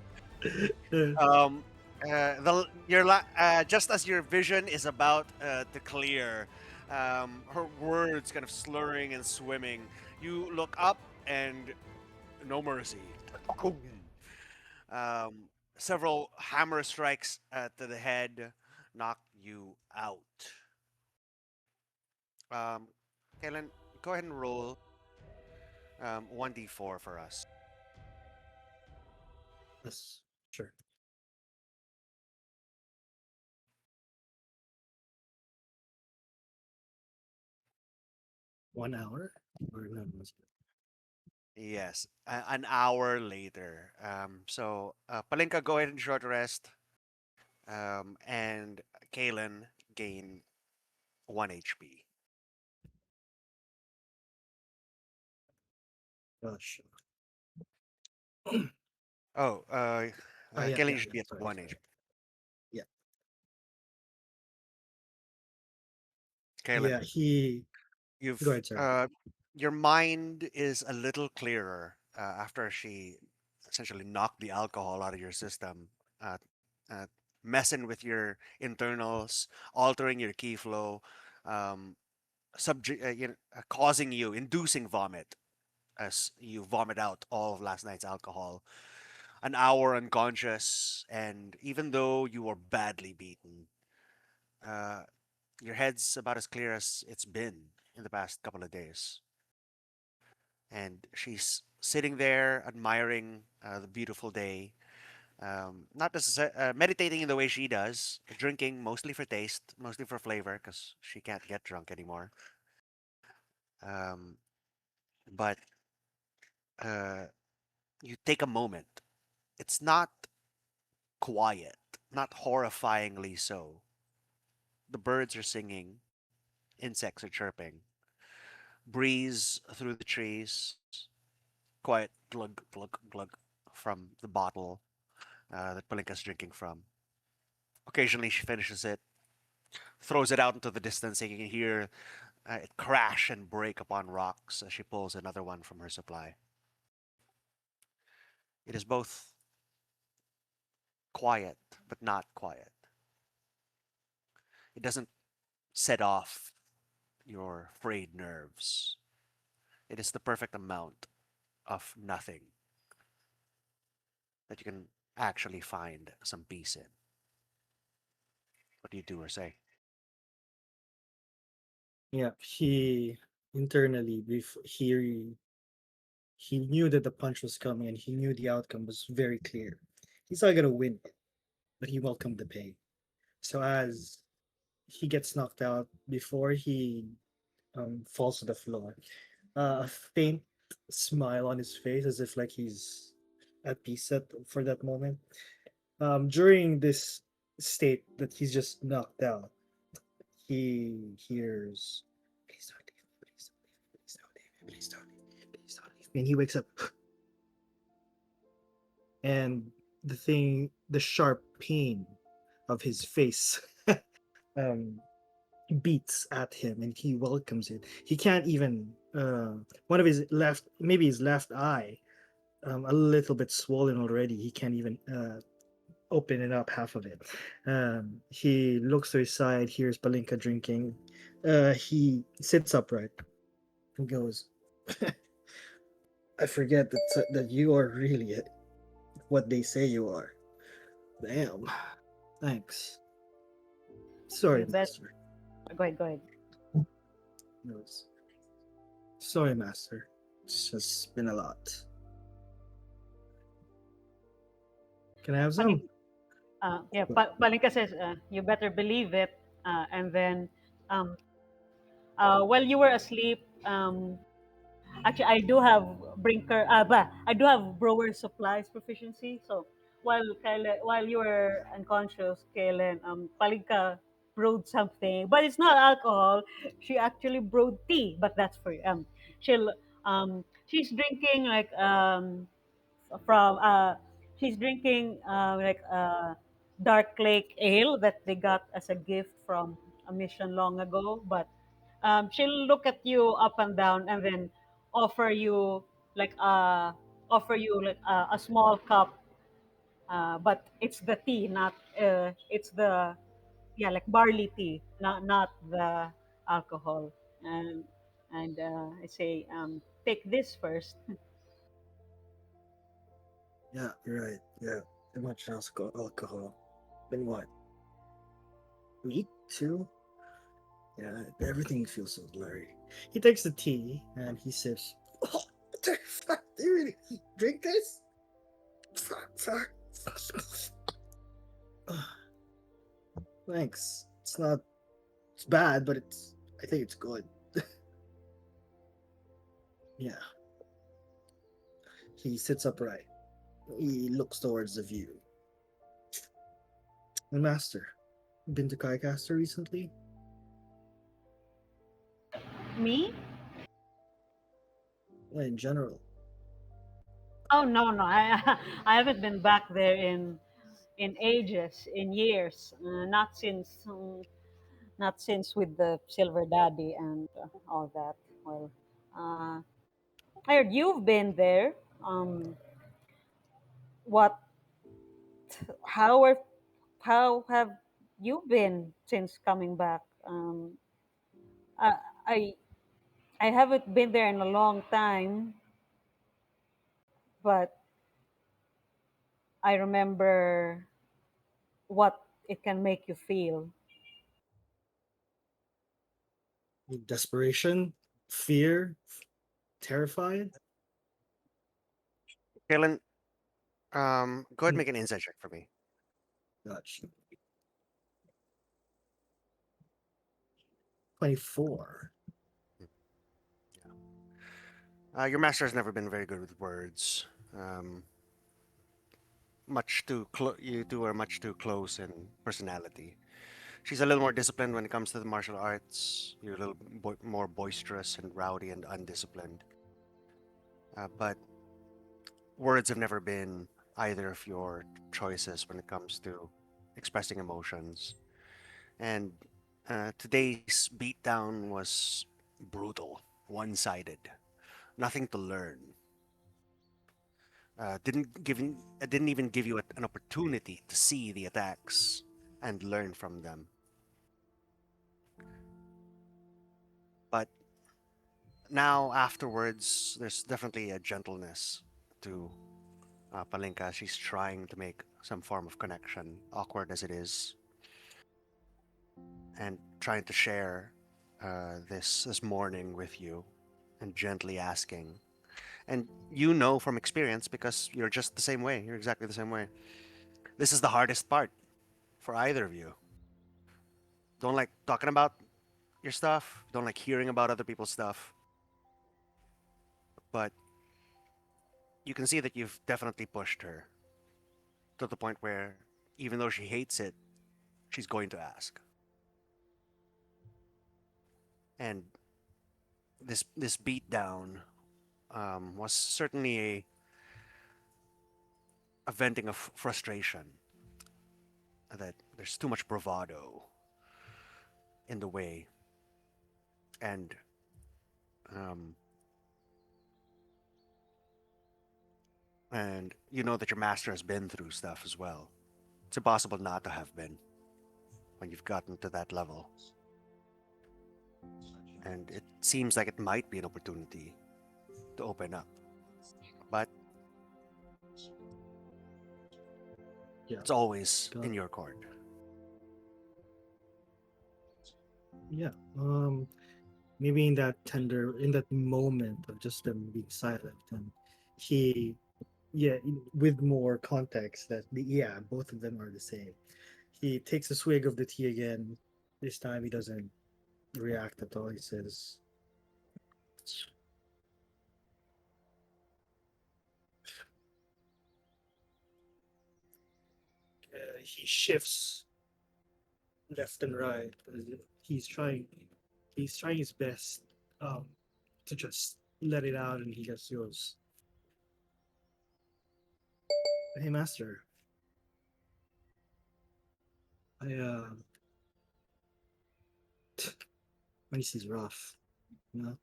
Just as your vision is about to clear, her words kind of slurring and swimming, you look up and no mercy. Um, Several hammer strikes to the head knock you out. Um, Kellen, go ahead and roll 1d4 for us. Yes. Sure. 1 hour? Or no, Yes, an hour later. Palinka, go ahead and short rest. And Kalen gain 1 HP. gosh. Oh, Oh yeah, Kalen yeah, should yeah. be at Sorry, 1 sorry. HP. Yeah. Kalen, Yeah, he go you've ahead, sorry. your mind is a little clearer after she essentially knocked the alcohol out of your system, uh, uh, messing with your internals, altering your key flow, um, causing you, inducing vomit as you vomit out all of last night's alcohol. An hour unconscious, and even though you were badly beaten, uh, your head's about as clear as it's been in the past couple of days. And she's sitting there admiring the beautiful day, not necessarily meditating in the way she does, drinking mostly for taste, mostly for flavor, because she can't get drunk anymore. Um, but uh, you take a moment. It's not quiet, not horrifyingly so. The birds are singing, insects are chirping, breeze through the trees, quiet glug, glug, glug from the bottle that Palinka's drinking from. Occasionally, she finishes it, throws it out into the distance, and you can hear it crash and break upon rocks as she pulls another one from her supply. It is both quiet, but not quiet. It doesn't set off your frayed nerves. It is the perfect amount of nothing that you can actually find some peace in. What do you do or say? Yeah, he internally he knew that the punch was coming and he knew the outcome was very clear. he's not gonna win, but he welcomed the pain. So as he gets knocked out before he falls to the floor, a faint smile on his face, as if like he's at peace for that moment. During this state that he's just knocked out, he hears, "Please don't leave, please don't leave, please don't leave, please don't leave, please don't leave." And he wakes up, and the sharp pain of his face um, beats at him, and he welcomes it. He can't even one of his left, maybe his left eye, a little bit swollen already. He can't even open it up half of it. He looks to his side, hears Palinka drinking. He sits upright and goes, "I forget that you are really what they say you are." Damn. Thanks. Sorry, You bet. master. Go ahead. Go ahead. Goes, "Sorry, master. It's just been a lot. Can I have some?" Yeah, Palinka says, you better believe it. And then, um, while you were asleep, actually, I do have I do have brewer supplies proficiency. So while you were unconscious, Kaylen, Palinka brewed something, but it's not alcohol. She actually brewed tea, but that's for you. She's drinking like from she's drinking like dark lake ale that they got as a gift from a mission long ago, but she'll look at you up and down and then offer you like a small cup, but it's the tea, not it's the yeah, like barley tea, not the alcohol. And I say, take this first. Yeah, you're right. Yeah, too much alcohol. Then what? Week two? Yeah, everything feels so blurry. He takes the tea and he sips. Oh, what the fuck? Do you really drink this? Fuck. Thanks. It's not. It's bad, but it's. I think it's good. Yeah. He sits upright. He looks towards the view. The master, been to Kaicaster recently? Me? In general. Oh no, I I haven't been back there in ages, in years. Not since with the Silver Daddy and all that. Well, uh, I heard you've been there. What? How are? How have you been since coming back? I I I haven't been there in a long time, but I remember what it can make you feel. Desperation? Fear? Terrified? Kalen, go ahead and Hmm, make an insight check for me. Gotcha. 24. Your master has never been very good with words. You two are much too close in personality. She's a little more disciplined when it comes to the martial arts. You're a little more boisterous and rowdy and undisciplined. But words have never been either of your choices when it comes to expressing emotions. And today's beatdown was brutal, one sided, nothing to learn. Didn't even give you an opportunity to see the attacks and learn from them. But now afterwards, there's definitely a gentleness to Palinka. She's trying to make some form of connection, awkward as it is, and trying to share this morning with you, and gently asking. And you know from experience because you're just the same way. You're exactly the same way. This is the hardest part for either of you. Don't like talking about your stuff, don't like hearing about other people's stuff, but you can see that you've definitely pushed her to the point where even though she hates it, she's going to ask. And this beatdown was certainly a venting of frustration that there's too much bravado in the way, and um, you know that your master has been through stuff as well. It's impossible not to have been when you've gotten to that level, and it seems like it might be an opportunity to open up, but Yeah. it's always Got in it. your court. Yeah. Maybe in that in that moment of just them being silent, and he, yeah, with more context that yeah, both of them are the same. He takes a swig of the tea again. This time he doesn't react at all. He says, he shifts left and right. He's trying, he's trying his best um, to just let it out, and he just goes, "Hey, master, I this is rough. You know,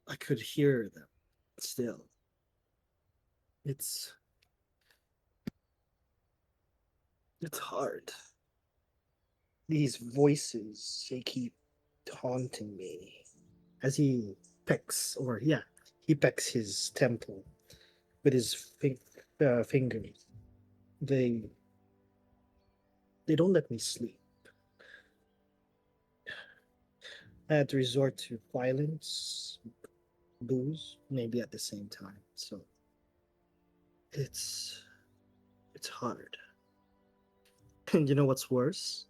I could hear them still. It's it's hard. These voices, they keep taunting me." As he pecks, or yeah, he pecks his temple with his fingers. They they don't let me sleep. I had to resort to violence, booze, maybe at the same time. So it's it's hard. And you know what's worse?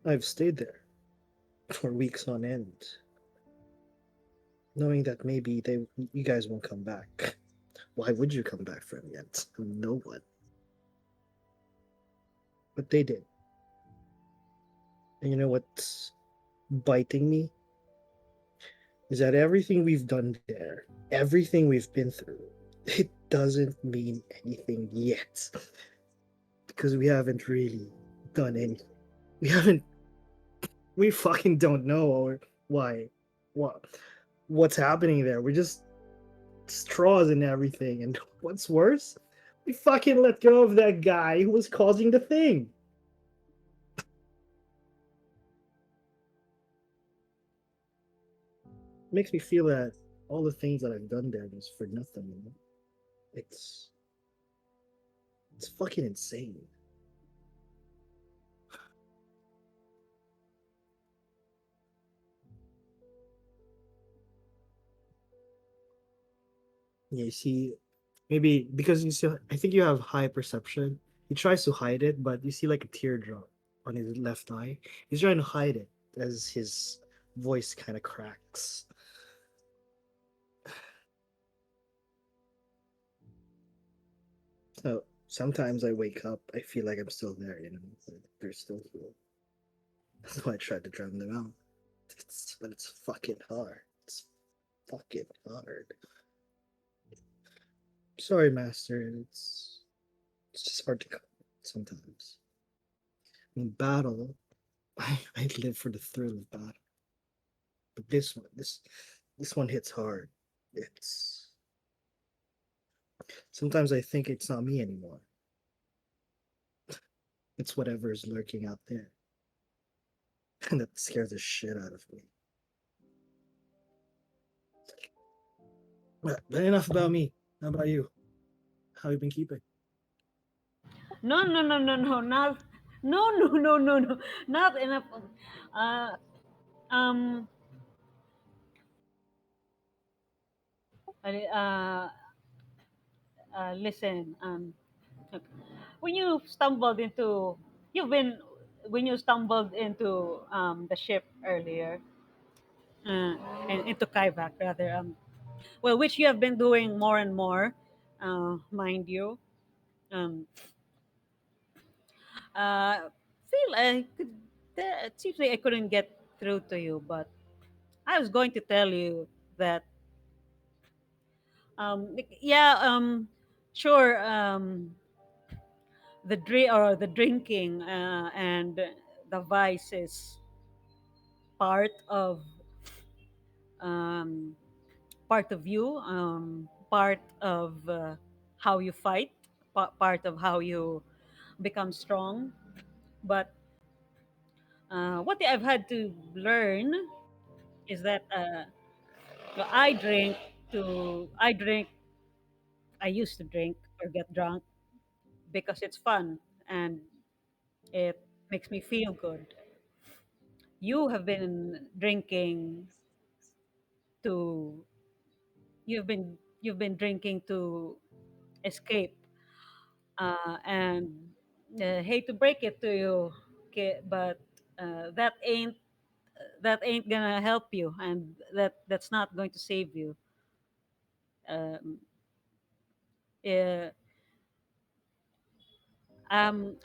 I've stayed there for weeks on end, knowing that maybe you guys won't come back. Why would you come back from yet? No one. But they did. And you know what's biting me? Is that everything we've done there, everything we've been through, it doesn't mean anything yet. Because we haven't really done anything. We haven't, we fucking don't know or why, what, what's happening there. We're just straws and everything. And what's worse, we fucking let go of that guy who was causing the thing. Makes me feel that all the things that I've done there was for nothing. You know? It's it's fucking insane. Yeah, you see, maybe because you see, I think you have high perception. He tries to hide it, but you see like a teardrop on his left eye. He's trying to hide it as his voice kind of cracks. So sometimes I wake up, I feel like I'm still there, you know, but they're still here. That's why I tried to drown them out. But it's fucking hard. It's fucking hard. Sorry, master. It's just hard to cope sometimes. In battle, I live for the thrill of battle. But this one hits hard. It's sometimes I think it's not me anymore. It's whatever is lurking out there. And that scares the shit out of me. But enough about me. How about you? How you been keeping? No, no, no, no, no, not, no, no, no, no, no, not enough. Uh, um, I- uh, Listen, when you stumbled into, you've been, when you stumbled into the ship earlier, uh, and into Kaivak rather, well, which you have been doing more and more, mind you. Um, feel I could, it seems like I couldn't get through to you, but I was going to tell you that, yeah, sure, the drinking and the vice is part of, um, part of you, part of how you fight, part of how you become strong. But what I've had to learn is that, well, I drink, I used to drink or get drunk because it's fun and it makes me feel good. You have been drinking to, you've been drinking to escape, and hate to break it to you, but that ain't gonna help you, and that's not going to save you. Um, uh,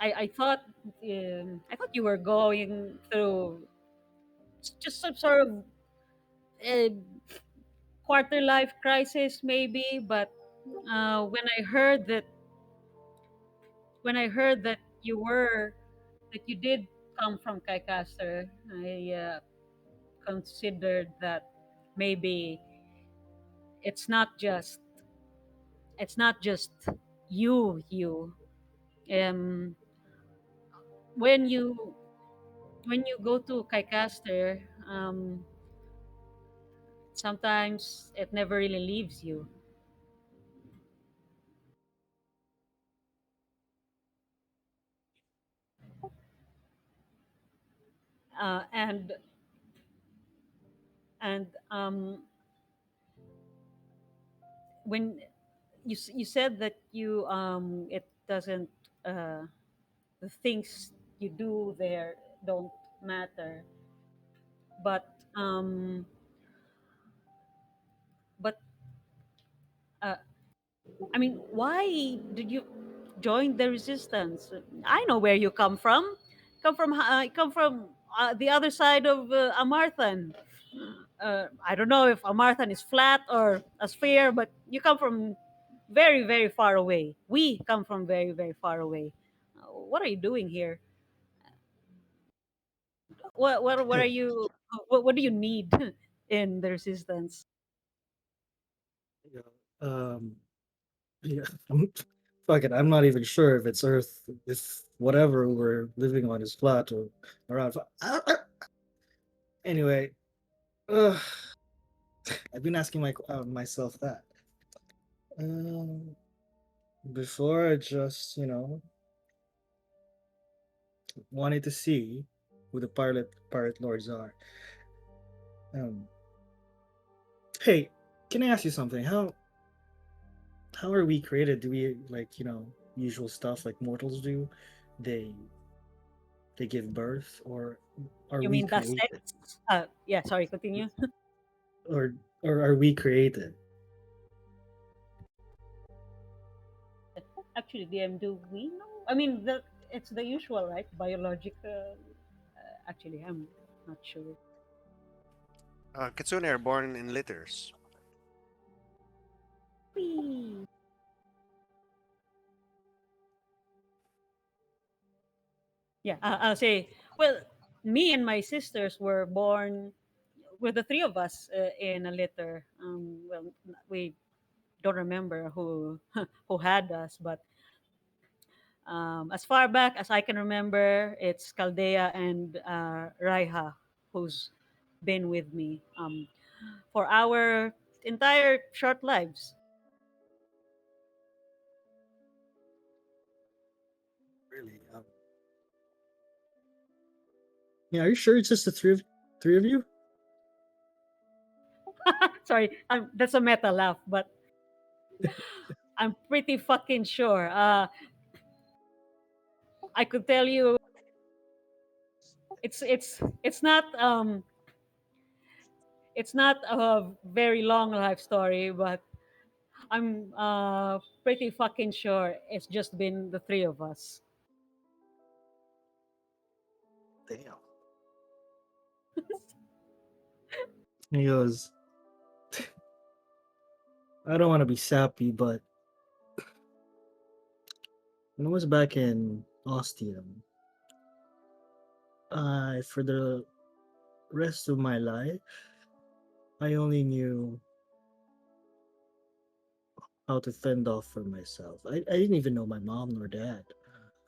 I thought you were going through just some sort of uh, quarter life crisis, maybe. But when I heard that, you were, that you did come from Kaikasser, I considered that maybe it's not just, it's not just you. Um, when you, go to Kaikasser, sometimes it never really leaves you. And and when you said that you, it doesn't, the things you do there don't matter, but but uh, I mean, why did you join the resistance? I know where you come from. Come from the other side of Amarthan. I don't know if Amarthan is flat or a sphere, but you come from very, very far away. We come from very, very far away. What are you doing here? What are you? What do you need in the resistance? Yeah. Yeah. Fuck it. I'm not even sure if it's Earth, if whatever we're living on is flat or around. Anyway, uh, I've been asking myself that. Um, Before I just, wanted to see who the pirate lords are. Um, hey, can I ask you something? How are we created? Do we like usual stuff like mortals do? They they give birth, or are You we mean the created? sex? Yeah. Sorry. Continue. Or are we created? Actually, DM, do we know? I mean, it's the usual, right? Biological. Actually, I'm not sure. Kitsune are born in litters. Whee! Yeah, I'll say. Well, me and my sisters were born. Were the three of us in a litter. Well, we don't remember who who had us, but as far back as I can remember, it's Caldea and Raiha who's been with me for our entire short lives. Really? Yeah, are you sure it's just the three of you? Sorry, that's a meta laugh, but I'm pretty fucking sure. I could tell you it's not it's not a very long life story, but I'm pretty fucking sure it's just been the three of us. Damn. He goes, I don't want to be sappy, but when I was back in Ostium, for the rest of my life, I only knew how to fend off for myself. I didn't even know my mom nor dad.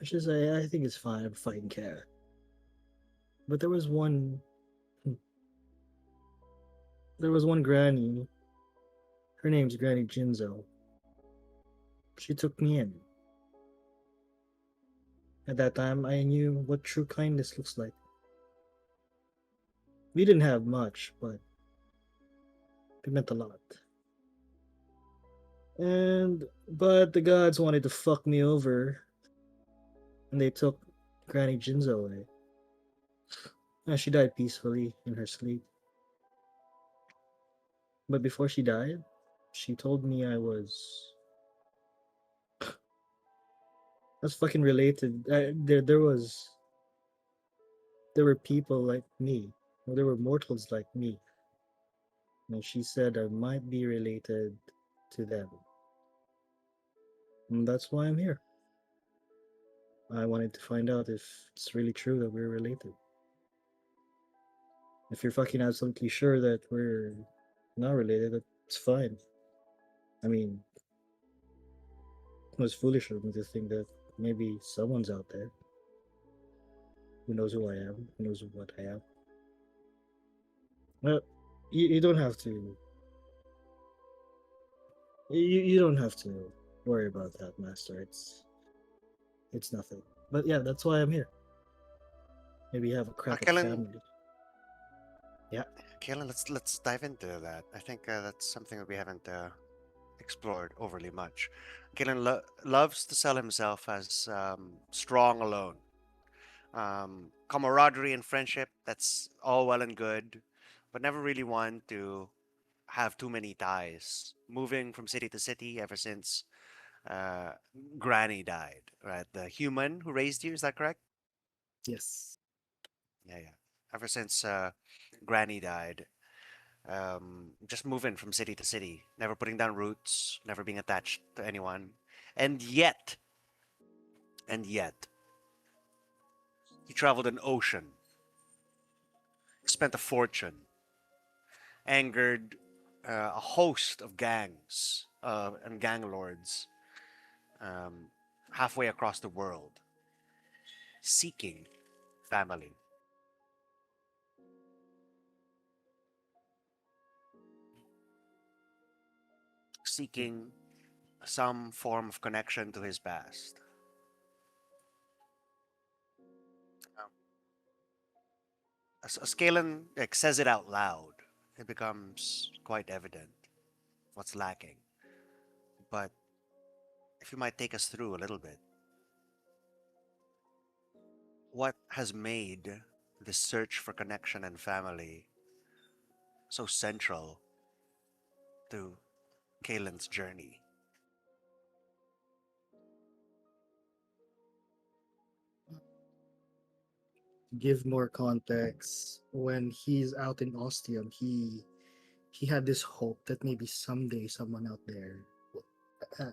I should say, I think it's fine. I'm fighting care. But there was one granny. Her name's Granny Jinzo. She took me in. At that time, I knew what true kindness looks like. We didn't have much, but it meant a lot. But the gods wanted to fuck me over, and they took Granny Jinzo away. And she died peacefully in her sleep. But before she died, she told me I was fucking related. There were people like me. Well, there were mortals like me. And she said I might be related to them. And that's why I'm here. I wanted to find out if it's really true that we're related. If you're fucking absolutely sure that we're not related, that's fine. I mean, it was foolish of me to think that maybe someone's out there who knows who I am, who knows what I am. Well, you don't have to. You don't have to worry about that, Master. It's nothing. But yeah, that's why I'm here. Maybe you have a crap Kellen, family. Yeah. Kellen, let's dive into that. I think that's something that we haven't explored overly much. Kellen loves to sell himself as strong alone. Camaraderie and friendship, that's all well and good, but never really one to have too many ties. Moving from city to city ever since uh, Granny died, right? The human who raised you, is that correct? Yes. Yeah, yeah. Ever since Granny died, just moving from city to city, never putting down roots, never being attached to anyone. And yet, and yet, he traveled an ocean, spent a fortune, angered a host of gangs and gang lords um, halfway across the world, seeking family. Seeking some form of connection to his past. Um, as Galen like, says it out loud, it becomes quite evident what's lacking. But if you might take us through a little bit, what has made this search for connection and family so central to Kalen's journey? Give more context. When he's out in Ostium, he had this hope that maybe someday someone out there, uh,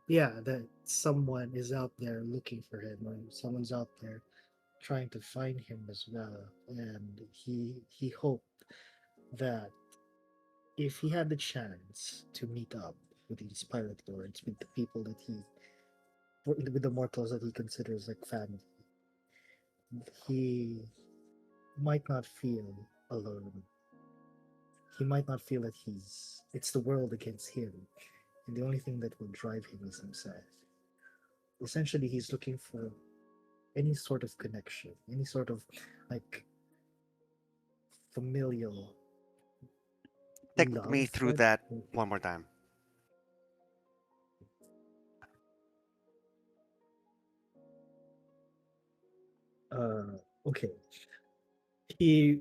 yeah, that someone is out there looking for him, or someone's out there trying to find him as well. And he hoped that if he had the chance to meet up with these pirate lords, with the people that with the mortals that he considers like family, he might not feel alone. He might not feel that it's the world against him, and the only thing that will drive him is himself. Essentially, he's looking for any sort of connection, any sort of like familial Take me love. through that one more time. Okay. He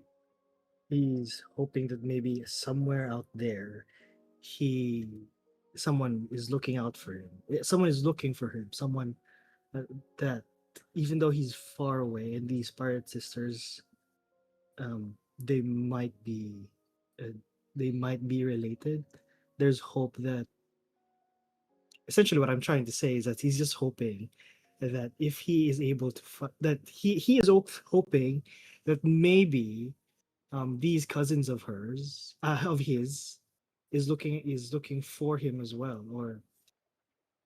he's hoping that maybe somewhere out there, he someone is looking out for him. Someone is looking for him. Someone that even though he's far away, and these pirate sisters, they might be, uh, they might be related. There's hope that essentially what I'm trying to say is that he's just hoping that if he is able to that he is hoping that maybe these cousins of hers of his is looking for him as well, or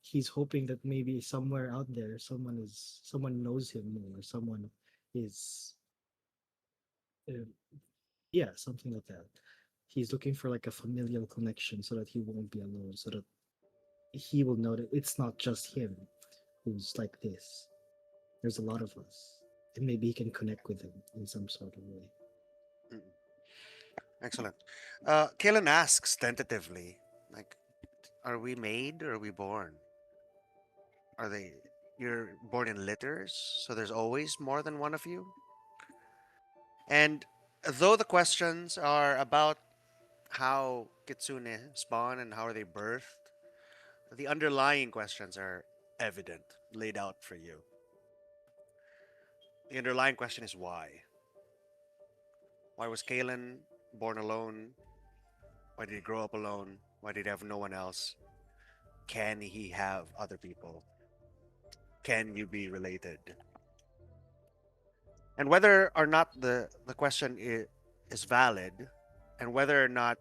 he's hoping that maybe somewhere out there someone knows him more, someone is uh, yeah, something like that. He's looking for like a familial connection so that he won't be alone, so that he will know that it's not just him who's like this. There's a lot of us, and maybe he can connect with him in some sort of way. Mm. Excellent. Kaylin asks tentatively, like, are we made or are we born? Are they? You're born in litters, so there's always more than one of you. And though the questions are about how kitsune spawn and how are they birthed, the underlying questions are evident, laid out for you. The underlying question is why. Why was Kalen born alone? Why did he grow up alone? Why did he have no one else? Can he have other people? Can you be related? And whether or not the question is valid, and whether or not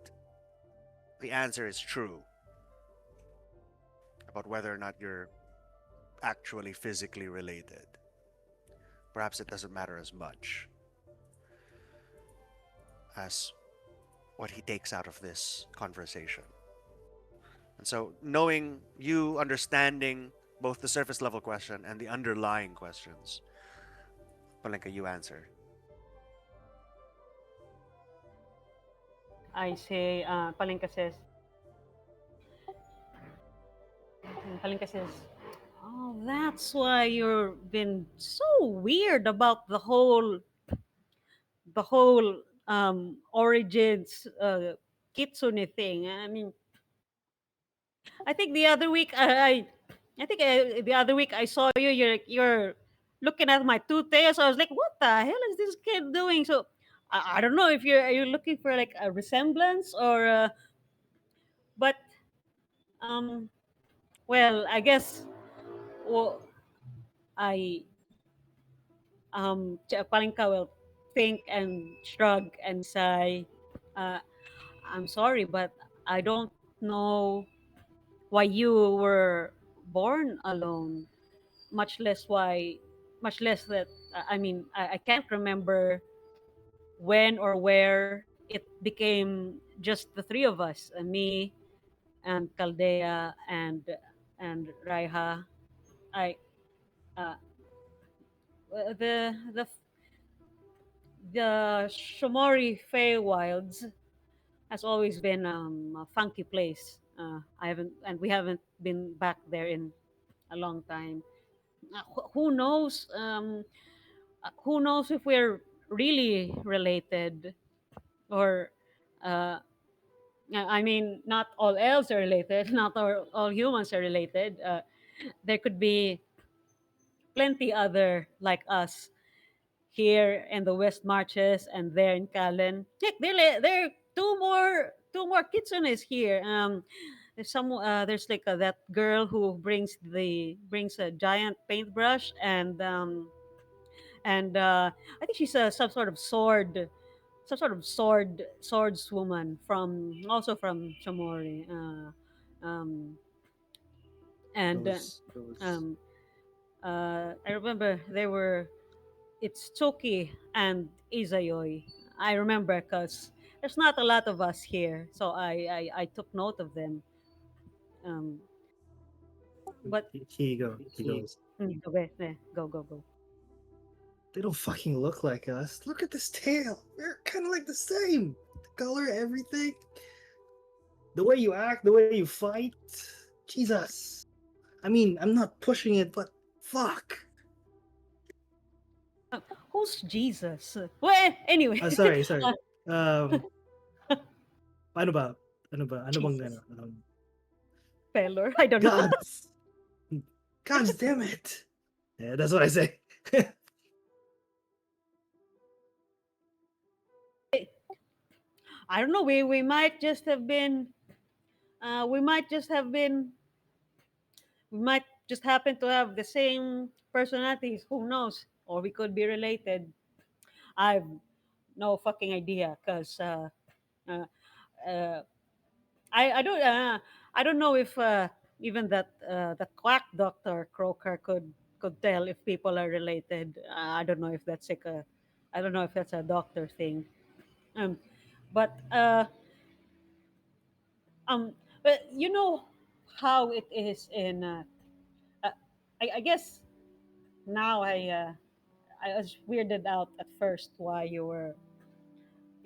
the answer is true about whether or not you're actually physically related, perhaps it doesn't matter as much as what he takes out of this conversation. And so, knowing you understanding both the surface level question and the underlying questions, Palenka, you answer. I say, Palinka says, oh, that's why you've been so weird about the whole origins kitsune thing. I mean, I think the other week I think the other week I saw you. You're looking at my two tails. I was like, what the hell is this kid doing? So I don't know if you're looking for like a resemblance or but um well I guess well I Palinka will think and shrug and say, uh, I'm sorry, but I don't know why you were born alone, much less why, much less that, I mean, I can't remember when or where it became just the three of us, me and Caldea and Raiha. I, uh, the Shomori Feywilds has always been a funky place. I haven't, and we haven't been back there in a long time. Who knows? Who knows if we're really related, or uh, I mean, not all elves are related. Not all humans are related. There could be plenty other like us here in the West Marches and there in Kalen. Heck, there are two more kitsunes here. There's like that girl who brings a giant paintbrush and I think she's some sort of swordswoman from also from Chamori. Um, and Those um, I remember there were it's Toki and Izayoi. I remember because there's not a lot of us here, so I took note of them. Um, but he goes, okay, go. they don't fucking look like us. Look at this tail. We're kind of like the same. The color, everything. The way you act, the way you fight. Jesus. I mean, I'm not pushing it, but fuck. Who's Jesus? Well, anyway. Sorry, sorry. uh, Um, ano ba? Ano ba? Ano bang Jesus. ano? Pelor. I don't know. God, God damn it! Yeah, that's what I say. I don't know. We might just have been. We might just have been. We might just happen to have the same personalities. Who knows? Or we could be related. I've no fucking idea because uh, uh, I don't know if even that the quack doctor Croker could tell if people are related. I don't know if that's like a I don't know if that's a doctor thing. Um, but um, but you know how it is in. Uh, I guess now I was weirded out at first why you're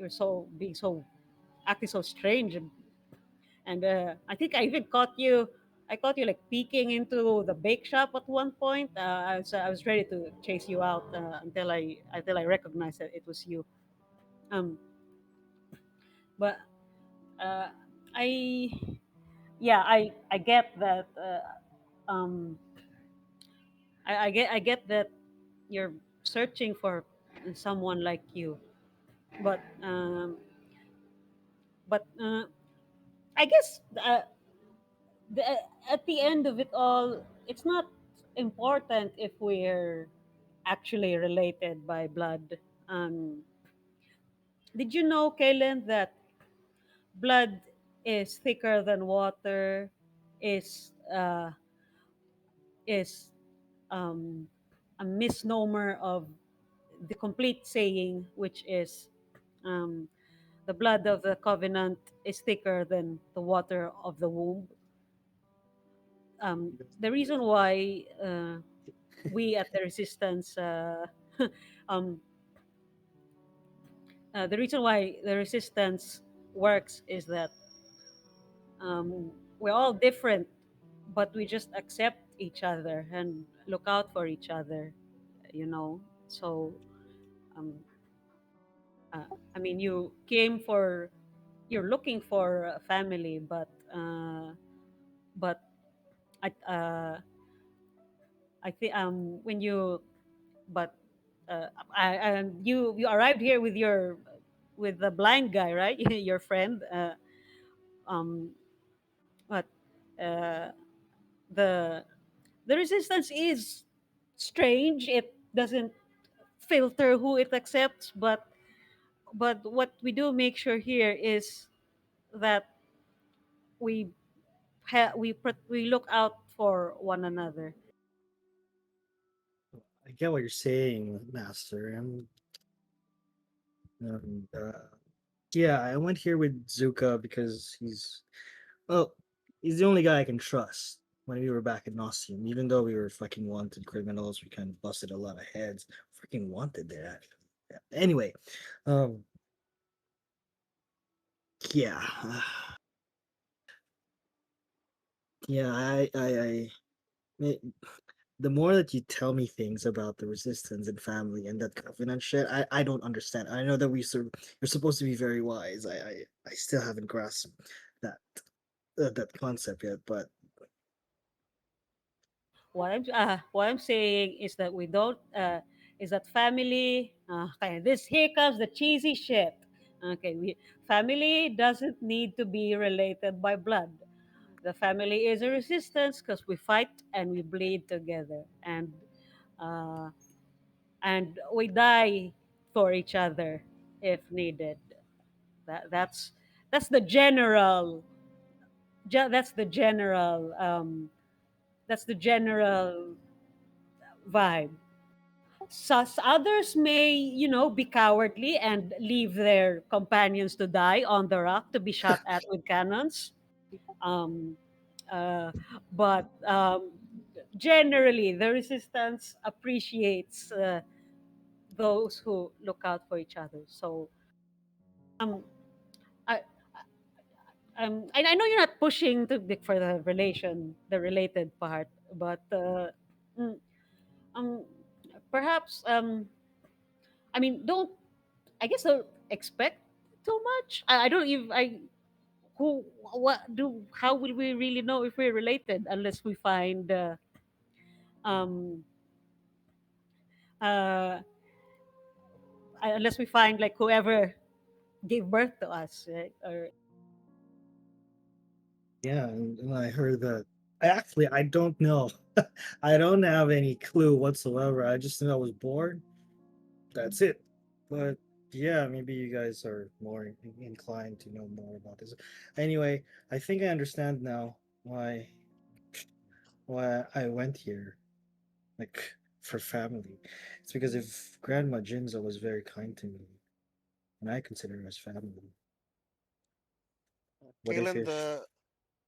so being so acting so strange and I think I even caught you. I caught you like peeking into the bake shop at one point. I was ready to chase you out until I recognized that it was you. Um, but uh, I yeah I get that. Um, I get that you're searching for someone like you, but I guess the, at the end of it all, it's not important if we're actually related by blood. Um, did you know, Kalen, that blood is thicker than water? Is is a misnomer of the complete saying, which is um, the blood of the covenant is thicker than the water of the womb. The reason why we at the resistance um, the reason why the resistance works is that we're all different, but we just accept each other and look out for each other, you know. So, um, I mean, you're looking for a family, but I, I think when you, but you arrived here with the blind guy, right? Your friend. Um, but uh, the the resistance is strange. It doesn't filter who it accepts, but what we do make sure here is that we we look out for one another. I get what you're saying, Master. Um, uh, yeah, I went here with Zuka because well, he's the only guy I can trust. When we were back in Nostium, even though we were fucking wanted criminals, we kind of busted a lot of heads. Freaking wanted there, actually. Yeah. Anyway, um, yeah, yeah. I the more that you tell me things about the resistance and family and that covenant shit, I don't understand. I know that you're supposed to be very wise. I still haven't grasped that that concept yet. But What I'm saying is that we don't is that family. Okay, this here comes the cheesy shit. Okay, family doesn't need to be related by blood. The family is a resistance because we fight and we bleed together, uh, and we die for each other if needed. That's the general. That's the general. That's the general vibe. Others may, be cowardly and leave their companions to die on the rock to be shot at with cannons. Um, uh, but generally, the resistance appreciates those who look out for each other. So, um, I, I know you're not pushing for the related part, but mm, um, perhaps I mean, don't I guess don't expect too much. I don't even I who what do how will we really know if we're related unless we find um uh unless we find like whoever gave birth to us, right? Or Yeah, and I heard that. I don't know. I don't have any clue whatsoever. I just know I was born. That's it. But yeah, maybe you guys are more inclined to know more about this. Anyway, I think I understand now why I went here, like for family. It's because if Grandma Jinza was very kind to me, and I consider her as family. But Kalen, if the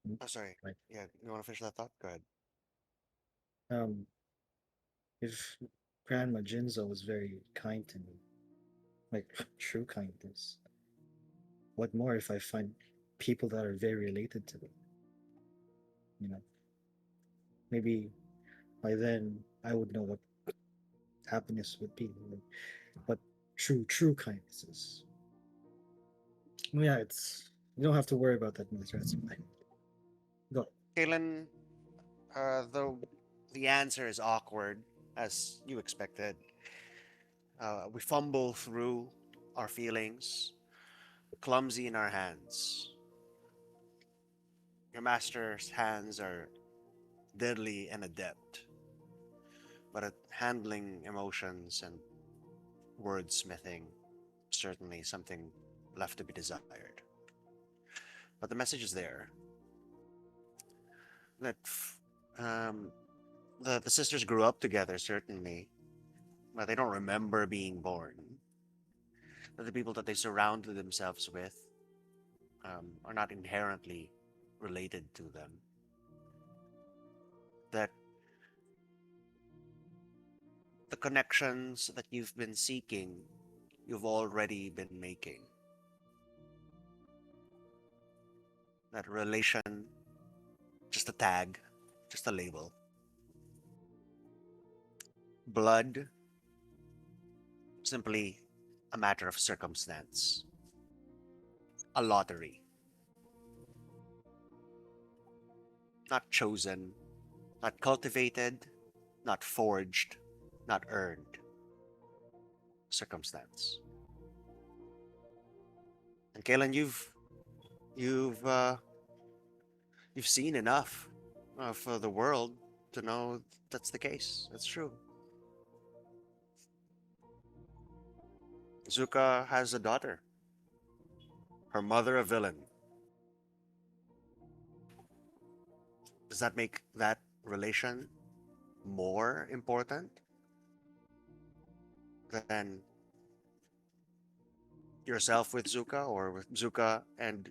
hmm, oh sorry, like yeah, you want to finish that thought? Go ahead. um if Grandma Jinza was very kind to me, like true kindness, what more if I find people that are very related to me? You know, maybe by then I would know what happiness would be, like, what true kindness is. Yeah, it's you don't have to worry about that much. That's fine. Go. Kalen, though the answer is awkward as you expected, we fumble through our feelings, clumsy in our hands. Your master's hands are deadly and adept, but at handling emotions and wordsmithing, certainly something left to be desired. But the message is there that um, the sisters grew up together, certainly, but they don't remember being born. That the people that they surrounded themselves with are not inherently related to them. That the connections that you've been seeking, you've already been making. That relation, just a tag, just a label. Blood, simply a matter of circumstance, a lottery, not chosen, not cultivated, not forged, not earned. Circumstance. And Kalen, you've uh, you've seen enough of the world to know that's the case. That's true. Zuka has a daughter. Her mother a villain. Does that make that relation more important than yourself with Zuka, or with Zuka and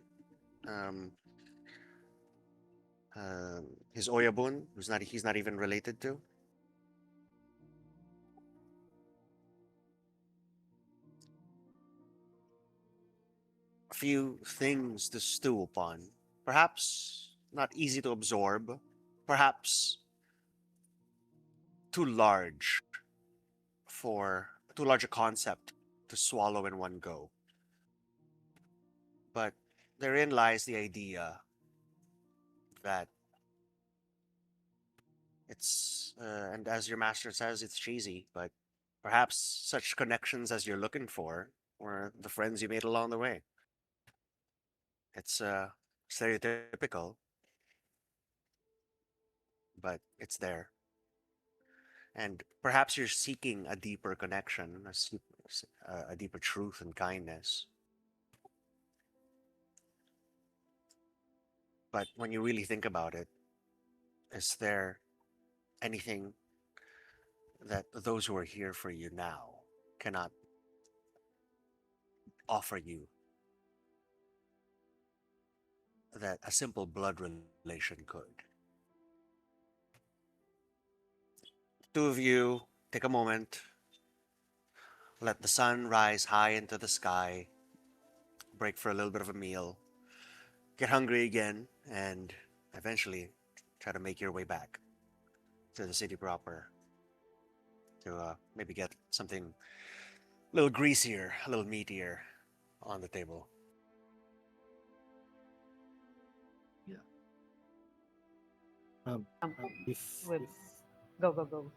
um, his Oyabun, he's not even related to? A few things to stew upon. Perhaps not easy to absorb. Perhaps too large for too large a concept to swallow in one go. But therein lies the idea that and as your master says, it's cheesy, but perhaps such connections as you're looking for were the friends you made along the way. It's stereotypical, but it's there. And perhaps you're seeking a deeper connection, a deeper truth and kindness. But when you really think about it, is there anything that those who are here for you now cannot offer you that a simple blood relation could? Two of you take a moment, let the sun rise high into the sky, break for a little bit of a meal, get hungry again, and eventually try to make your way back to the city proper to maybe get something A little greasier, a little meatier on the table. Yeah. Um, Um, bef- with go.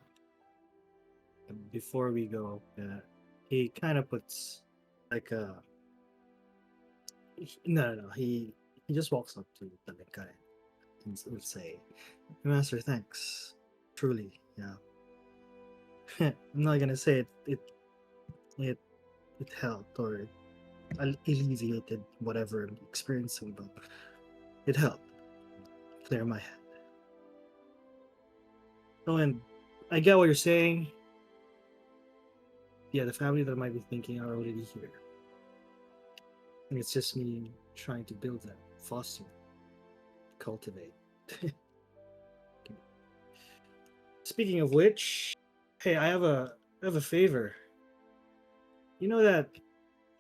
before we go, he kind of puts like a no. He just walks up to the guy and would say, "Master, thanks. Truly, yeah. I'm not gonna say it it helped or alleviated whatever I'm experiencing, but it helped clear my head. Oh, and I get what you're saying. Yeah, the family that I might be thinking are already here. And it's just me trying to build them, foster, cultivate. Speaking of which, hey, I have a favor. You know that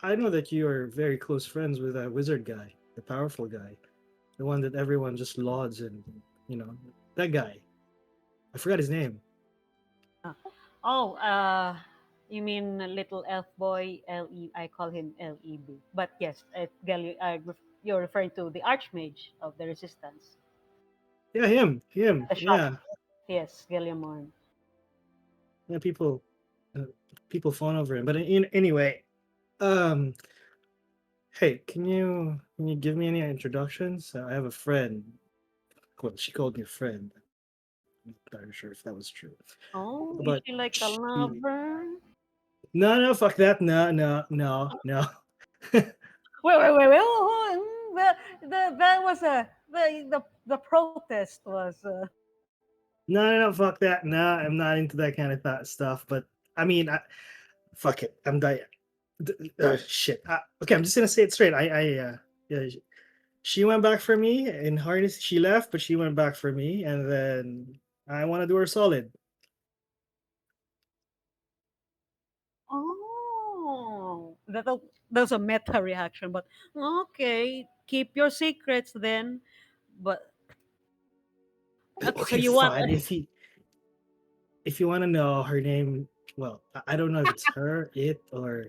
I know that you are very close friends with that wizard guy, the powerful guy, the one that everyone just lauds and that guy. I forgot his name. Ah. Oh, you mean little elf boy? I call him Leb. But yes, you're referring to the Archmage of the Resistance, Yeah, him. the shop. Yeah, Yes, Gilliamorn. yeah. Uh, people fawn over him. But anyway, um, hey, can you give me any introductions? I have a friend. Well, she called me a friend. I'm not entirely sure if that was true, Oh, is but she like a she. lover? No, fuck that. No. Wait. That was the protest was. No, fuck that. No, I'm not into that kind of stuff. But I mean, fuck it. I'm dying. Shit. Okay, I'm just gonna say it straight. Yeah, she went back for me in harness. She left, but she went back for me, and then I want to do her solid. Oh, that's a meta reaction, but okay, keep your secrets then. But okay, so Okay, you want fine. If you want to know her name, well, I don't know if it's her, it, or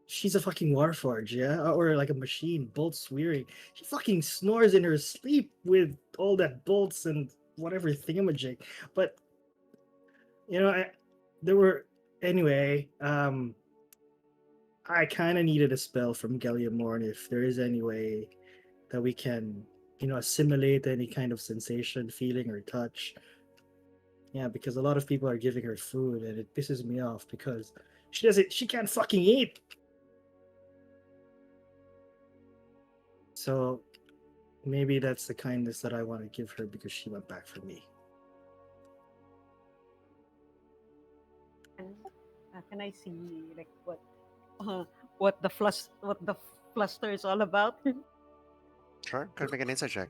she's a fucking warforge, yeah, or like a machine, bolts weary. She fucking snores in her sleep with all that bolts and whatever thingamajig. But there were anyway. I kind of needed a spell from Galliamorn if there is any way that we can, assimilate any kind of sensation, feeling, or touch. Yeah, because a lot of people are giving her food, and it pisses me off because she can't fucking eat. So maybe that's the kindness that I want to give her because she went back for me. can I see like uh, what the fluster is all about? Sure, could make an insight check.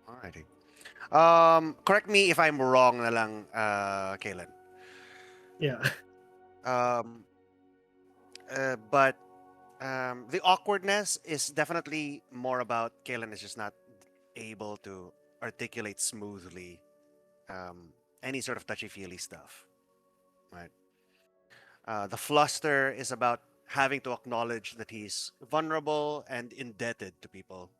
Alrighty. Correct me if I'm wrong na lang, Kalen. Yeah. Um, but the awkwardness is definitely more about Kalen is just not able to articulate smoothly any sort of touchy feely stuff, right? The fluster is about having to acknowledge that he's vulnerable and indebted to people,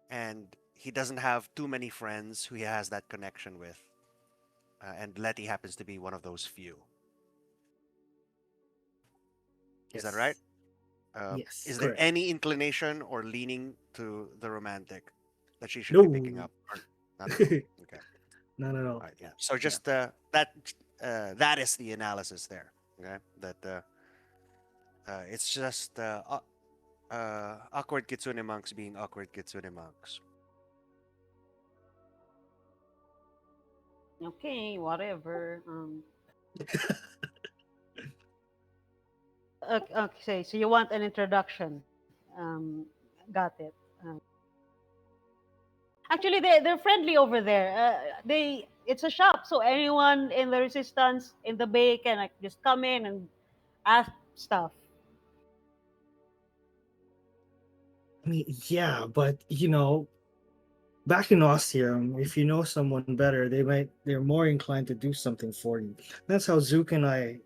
and he doesn't have too many friends who he has that connection with, and Letty happens to be one of those few. Is that right? Yes, Is there correct. any inclination or leaning to the romantic that she should be picking No. up? Or not at all? Okay. Not at all. All right. Yeah. So Yeah. just that is the analysis there. Okay. That it's just awkward kitsune monks being awkward kitsune monks. Okay, whatever. Okay, so you want an introduction? Um, got it. Actually, they're friendly over there. They It's a shop, so anyone in the resistance in the bay can like just come in and ask stuff. mean, yeah, but back in Ostium, if you know someone better, they're more inclined to do something for you. That's how Zook and I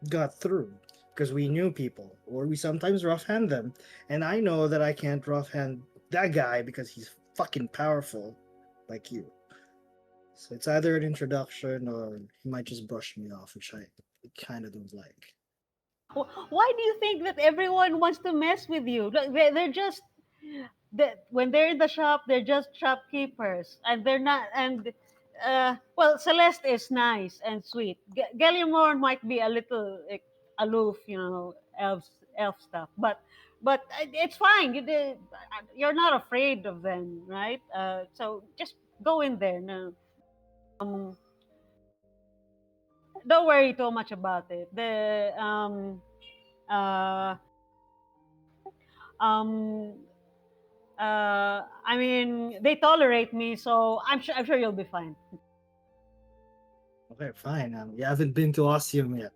got through because we knew people, or we sometimes roughhand them. And I know that I can't roughhand that guy because he's fucking powerful, like you. So it's either an introduction or he might just brush me off, which I kind of don't like. Why do you think that everyone wants to mess with you? Like, they're just when they're in the shop, they're just shopkeepers, and they're not. And well, Celeste is nice and sweet. Gallimore might be a little like, aloof, elf stuff, but it's fine. You're not afraid of them, right? So just go in there. No, um, don't worry too much about it. Uh, um, I mean, they tolerate me, so I'm sure you'll be fine. Okay, fine. You haven't been to Ostium yet.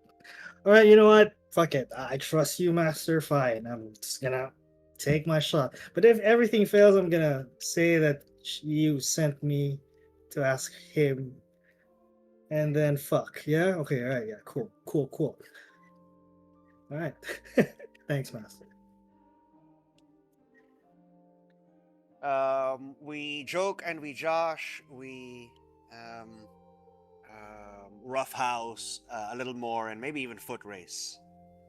All right, you know what? Fuck it. I trust you, Master. Fine. I'm just gonna take my shot. But if everything fails, I'm gonna say that you sent me to ask him, and then fuck. Yeah. Okay. All right. Yeah. Cool. Cool. Cool. All right. Thanks, Master. We joke and we josh. We roughhouse a little more, and maybe even foot race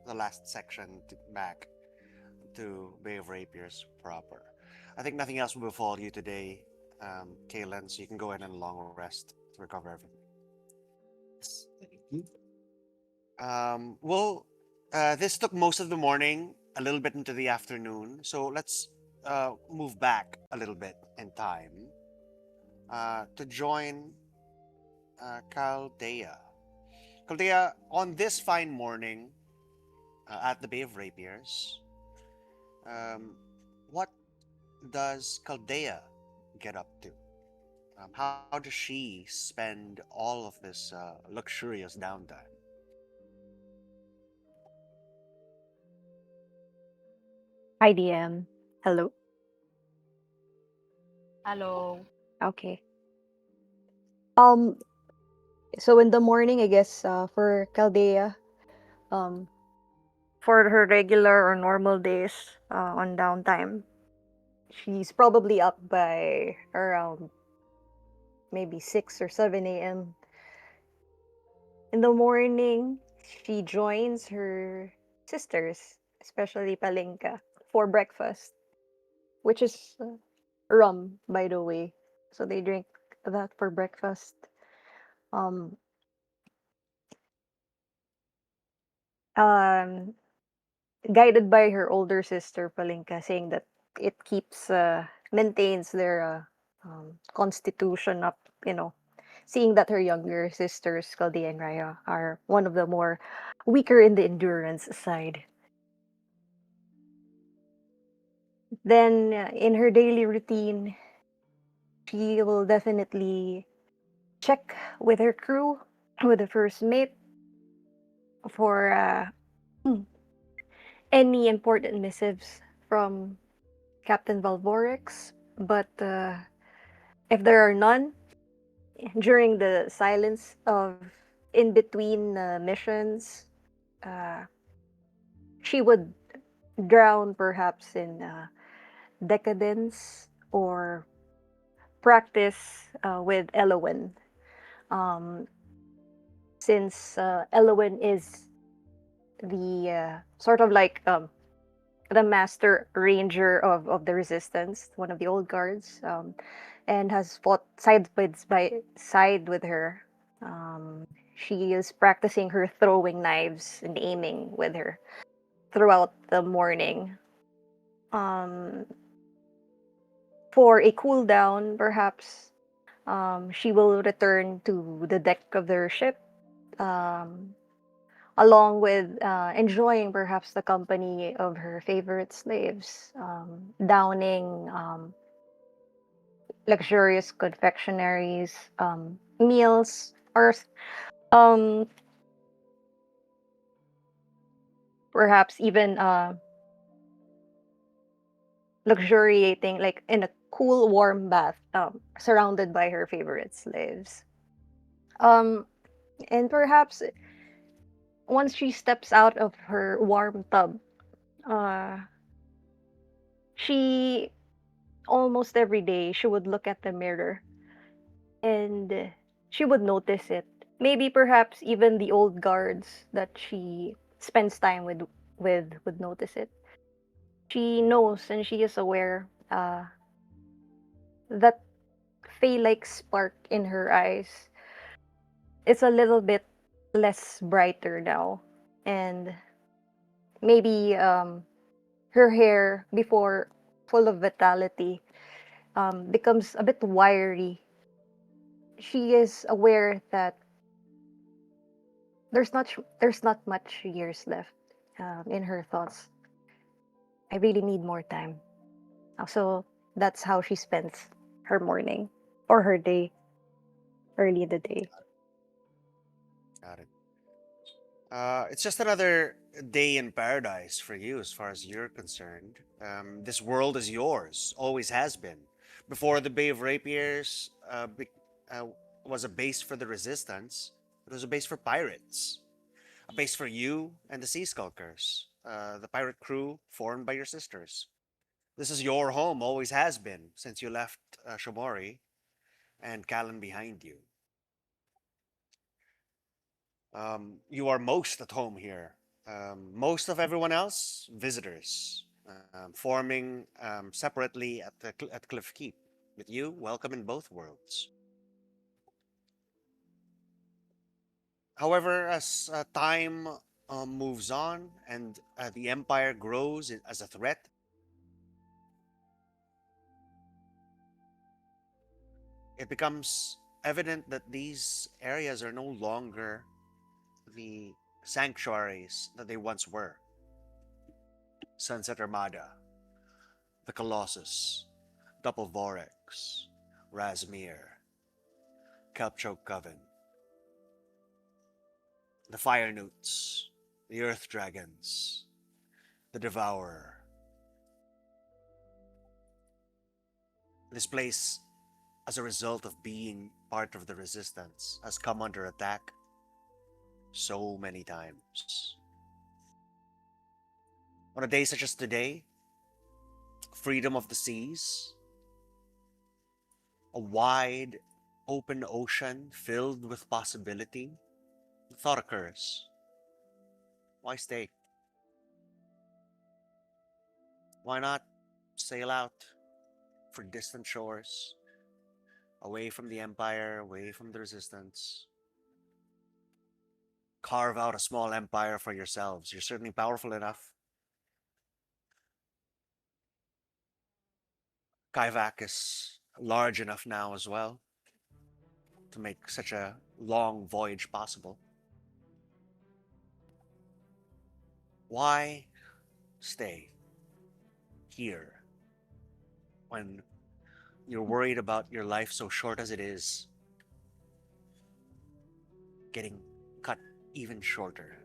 the last section back to Bay of Rapiers proper. I think nothing else will befall you today, Kaylin, so you can go in and long rest to recover everything. Thank you. Well, this took most of the morning, a little bit into the afternoon, so let's move back a little bit in time to join Chaldea. Chaldea, on this fine morning at the Bay of Rapiers, um, what does Chaldea get up to? How does she spend all of this luxurious downtime? Hi, DM. Hello. Hello. Okay. Um. So in the morning, I guess, for Caldea, um, for her regular or normal days, on downtime, she's probably up by around maybe 6 or 7 a.m. In the morning. She joins her sisters, especially Palinka, for breakfast, which is rum, by the way. So they drink that for breakfast. Um, um, Guided by her older sister Palinka, saying that it keeps maintains their constitution up, seeing that her younger sisters Caldia and Raya are one of the more weaker in the endurance side. Then in her daily routine, she will definitely check with her crew, with the first mate, for any important missives from Captain Valvorix. But if there are none, during the silence of in between missions, uh, she would drown perhaps in decadence or practice with Elowen. Um, since Elowen is the sort of like the master ranger of the resistance, one of the old guards, and has fought by side with her. She is practicing her throwing knives and aiming with her throughout the morning. Um, for a cool down, perhaps she will return to the deck of their ship, um, along with enjoying perhaps the company of her favorite slaves, downing luxurious confectionaries, meals, or um, perhaps even luxuriating like in a cool, warm bath, surrounded by her favorite slaves. Um, and perhaps once she steps out of her warm tub, uh, she almost every day she would look at the mirror and she would notice it. Maybe perhaps even the old guards that she spends time with would notice it. She knows and she is aware that Fey-like spark in her eyes is a little bit less brighter now, and maybe her hair before full of vitality becomes a bit wiry. She is aware that there's not much years left in her thoughts. I really need more time. So that's how she spends her morning or her day, early in the day. Got it. It's just another day in paradise for you, as far as you're concerned. This world is yours, always has been. Before the Bay of Rapiers uh, was a base for the Resistance, it was a base for pirates, a base for you and the Sea Skulkers, the pirate crew formed by your sisters. This is your home, always has been, since you left Shomori and Callan behind you. You are most at home here. Most of everyone else, visitors, forming separately at Cliff Keep. With you, welcome in both worlds. However, as time moves on and the Empire grows as a threat, it becomes evident that these areas are no longer the sanctuaries that they once were. Sunset Armada, the Colossus, Doppelvorex, Razmir, Kelpchoke Coven, the Fire Newts, the Earth Dragons, the Devourer. This place, as a result of being part of the Resistance, has come under attack so many times. On a day such as today, freedom of the seas, a wide, open ocean filled with possibility, the thought occurs: why stay? Why not sail out for distant shores, away from the Empire, away from the Resistance? Carve out a small empire for yourselves. You're certainly powerful enough. Kaivak is large enough now as well to make such a long voyage possible. Why stay here when you're worried about your life so short as it is getting cut even shorter?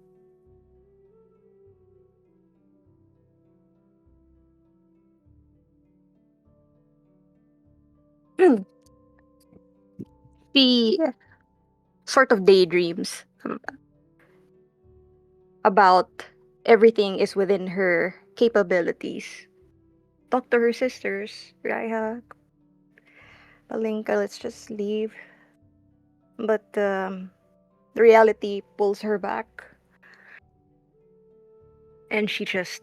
She sort of daydreams about everything is within her capabilities. Talk to her sisters, Raiha, Palinka, let's just leave. But the reality pulls her back, and she just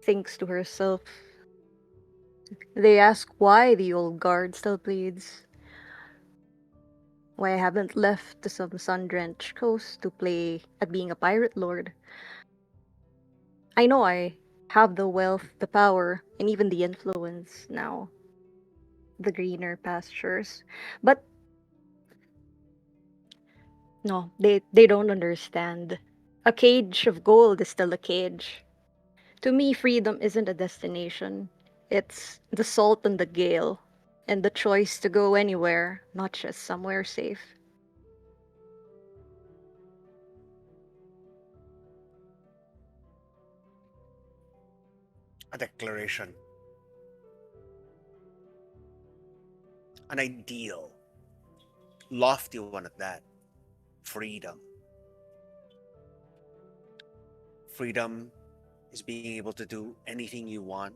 thinks to herself. They ask why the old guard still bleeds, why I haven't left to some sun-drenched coast to play at being a pirate lord. I know I have the wealth, the power, and even the influence now, the greener pastures. But no, they don't understand. A cage of gold is still a cage. To me, freedom isn't a destination. It's the salt and the gale, and the choice to go anywhere, not just somewhere safe. A declaration an ideal, lofty one at that. Freedom. Freedom is being able to do anything you want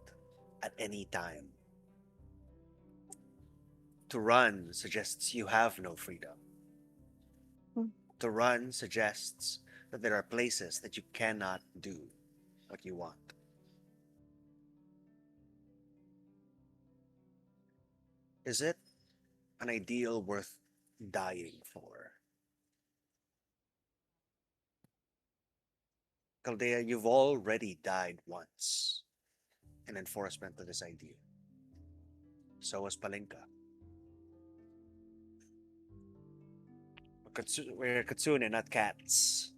at any time. To run suggests you have no freedom. Mm. To run suggests that there are places that you cannot do what you want. Is it an ideal worth dying for? Chaldea, you've already died once in enforcement of this idea. So was Palinka. We're Katsune, not cats.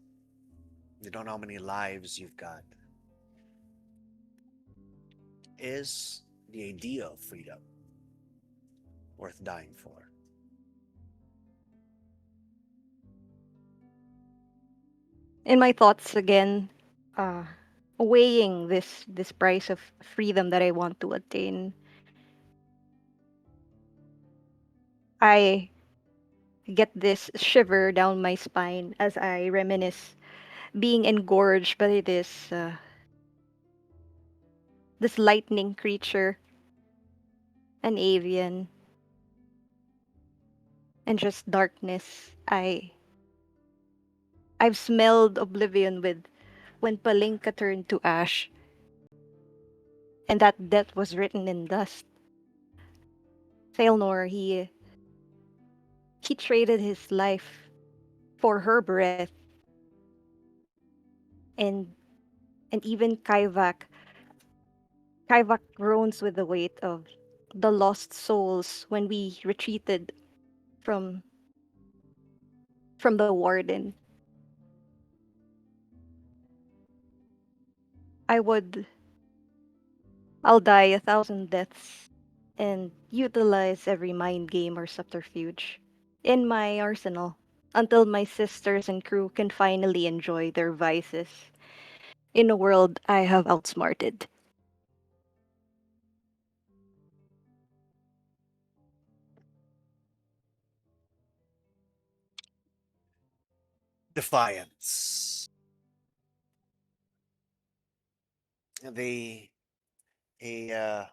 You don't know how many lives you've got. Is the idea of freedom worth dying for? In my thoughts again, uh, weighing this price of freedom that I want to attain, I get this shiver down my spine as I reminisce being engorged by this lightning creature, an avian, and just darkness. I've smelled oblivion with when Palinka turned to ash, and that death was written in dust. Thalnor, he traded his life for her breath, and even Kaivak groans with the weight of the lost souls when we retreated from the warden. I would I'll die 1,000 deaths and utilize every mind game or subterfuge in my arsenal until my sisters and crew can finally enjoy their vices in a world I have outsmarted. Defiance. They a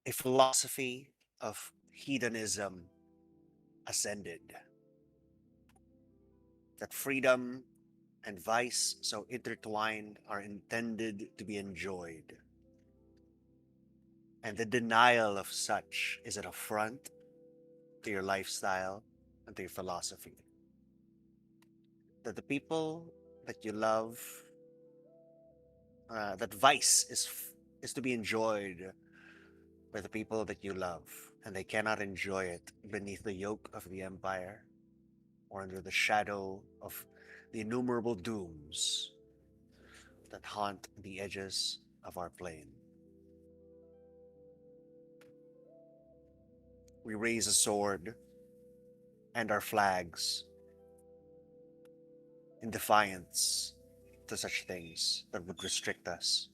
a philosophy of hedonism ascended. That freedom and vice, so intertwined, are intended to be enjoyed. And the denial of such is an affront to your lifestyle and to your philosophy. That the people that you love, that vice is to be enjoyed by the people that you love, and they cannot enjoy it beneath the yoke of the empire or under the shadow of the innumerable dooms that haunt the edges of our plane. We raise a sword and our flags in defiance to such things that would restrict us.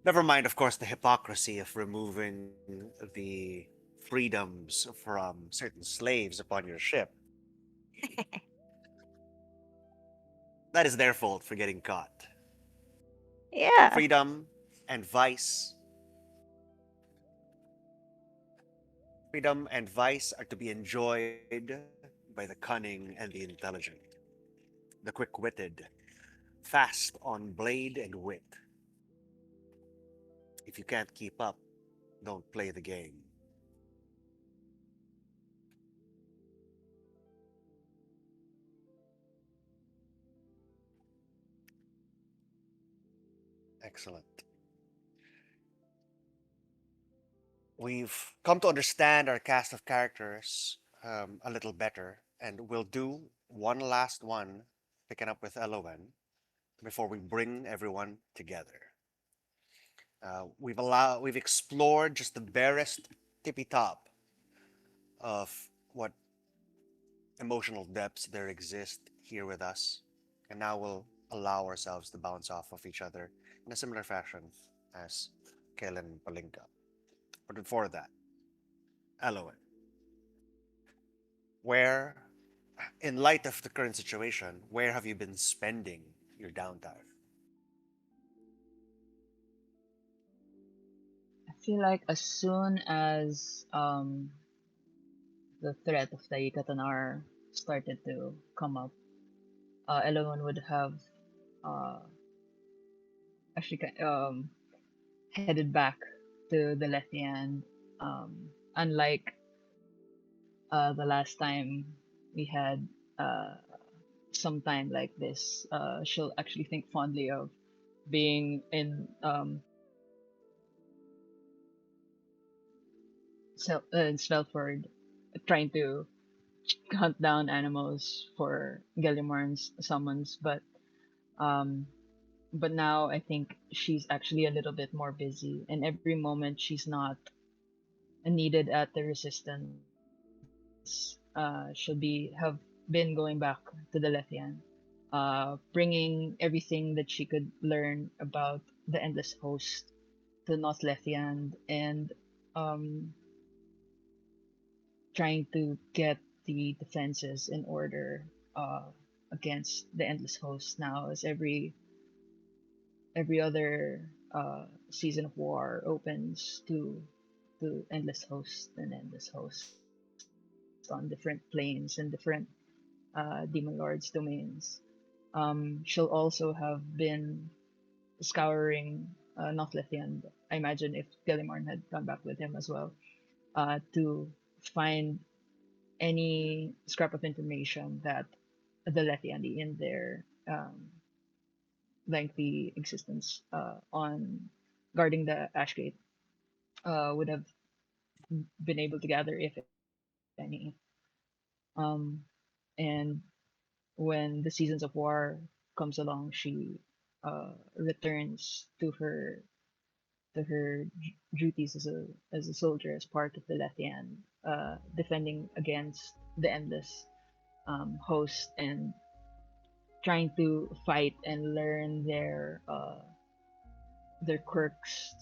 Never mind, of course, the hypocrisy of removing the freedoms from certain slaves upon your ship. That is their fault for getting caught. Yeah. Freedom and vice. Freedom and vice are to be enjoyed by the cunning and the intelligent, the quick witted, fast on blade and wit. If you can't keep up, don't play the game. Excellent. We've come to understand our cast of characters a little better, and we'll do one last one, picking up with Elowen, before we bring everyone together. We've explored just the barest tippy top of what emotional depths there exist here with us, and now we'll allow ourselves to bounce off of each other in a similar fashion as Kalen and Palinka. But before that, Eloin, where, in light of the current situation, where have you been spending your downtime? I feel like as soon as the threat of the Ikatanar started to come up, everyone would have uh, actually headed back to the Lethian. Unlike the last time we had uh, some time like this, she'll actually think fondly of being in Svelford, trying to hunt down animals for Gellimarn's summons, um, but now I think she's actually a little bit more busy, and every moment she's not needed at the resistance, she'll have been going back to the Lethian, bringing everything that she could learn about the Endless Host to North Lethian, and um, trying to get the defenses in order uh, against the Endless Host now, as every other season of war opens to endless host and endless host on different planes and different demon lords domains. She'll also have been scouring North Lithian. I imagine if Gillimarn had gone back with him as well, to find any scrap of information that the Lethiani in their lengthy existence on guarding the Ashgate would have been able to gather, if any. Um, and when the seasons of war comes along, she returns to her duties as a soldier, as part of the Lethian, defending against the endless host, and trying to fight and learn their quirks,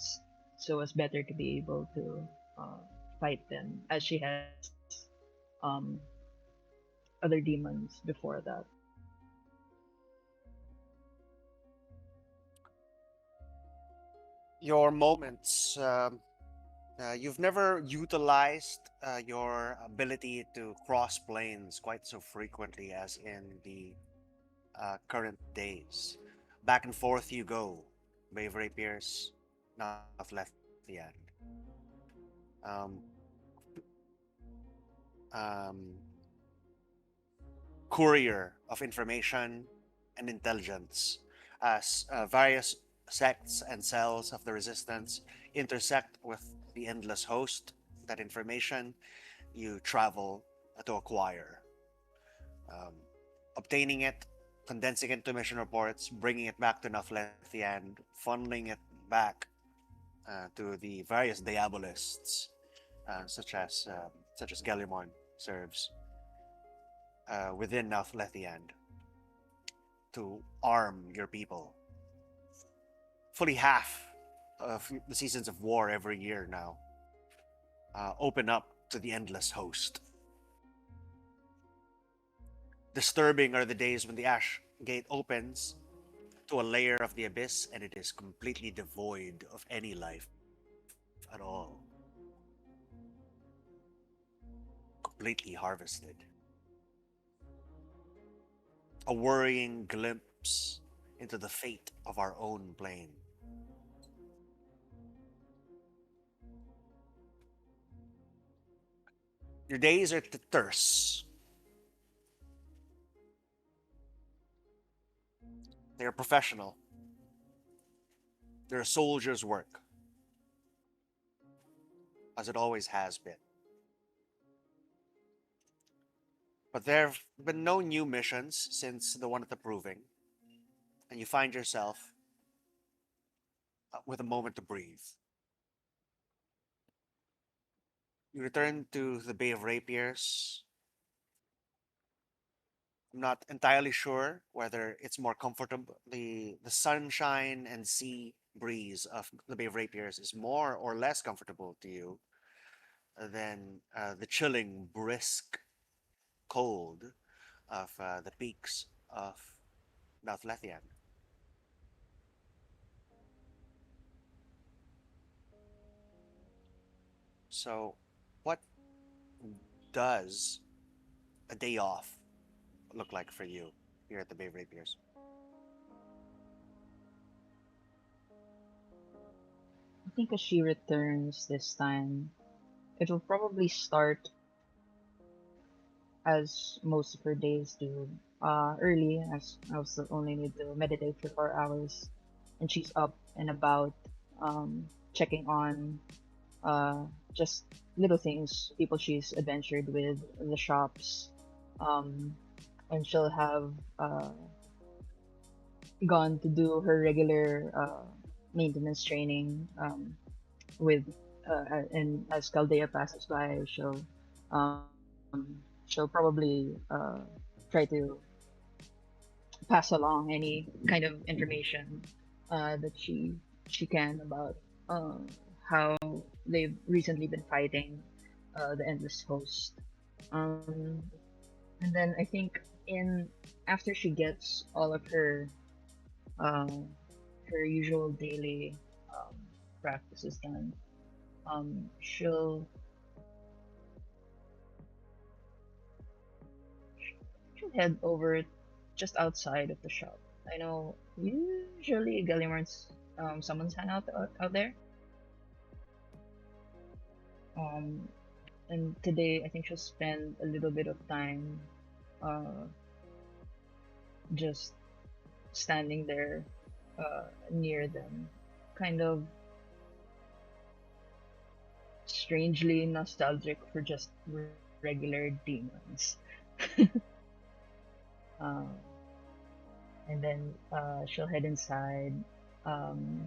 so as better to be able to fight them, as she has um, other demons before that. Your moments. You've never utilized your ability to cross planes quite so frequently as in the current days. Back and forth you go. Bravery Pierce, North Lothian. Um, um, Courier of information and intelligence, as various sects and cells of the resistance intersect with the endless host. That information you travel to acquire, um, obtaining it, condensing it to mission reports, bringing it back to Naflethian, funneling it back to the various diabolists, such as Gallimon serves within Naflethian, to arm your people. Fully half of the seasons of war every year now open up to the endless host. Disturbing are the days when the Ash Gate opens to a layer of the abyss and it is completely devoid of any life at all. Completely harvested. A worrying glimpse into the fate of our own plane. Your days are terse. They're professional. They're a soldier's work, as it always has been. But there have been no new missions since the one at the Proving, and you find yourself with a moment to breathe. You return to the Bay of Rapiers, not entirely sure whether it's more comfortable. The sunshine and sea breeze of the Bay of Rapiers is more or less comfortable to you than the chilling, brisk cold of the peaks of Mount Lethian. So, what does a day off look like for you here at the Bay of Rapiers? I think as she returns this time, it'll probably start as most of her days do. Early, as I also only need to meditate for 4 hours, and she's up and about, checking on just little things, people she's adventured with, the shops, um, and she'll have gone to do her regular maintenance training with and as Caldea passes by, um, she'll probably try to pass along any kind of information that she can about uh, how they've recently been fighting the Endless Host. Um, and then I think in after she gets all of uh, her usual daily um, practices done, she'll head over just outside of the shop. I know usually Gallimard's someone's hang out there. Um, and today I think she'll spend a little bit of time uh, just standing there near them, kind of strangely nostalgic for just regular demons. Um, and then she'll head inside, um,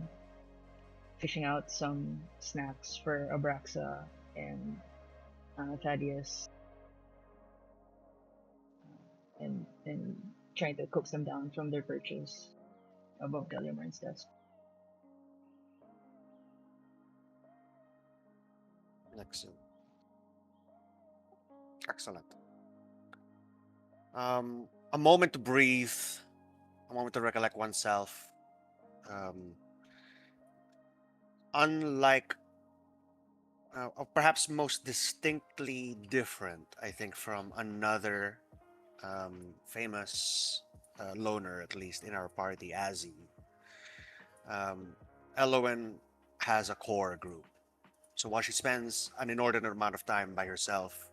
fishing out some snacks for Abraxa and Thaddeus, and trying to coax them down from their perches above Gallimard's desk. Excellent. Excellent. A moment to breathe, a moment to recollect oneself. Um, Unlike, or perhaps most distinctly different, I think, from another famous loner, at least in our party, Azzy. Um, Elowen has a core group. So while she spends an inordinate amount of time by herself,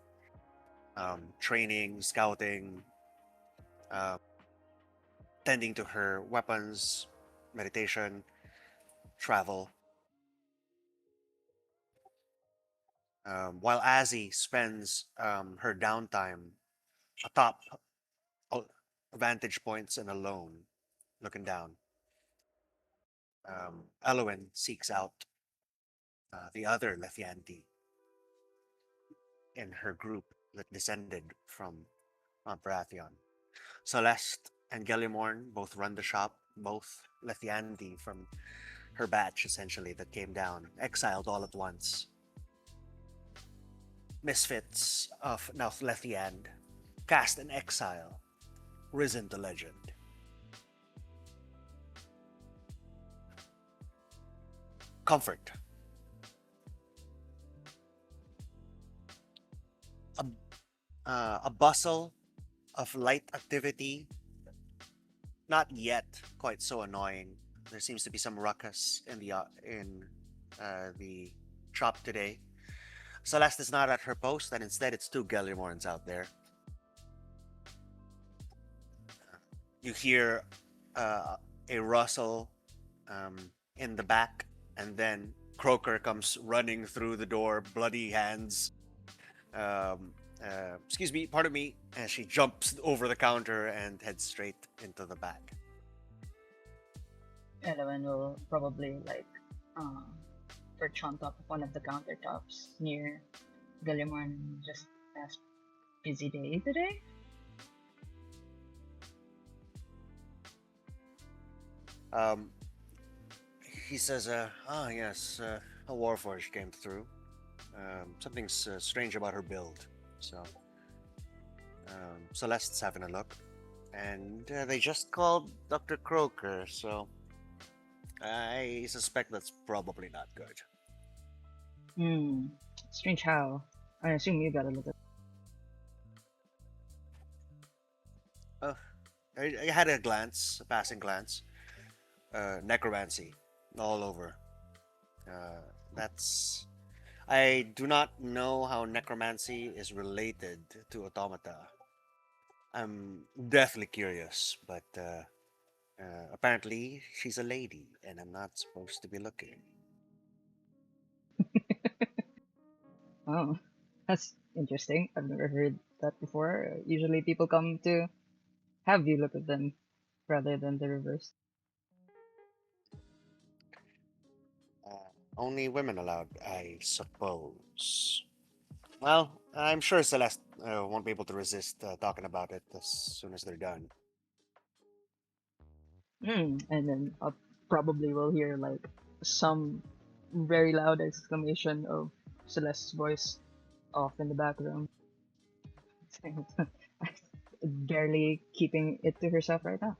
training, scouting, uh, tending to her weapons, meditation, travel, while Azzy spends her downtime atop vantage points and alone, looking down. Elowen seeks out the other Lethianti in her group that descended from Mount Baratheon. Celeste and Gellimorn both run the shop, both Lethianti from her batch, essentially, that came down, exiled all at once. Misfits of North Lethiand, cast in exile, risen to legend. Comfort. A bustle of light activity, not yet quite so annoying. There seems to be some ruckus in the shop today. Celeste is not at her post, and instead it's two Gellimorns out there. You hear a rustle in the back, and then Croaker comes running through the door, bloody hands. Excuse me, pardon me, and she jumps over the counter and heads straight into the back. Elowen will probably perch on top of one of the countertops near Gallimard and just ask, "Busy day today?" Um, he says, "Ah, yes, a Warforged came through. Something's strange about her build." So Celeste's having a look, and they just called Dr. Croker, so I suspect that's probably not good. Hmm. Strange how. I assume you gotta look at. Uh, I had a glance, a passing glance. Necromancy, all over. That's. I do not know how necromancy is related to automata. I'm deathly curious, but apparently she's a lady, and I'm not supposed to be looking. Oh, that's interesting. I've never heard that before. Usually people come to have you look at them rather than the reverse. Only women allowed, I suppose. Well, I'm sure Celeste won't be able to resist talking about it as soon as they're done. And then probably will hear like some very loud exclamation of Celeste's voice off in the background. Barely keeping it to herself right now.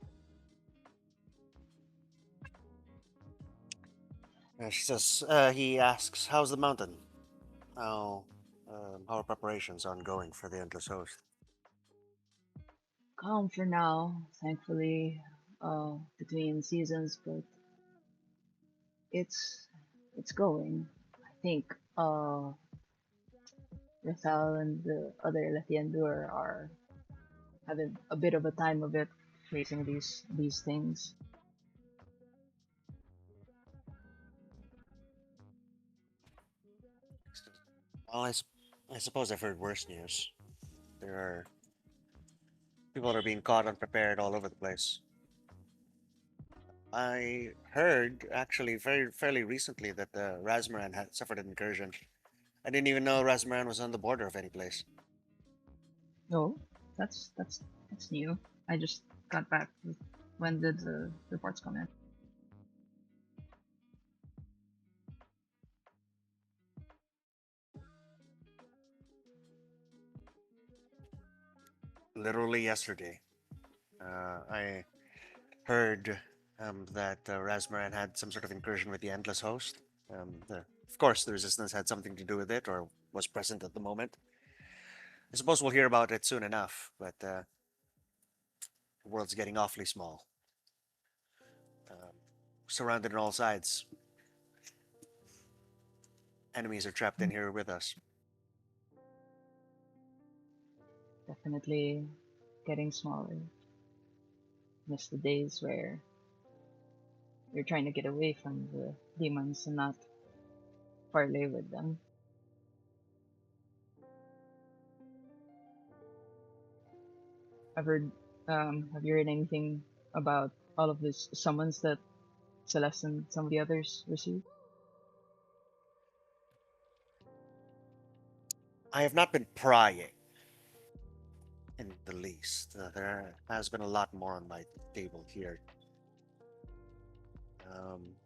She says, he asks, "How's the mountain? How, how are preparations ongoing for the Endless Host?" Calm for now, thankfully, between seasons, but it's it's going. I think Rathal and the other Latiendur are having a bit of a time of it facing these things. Well, I suppose I've heard worse news. There are people that are being caught unprepared all over the place. I heard, actually, fairly recently that Razmaran had suffered an incursion. I didn't even know Razmaran was on the border of any place. Oh, that's new. I just got back. When did the reports come in? Literally yesterday. I heard that Razmaran had some sort of incursion with the Endless Host. Of course, the Resistance had something to do with it, or was present at the moment. I suppose we'll hear about it soon enough, but the world's getting awfully small. Um, Surrounded on all sides. Enemies are trapped in here with us. Definitely getting smaller. Miss the days where you're trying to get away from the demons and not parlay with them. I've heard. Have you heard anything about all of these summons that Celeste and some of the others received? I have not been prying in the least. There has been a lot more on my table here.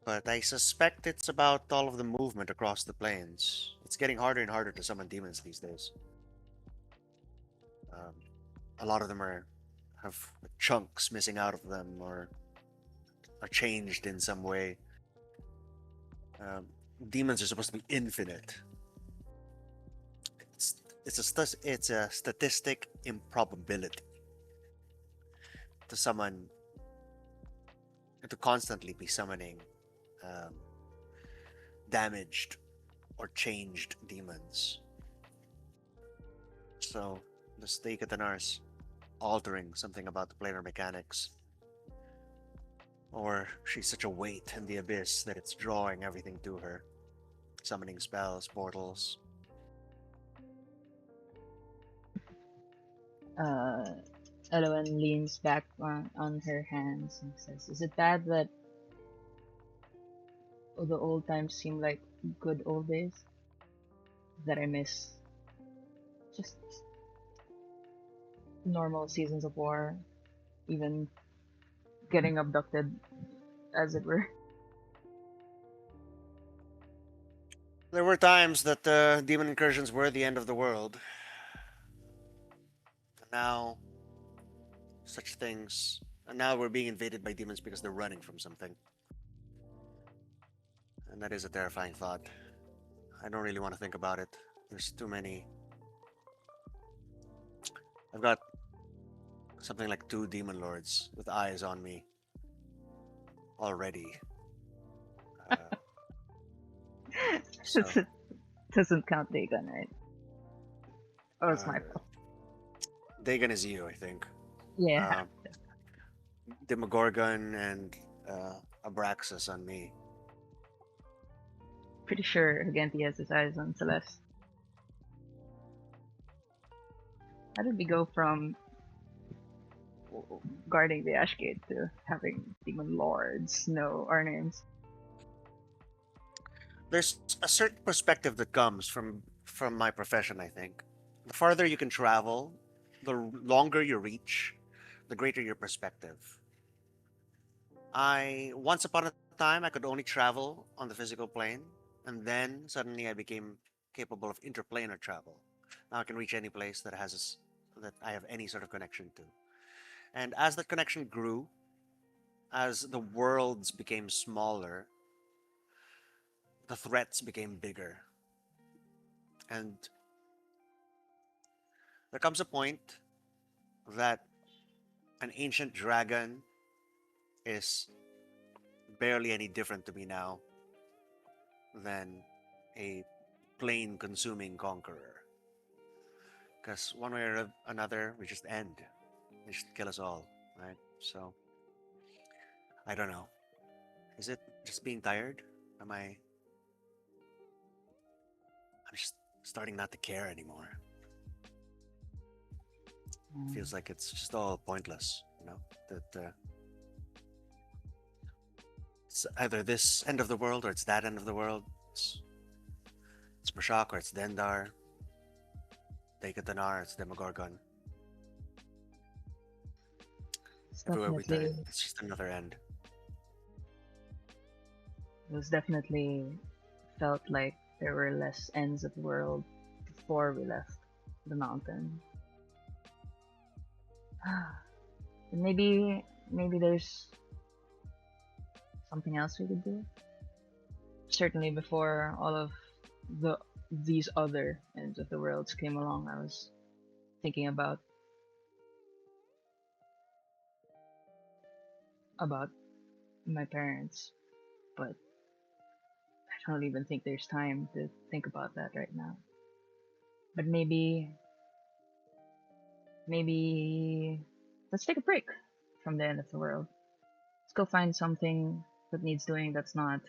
But I suspect it's about all of the movement across the plains. It's getting harder and harder to summon demons these days. Um, a lot of them have chunks missing out of them or are changed in some way. Um, Demons are supposed to be infinite. It's a statistic improbability to summon to constantly be summoning um, damaged or changed demons. So the stake at the Nars altering something about the planar mechanics. Or she's such a weight in the abyss that it's drawing everything to her. Summoning spells, portals. Elowen leans back on her hands and says, "Is it bad that the old times seem like good old days? That I miss just normal seasons of war, even getting abducted as it were. There were times that demon incursions were the end of the world. And now, such things. And now we're being invaded by demons because they're running from something. And that is a terrifying thought. I don't really want to think about it. There's too many. I've got something like 2 demon lords with eyes on me already. So, Doesn't count Dagon, right? Oh, it's my uh, fault. Dagon is you, I think. Yeah. Demogorgon and Abraxas on me. Pretty sure Genti has his eyes on Celeste. How did we go from guarding the Ash Gate to having demon lords know our names? There's a certain perspective that comes from my profession, I think. The farther you can travel, the longer you reach, the greater your perspective. Once upon a time I could only travel on the physical plane, and then suddenly I became capable of interplanar travel. Now I can reach any place that that I have any sort of connection to. And as that connection grew, as the worlds became smaller, the threats became bigger. And there comes a point that an ancient dragon is barely any different to me now than a plain consuming conqueror. Because one way or another, we just end. They just kill us all, right? So, I don't know. Is it just being tired? I'm just starting not to care anymore. Feels like it's just all pointless, that it's either this end of the world or it's that end of the world. It's Mashak or it's Dendar. Daikatanar, it's Demogorgon. It's Everywhere we definitely, turn, it's just another end. it was definitely felt like there were less ends of the world before we left the mountain. And maybe there's something else we could do. Certainly before all of these other ends of the worlds came along, I was thinking about my parents, but I don't even think there's time to think about that right now. But maybe let's take a break from the end of the world. Let's go find something that needs doing that's not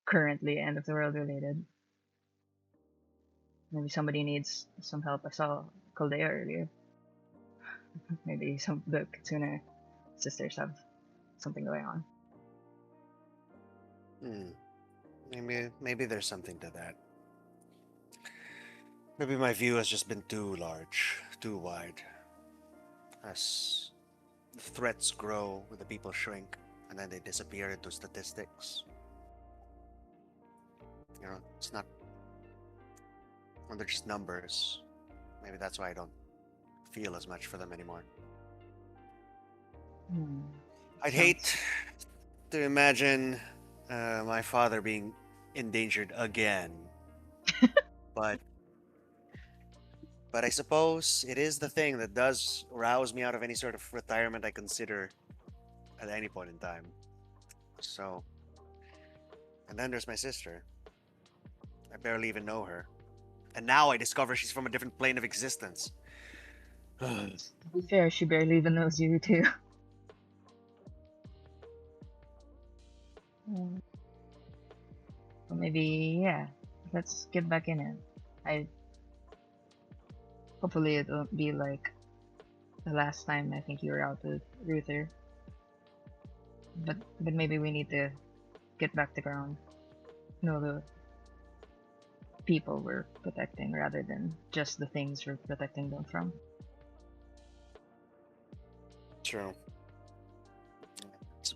currently end of the world related. Maybe somebody needs some help. I saw Koldea earlier. Maybe some of the Kitsune sisters have something going on. Maybe there's something to that. Maybe my view has just been too large, too wide. As the threats grow, the people shrink, and then they disappear into statistics. It's not. When they're just numbers. Maybe that's why I don't feel as much for them anymore. I'd hate to imagine my father being endangered again, but I suppose it is the thing that does rouse me out of any sort of retirement I consider at any point in time. So, and then there's my sister. I barely even know her, and now I discover she's from a different plane of existence. To be fair, she barely even knows you too. Well, maybe, yeah, let's get back in it. Hopefully it won't be like the last time I think you were out with Ruther. But maybe we need to get back to ground. Know the people we're protecting rather than just the things we're protecting them from. True.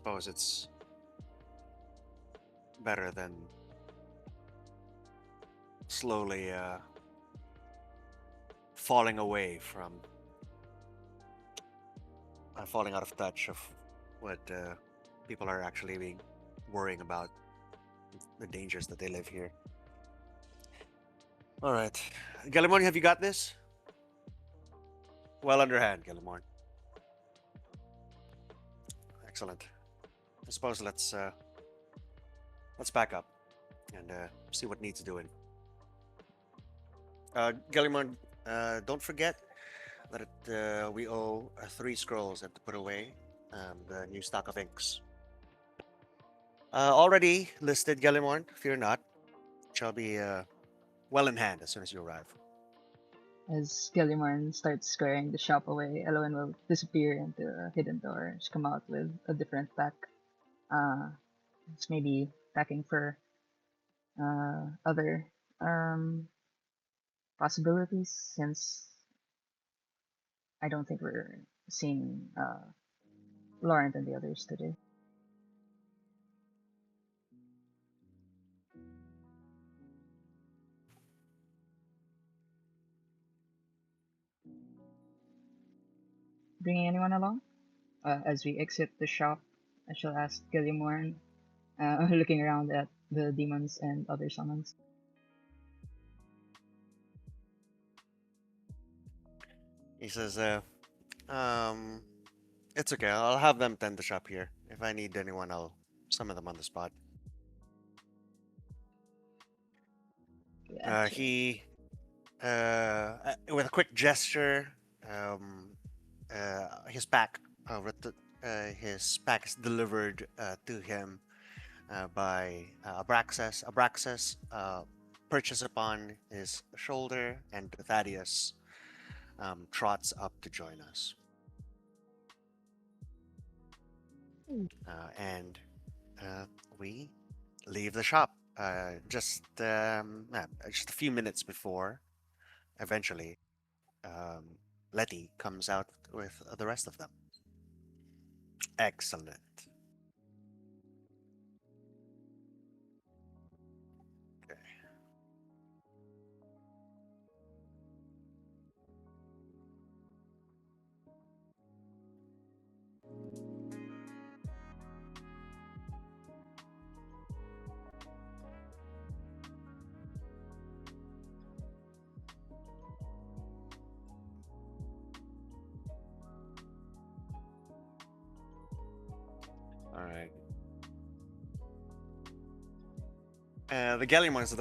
suppose it's better than slowly falling away from falling out of touch of what people are actually worrying about, the dangers that they live here. All right, Galimon, have you got this? Well underhand, Galimon. Excellent. I suppose let's back up and see what needs doing. Galimon, don't forget that we owe 3 scrolls and to put away the new stock of inks. Already listed, Galimon. Fear not. It shall be well in hand as soon as you arrive. As Gilliman starts squaring the shop away, Elowen will disappear into a hidden door. Just come out with a different pack. It's maybe packing for other possibilities, since I don't think we're seeing Laurent and the others today. Bringing anyone along? As we exit the shop, I shall ask Gillimorn, looking around at the demons and other summons. He says, it's okay. I'll have them tend the shop here. If I need anyone, I'll summon them on the spot. Yeah, sure. He, with a quick gesture, his pack, his pack is delivered to him by Abraxas. Abraxas perches upon his shoulder, and Thaddeus trots up to join us. And we leave the shop just a few minutes before eventually Letty comes out with the rest of them. Excellent. Okay. All right. The Gallimons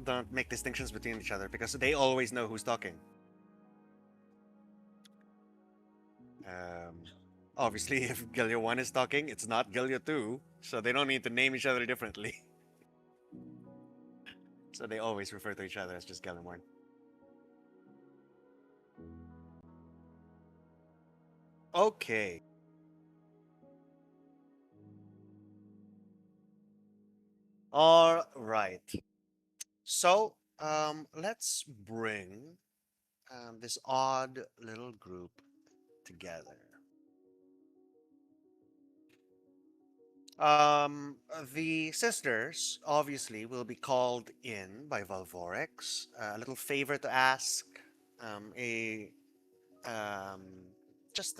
don't make distinctions between each other because they always know who's talking. Obviously, if Galio 1 is talking, it's not Galio 2, so they don't need to name each other differently. So they always refer to each other as just Galio 1. Okay. All right. So, let's bring this odd little group together. The sisters obviously will be called in by Valvorex. A little favor to ask, a just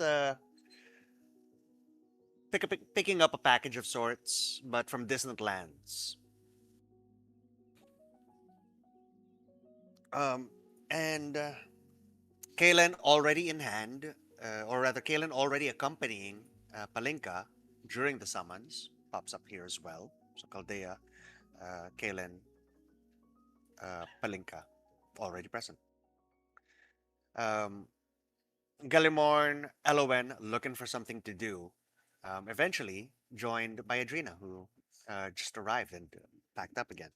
picking up a package of sorts, but from distant lands. And Kalen already in hand, or rather, Kalen already accompanying Palinka during the summons, pops up here as well. So Caldea, Kalen, Palinka, already present. Galimorn, Elowen, looking for something to do. Eventually joined by Adrena, who just arrived and packed up again.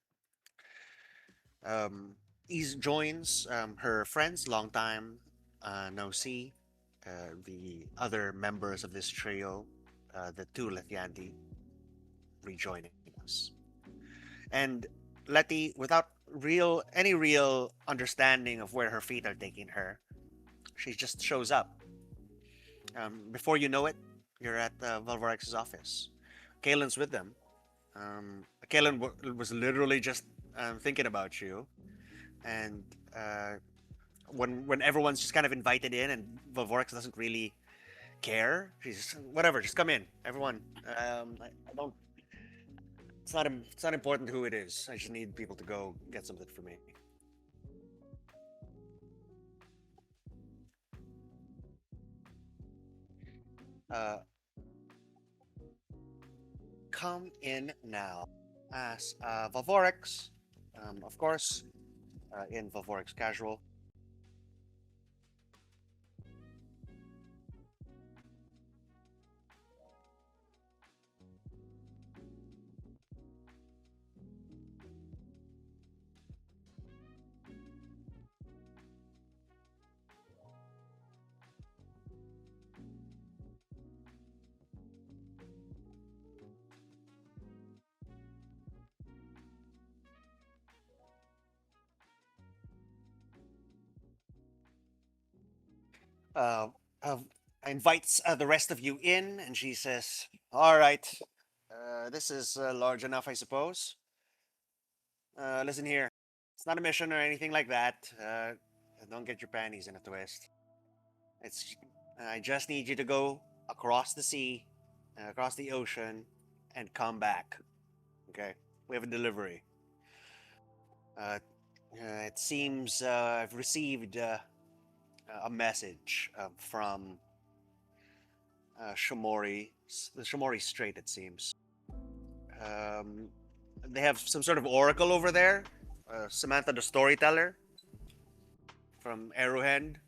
Joins her friends, long time no see. The other members of this trio, the two Lethiandi, rejoining us. And Letty, without any real understanding of where her feet are taking her, she just shows up. Before you know it, you're at Valvorex's office. Kalen's with them. Kalen was literally just thinking about you, and when everyone's just kind of invited in, and Valvorex doesn't really care, she's just, whatever, just come in, everyone. I don't. It's not important who it is. I just need people to go get something for me. Uh, come in now. As Valvorex, of course, in Valvorex casual. Uh, uh, invites the rest of you in, and she says, "All right, this is large enough, I suppose. Listen here, it's not a mission or anything like that. Don't get your panties in a twist. It's I just need you to go across the sea, across the ocean, and come back. Okay, we have a delivery. Uh, it seems I've received a message from Shomori, the Shomori Strait, it seems. Um, they have some sort of oracle over there. Samantha the Storyteller from Arrowhead.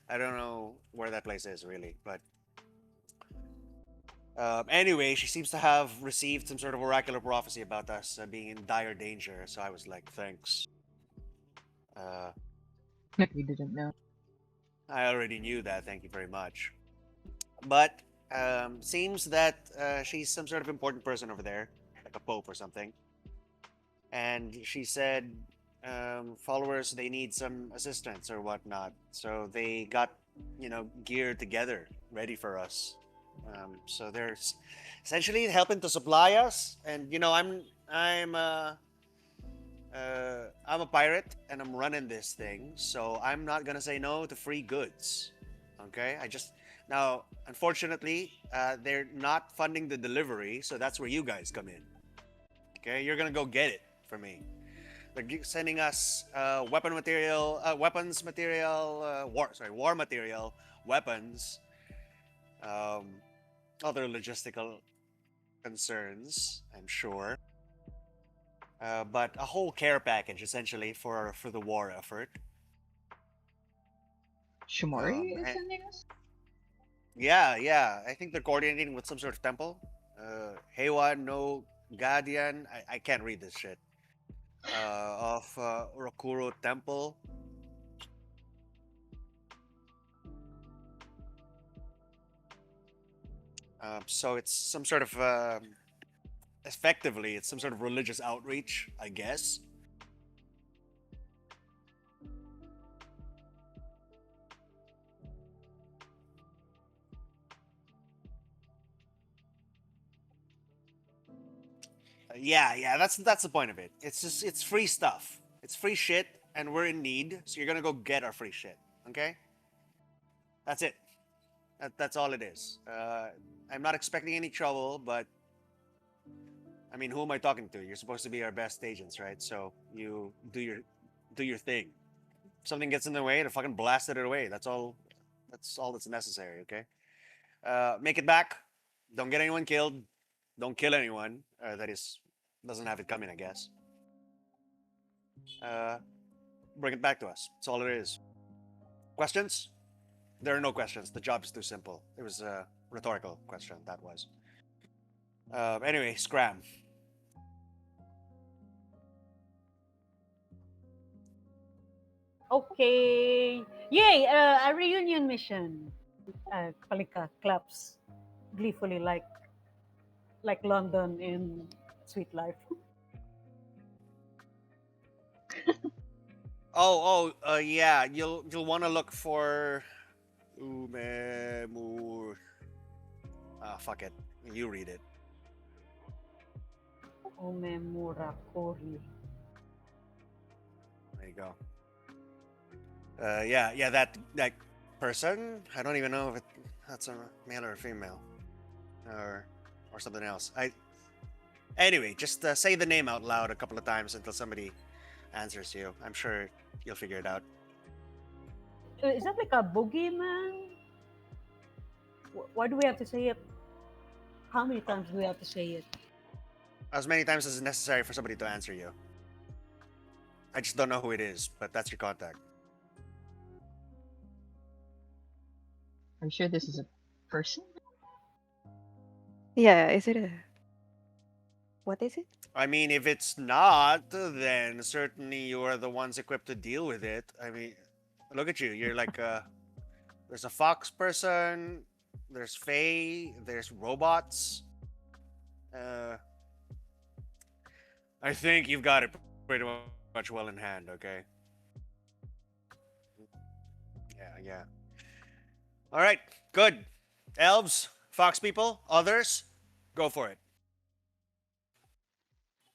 I don't know where that place is really, but anyway, she seems to have received some sort of oracular prophecy about us being in dire danger. So I was like, thanks. Uh, We didn't know. I already knew that. Thank you very much. But seems that she's some sort of important person over there, like a pope or something. And she said followers they need some assistance or whatnot, so they got geared together, ready for us. So they're essentially helping to supply us, and I'm a pirate and I'm running this thing, so I'm not gonna say no to free goods. Okay, now unfortunately they're not funding the delivery, so that's where you guys come in. Okay, you're gonna go get it for me. They're sending us weapons material, war material, weapons, other logistical concerns, I'm sure. But a whole care package essentially for the war effort. Shimori is And- sending us? yeah, I think they're coordinating with some sort of temple. Heiwan no Guardian. I can't read this shit. Of Rokuro Temple. So it's some sort of effectively, it's some sort of religious outreach, I guess. Yeah, that's the point of it. It's free stuff. It's free shit, and we're in need, so you're gonna go get our free shit. Okay? That's it. That's all it is. I'm not expecting any trouble, but I mean, who am I talking to? You're supposed to be our best agents, right? So you do your thing. If something gets in the way, to fucking blast it away. That's all. That's all that's necessary. Okay. Make it back. Don't get anyone killed. Don't kill anyone. That is doesn't have it coming, I guess. Bring it back to us. That's all it is. Questions? There are no questions. The job is too simple. It was a rhetorical question. That was. Anyway, scram. Okay. Yay! A reunion mission. Kalika claps gleefully like London in Sweet Life. Yeah. You'll want to look for Umemur. Fuck it. You read it. Omemura Kori. There you go. Yeah, that person. I don't even know if that's a male or a female, or something else. Anyway, just say the name out loud a couple of times until somebody answers you. I'm sure you'll figure it out. Is that like a boogeyman? Why do we have to say it? How many times do we have to say it? As many times as is necessary for somebody to answer you. I just don't know who it is, but that's your contact. Are you sure this is a person? Yeah, is it a. What is it? I mean, if it's not, then certainly you are the ones equipped to deal with it. I mean, look at you. You're like there's a fox person, there's fae, there's robots. I think you've got it pretty much well in hand, okay? Yeah. All right, good. Elves, fox people, others, go for it.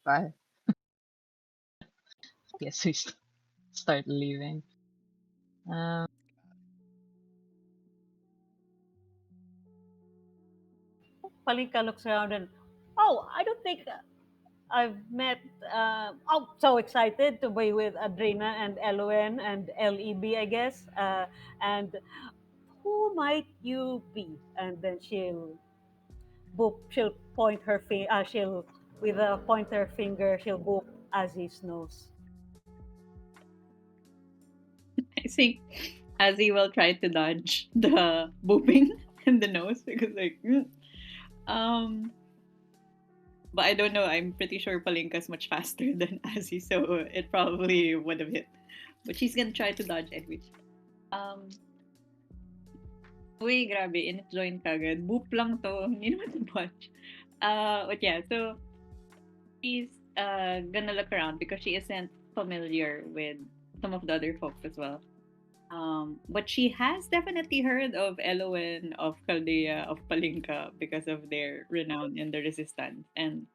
Bye. Guess we start leaving. Palinka looks around and, oh, I don't think I've met. Oh, so excited to be with Adrena and Eloen and LEB, I guess. And who might you be? And then she'll boop. She'll point her finger. She'll with a pointer finger. She'll boop Azzy's nose. I think Azzy will try to dodge the booping in the nose because but I don't know. I'm pretty sure Palinka's much faster than Azzy, so it probably would have hit. But she's gonna try to dodge anyway. Uy, grabe, in-join kagad. Boop lang to. Hindi naman to watch. But yeah, so she's gonna look around because she isn't familiar with some of the other folks as well. But she has definitely heard of Elowen, of Chaldea, of Palinka because of their renown in the resistance. And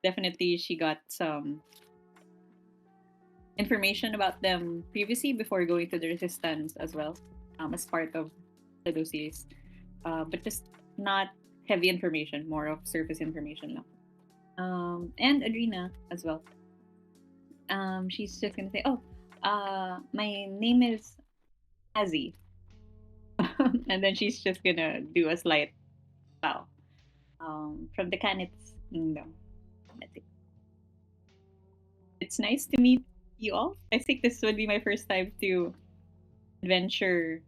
definitely she got some information about them previously before going to the resistance as well, as part of the dossiers. But just not heavy information, more of surface information lang. And Adrena as well. She's just gonna say, my name is Azzy. And then she's just gonna do a slight bow. From the Kanits Kingdom. That's it. It's nice to meet you all. I think this would be my first time to adventure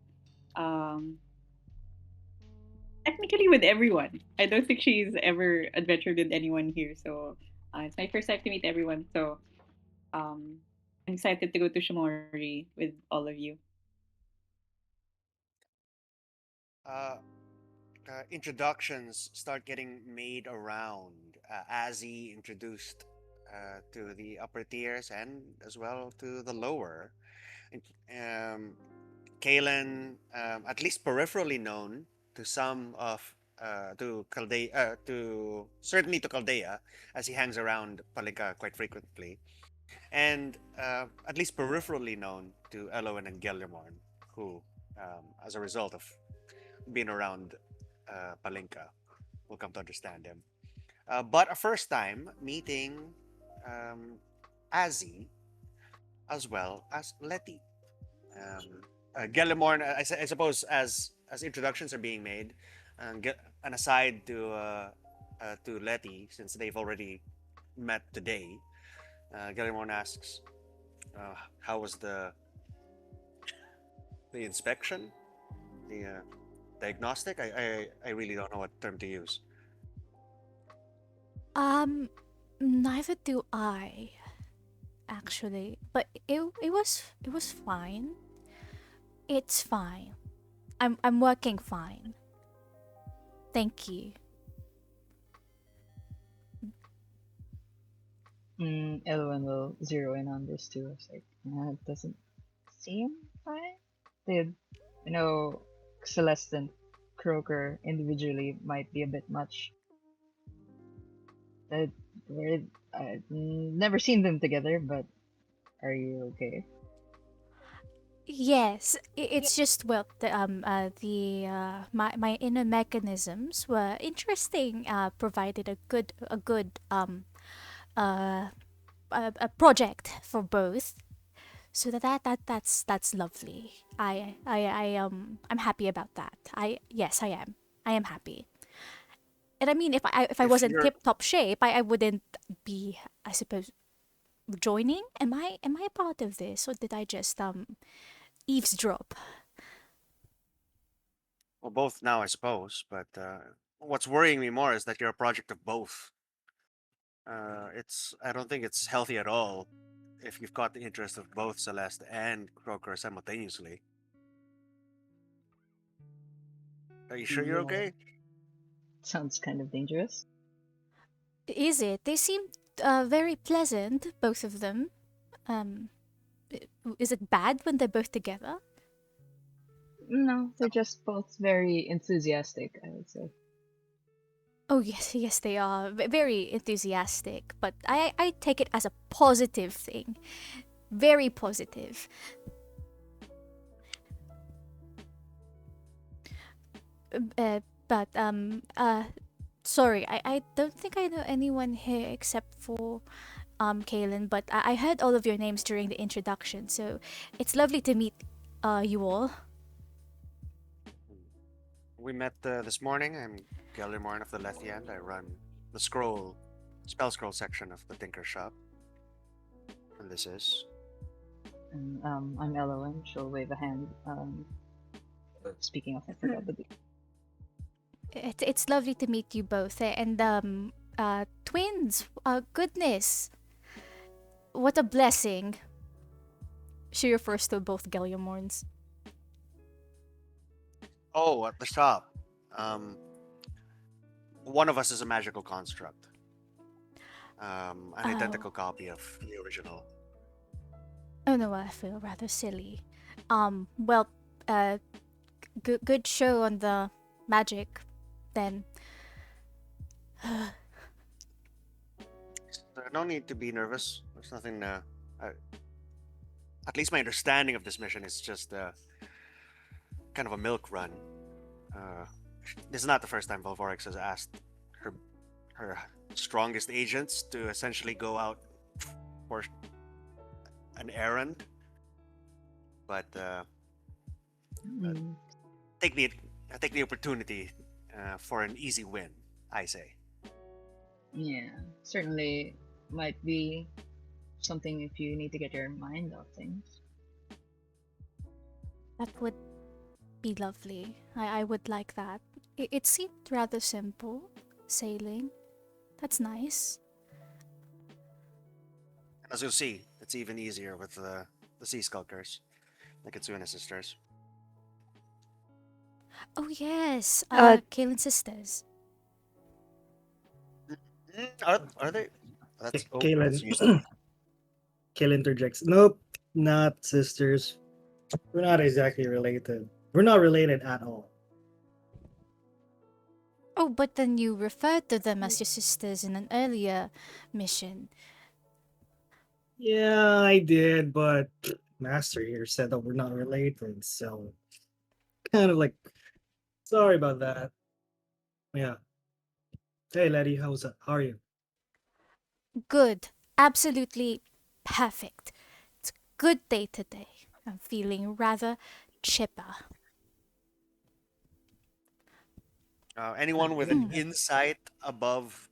technically with everyone. I don't think she's ever adventured with anyone here, so it's my first time to meet everyone. So I'm excited to go to Shimori with all of you. Introductions start getting made around. Azzy introduced to the upper tiers and as well to the lower. Kalen, at least peripherally known to some of to Chaldea, to certainly to Chaldea, as he hangs around Palinka quite frequently, and at least peripherally known to Elowen and Geldermorn, who, as a result of being around Palinka, will come to understand him. But a first time meeting Azzy as well as Letty. Gellemorn, I suppose, as introductions are being made, get an aside to Letty, since they've already met today. Gellemorn asks, "How was the inspection, the diagnostic? I really don't know what term to use." Neither do I, actually. But it was fine. It's fine. I'm working fine. Thank you. Everyone will zero in on this too. It's like, it doesn't seem fine. They, Celeste and Croaker individually might be a bit much. Uh, I've never seen them together, but are you okay? Yes, it's just well my inner mechanisms were interesting. Provided a good uh a project for both. So that's lovely. I'm happy about that. I am. I am happy. And I mean, if I If wasn't you're tip top shape, I wouldn't be, I suppose, joining. Am I a part of this, or did I just eavesdrop? well, both now, I suppose. But what's worrying me more is that you're a project of both. I don't think it's healthy at all if you've got the interest of both Celeste and Croker simultaneously. Are you sure you're Yeah, okay? sounds kind of dangerous. Is it? They seem very pleasant, both of them. Um, is it bad when they're both together? No, they're just both very enthusiastic, I would say. Oh yes, yes they are very enthusiastic, but I take it as a positive thing, very positive. But sorry, I don't think I know anyone here except for Kaylin, but I heard all of your names during the introduction, so it's lovely to meet you all. We met this morning. I'm Geldermorn of the Lethiand. I run the spell scroll section of the Tinker Shop. And this is. And I'm Elowen. She'll wave a hand. Speaking of, I forgot the. It's lovely to meet you both, and twins. Goodness, what a blessing. She refers to both Galliamorns. Oh, at the shop. One of us is a magical construct. An Oh. identical copy of the original. Oh no, I feel rather silly. Well, good show on the magic, then. No need to be nervous. There's nothing. At least my understanding of this mission is just kind of a milk run. This is not the first time Volvorix has asked her strongest agents to essentially go out for an errand, but take the opportunity for an easy win. I say. Yeah, certainly might be something if you need to get your mind off things. That would be lovely. I would like that. It seemed rather simple, sailing. That's nice. As you'll see, it's even easier with the Sea Skulkers, the Kitsune sisters. Oh yes, Uh, Kaylin's sisters. Are they? That's Kaylin. used. Kaylin interjects. Nope, not sisters. We're not exactly related. We're not related at all. Oh, but then you referred to them as your sisters in an earlier mission. Yeah, I did, but Master here said that we're not related, so kind of like sorry about that. Yeah. Hey, Letty, how are you? Good. Absolutely perfect. It's a good day today. I'm feeling rather chipper. Anyone with an insight above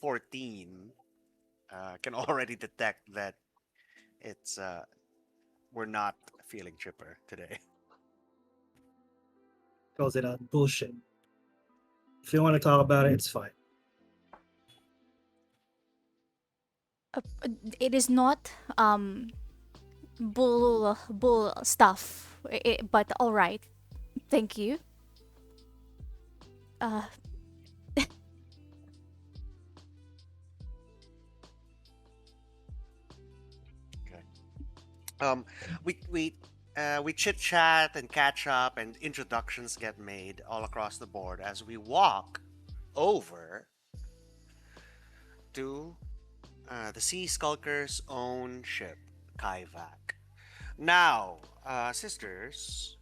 14 can already detect that it's we're not feeling chipper today. Calls it a bullshit. If you want to talk about it, it's fine. It is not bull stuff, but all right. Thank you. Uh, We We chit chat and catch up, and introductions get made all across the board as we walk over to the Sea Skulker's own ship, Kaivak. Now, sisters,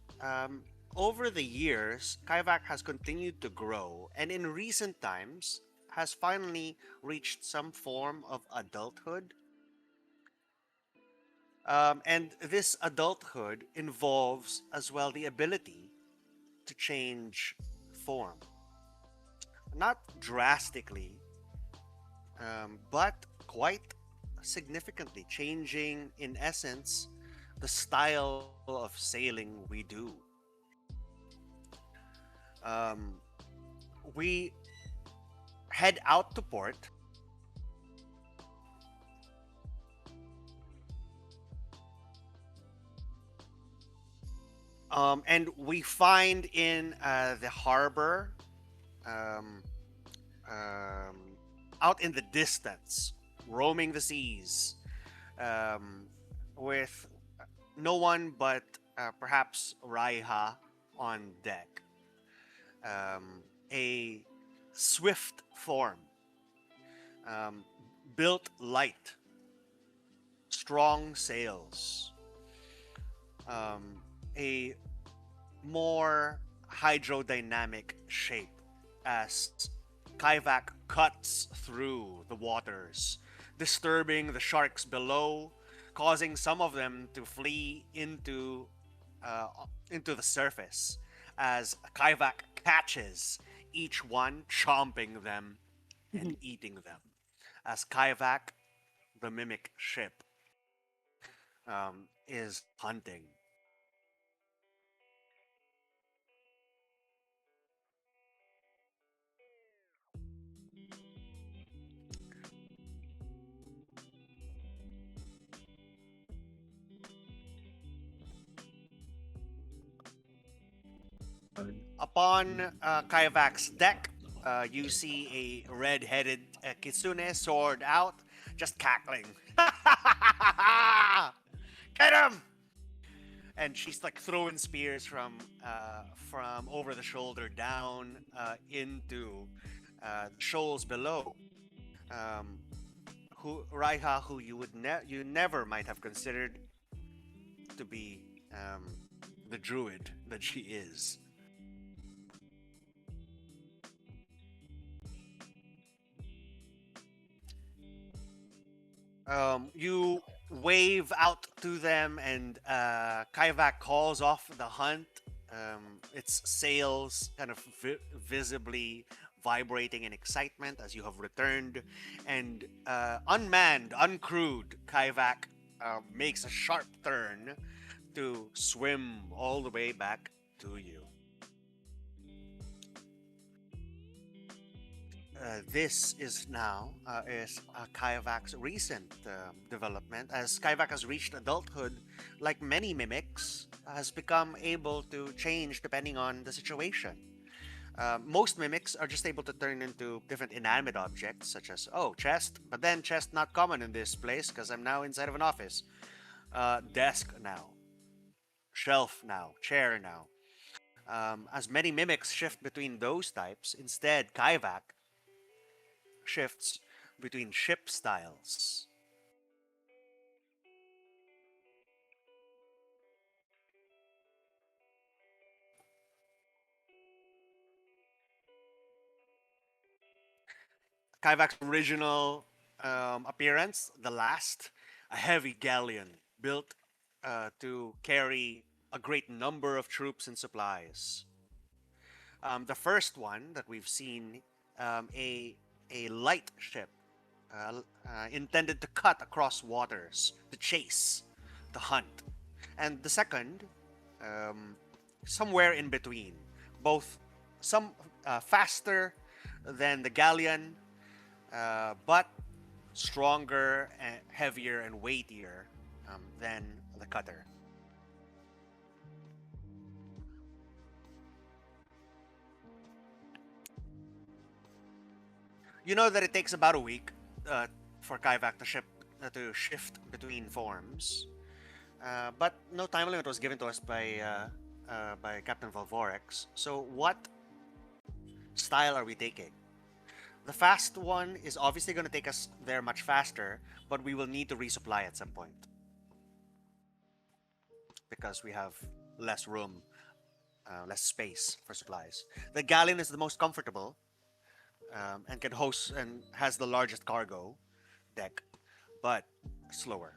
over the years, Kaivak has continued to grow, and in recent times has finally reached some form of adulthood. And this adulthood involves as well the ability to change form. Not drastically, but quite significantly, changing in essence the style of sailing we do. Um, we head out to port. And we find in the harbor, um, um, out in the distance, roaming the seas, um, with no one but perhaps Raiha on deck. A swift form, um, built light, strong sails, um, a more hydrodynamic shape as Kaivak cuts through the waters, disturbing the sharks below, causing some of them to flee uh, into the surface as Kaivak catches each one, chomping them and eating them. As Kaivak, the mimic ship, is hunting. Upon Kaivak's deck, you see a red-headed kitsune sword out, just cackling. Get him! And she's like throwing spears from over the shoulder down into the shoals below. Um, who Raiha, who you never might have considered to be the druid that she is. You wave out to them, and Kaivak calls off the hunt. Its sails kind of visibly vibrating in excitement as you have returned, and unmanned, uncrewed, Kaivak makes a sharp turn to swim all the way back to you. This is now is Kaivak's recent development, as Kaivak has reached adulthood. Like many mimics, has become able to change depending on the situation. Most mimics are just able to turn into different inanimate objects, such as chest, but then chest not common in this place because I'm now inside of an office. Desk now, shelf now, chair now. As many mimics shift between those types, instead Kaivak shifts between ship styles. Kaivak's original appearance, the last, a heavy galleon built to carry a great number of troops and supplies. The first one that we've seen, a light ship intended to cut across waters, to chase, to hunt. And the second, um, somewhere in between, both some faster than the galleon, but stronger, and heavier, and weightier than the cutter. You know that it takes about a week for Kaivak to shift between forms. But no time limit was given to us by Captain Valvorex. So what style are we taking? The fast one is obviously going to take us there much faster, but we will need to resupply at some point because we have less room, less space for supplies. The galleon is the most comfortable, and can host and has the largest cargo deck, but slower.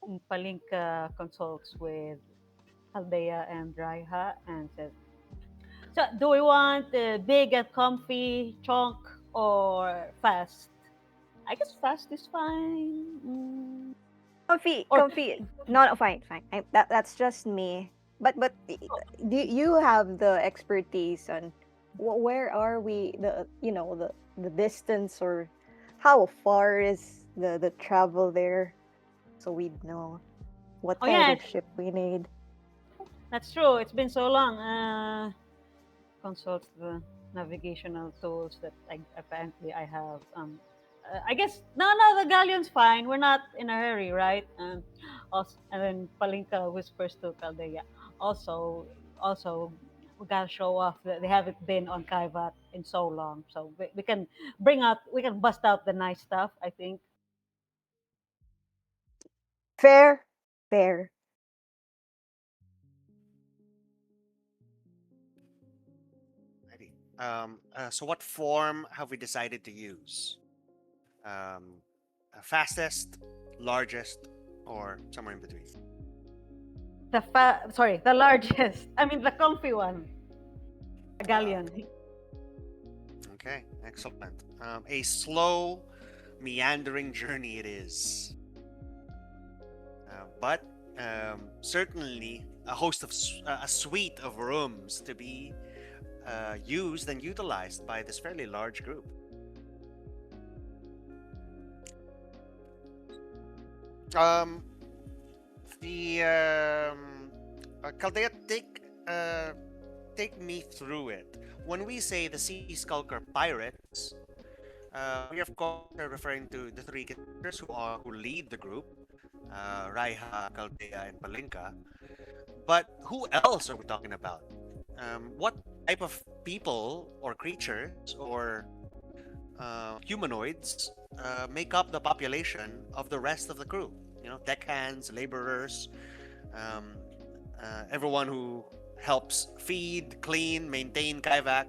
And Palinka consults with Aldea and Raiha and says, "So, do we want big and comfy, chunk, or fast? I guess fast is fine. Comfy, Or comfy. No, no, fine, fine. That's just me. But do you have the expertise on where are we, the the distance, or how far is the travel there, so we know what oh kind yeah, of ship we need. that's true. It's been so long. Consult the navigational tools that apparently I have. I guess no, the galleon's fine. We're not in a hurry, right? Also, and then Palinka whispers to Caldeia. Also, also, we gotta show off that they haven't been on Kaivat in so long, so we can we can bust out the nice stuff. I think. Fair, fair. Alrighty. So what form have we decided to use? Um, Fastest, largest, or somewhere in between? The largest. I mean, the comfy one, the galleon. Okay, excellent. A slow, meandering journey it is, but certainly a suite of rooms to be used and utilized by this fairly large group. Um, the Caldea, take me through it. When we say the Sea Skulker pirates, we of course are referring to the three characters who lead the group, Raiha, Caldea, and Palinka. But who else are we talking about? What type of people or creatures or humanoids make up the population of the rest of the crew? You know, deckhands, laborers, um, everyone who helps feed, clean, maintain Kaivak,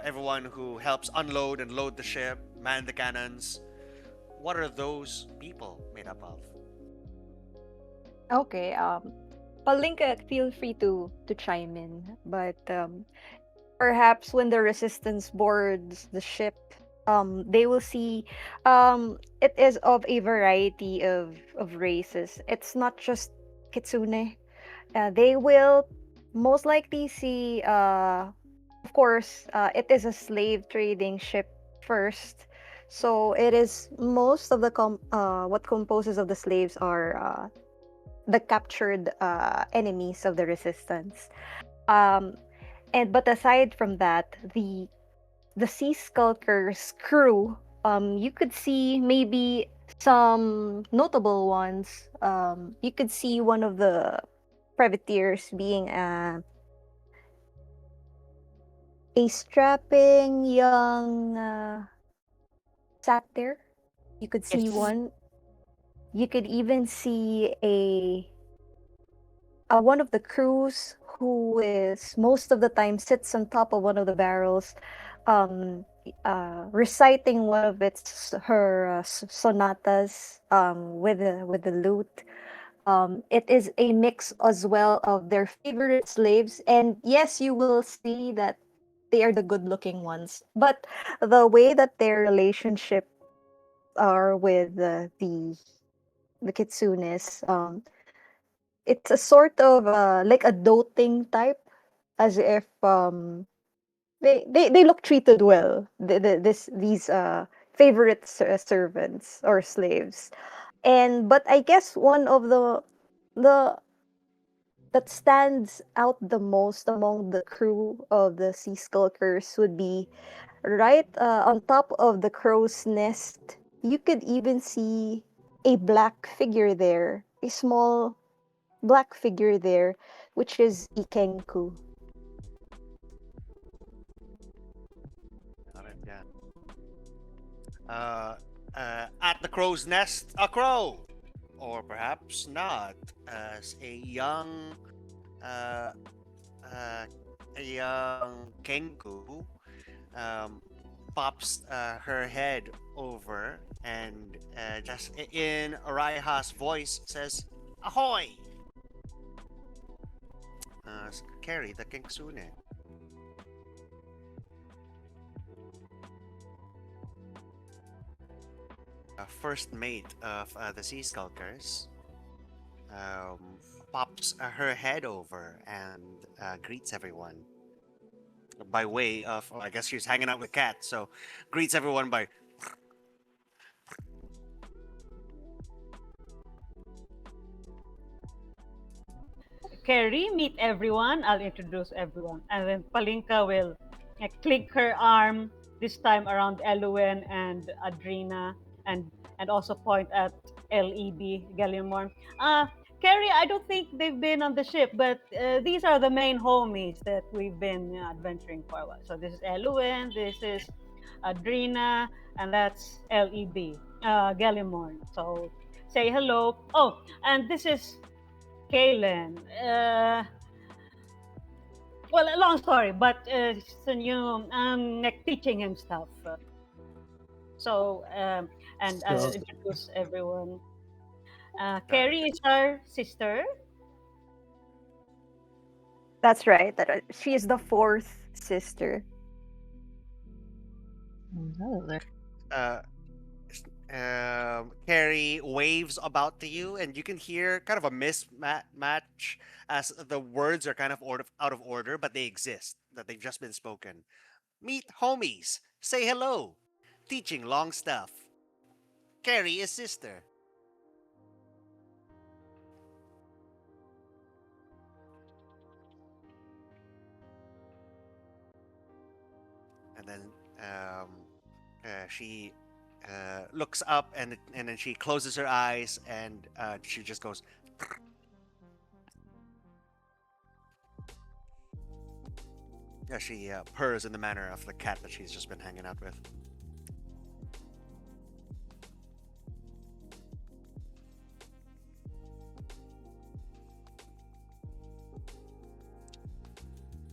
everyone who helps unload and load the ship, man the cannons. What are those people made up of? Okay. Palinka, feel free to chime in, but perhaps when the resistance boards the ship, they will see it is of a variety of races. It's not just kitsune. They will most likely see, of course, it is a slave trading ship first. So it is most of the what composes of the slaves are the captured enemies of the resistance. Um, and but aside from that, the Sea Skulkers crew, you could see maybe some notable ones. You could see one of the privateers being a strapping young satyr. You could see Yes. one. You could even see a one of the crews who is most of the time sits on top of one of the barrels, reciting one of its her sonatas with the lute. It is a mix as well of their favorite slaves, and yes, you will see that they are the good-looking ones. But the way that their relationship are with the kitsunes, it's a sort of like a doting type, as if they look treated well. These favorite servants or slaves, and but I guess one of the that stands out the most among the crew of the Sea Skulkers would be right on top of the crow's nest, you could even see a black figure there, a small black figure there, which is Ikenku. Got it, yeah. At the crow's nest, a crow, or perhaps not, as uh, a young Kenku pops her head over and just in Raiha's voice says, "Ahoy!" Carry the Kingsune. First mate of the Sea Skulkers um, pops her head over and greets everyone by way of, I guess she's hanging out with Cat, so greets everyone by. Carrie, meet everyone. I'll introduce everyone. And then Palinka will click her arm, this time around Eluwen and Adrina, and also point at LEB, Gallimore. Carrie, I don't think they've been on the ship, but these are the main homies that we've been adventuring for a while. So this is Eluwen, this is Adrina, and that's LEB, Gallimore. So say hello. Oh, and this is Kalen. Well, a long story, but so like teaching him stuff. So, and I'll So introduce everyone. Got Carrie it. is our sister. That's right. She is the fourth sister. Hello there. Uh, Carrie waves about to you, and you can hear kind of a mismatch as the words are kind of out of order, but they exist, that they've just been spoken. Meet homies. Say hello. Teaching long stuff. Carrie is sister. And then she looks up and then she closes her eyes and she just goes. Yeah, she purrs in the manner of the cat that she's just been hanging out with.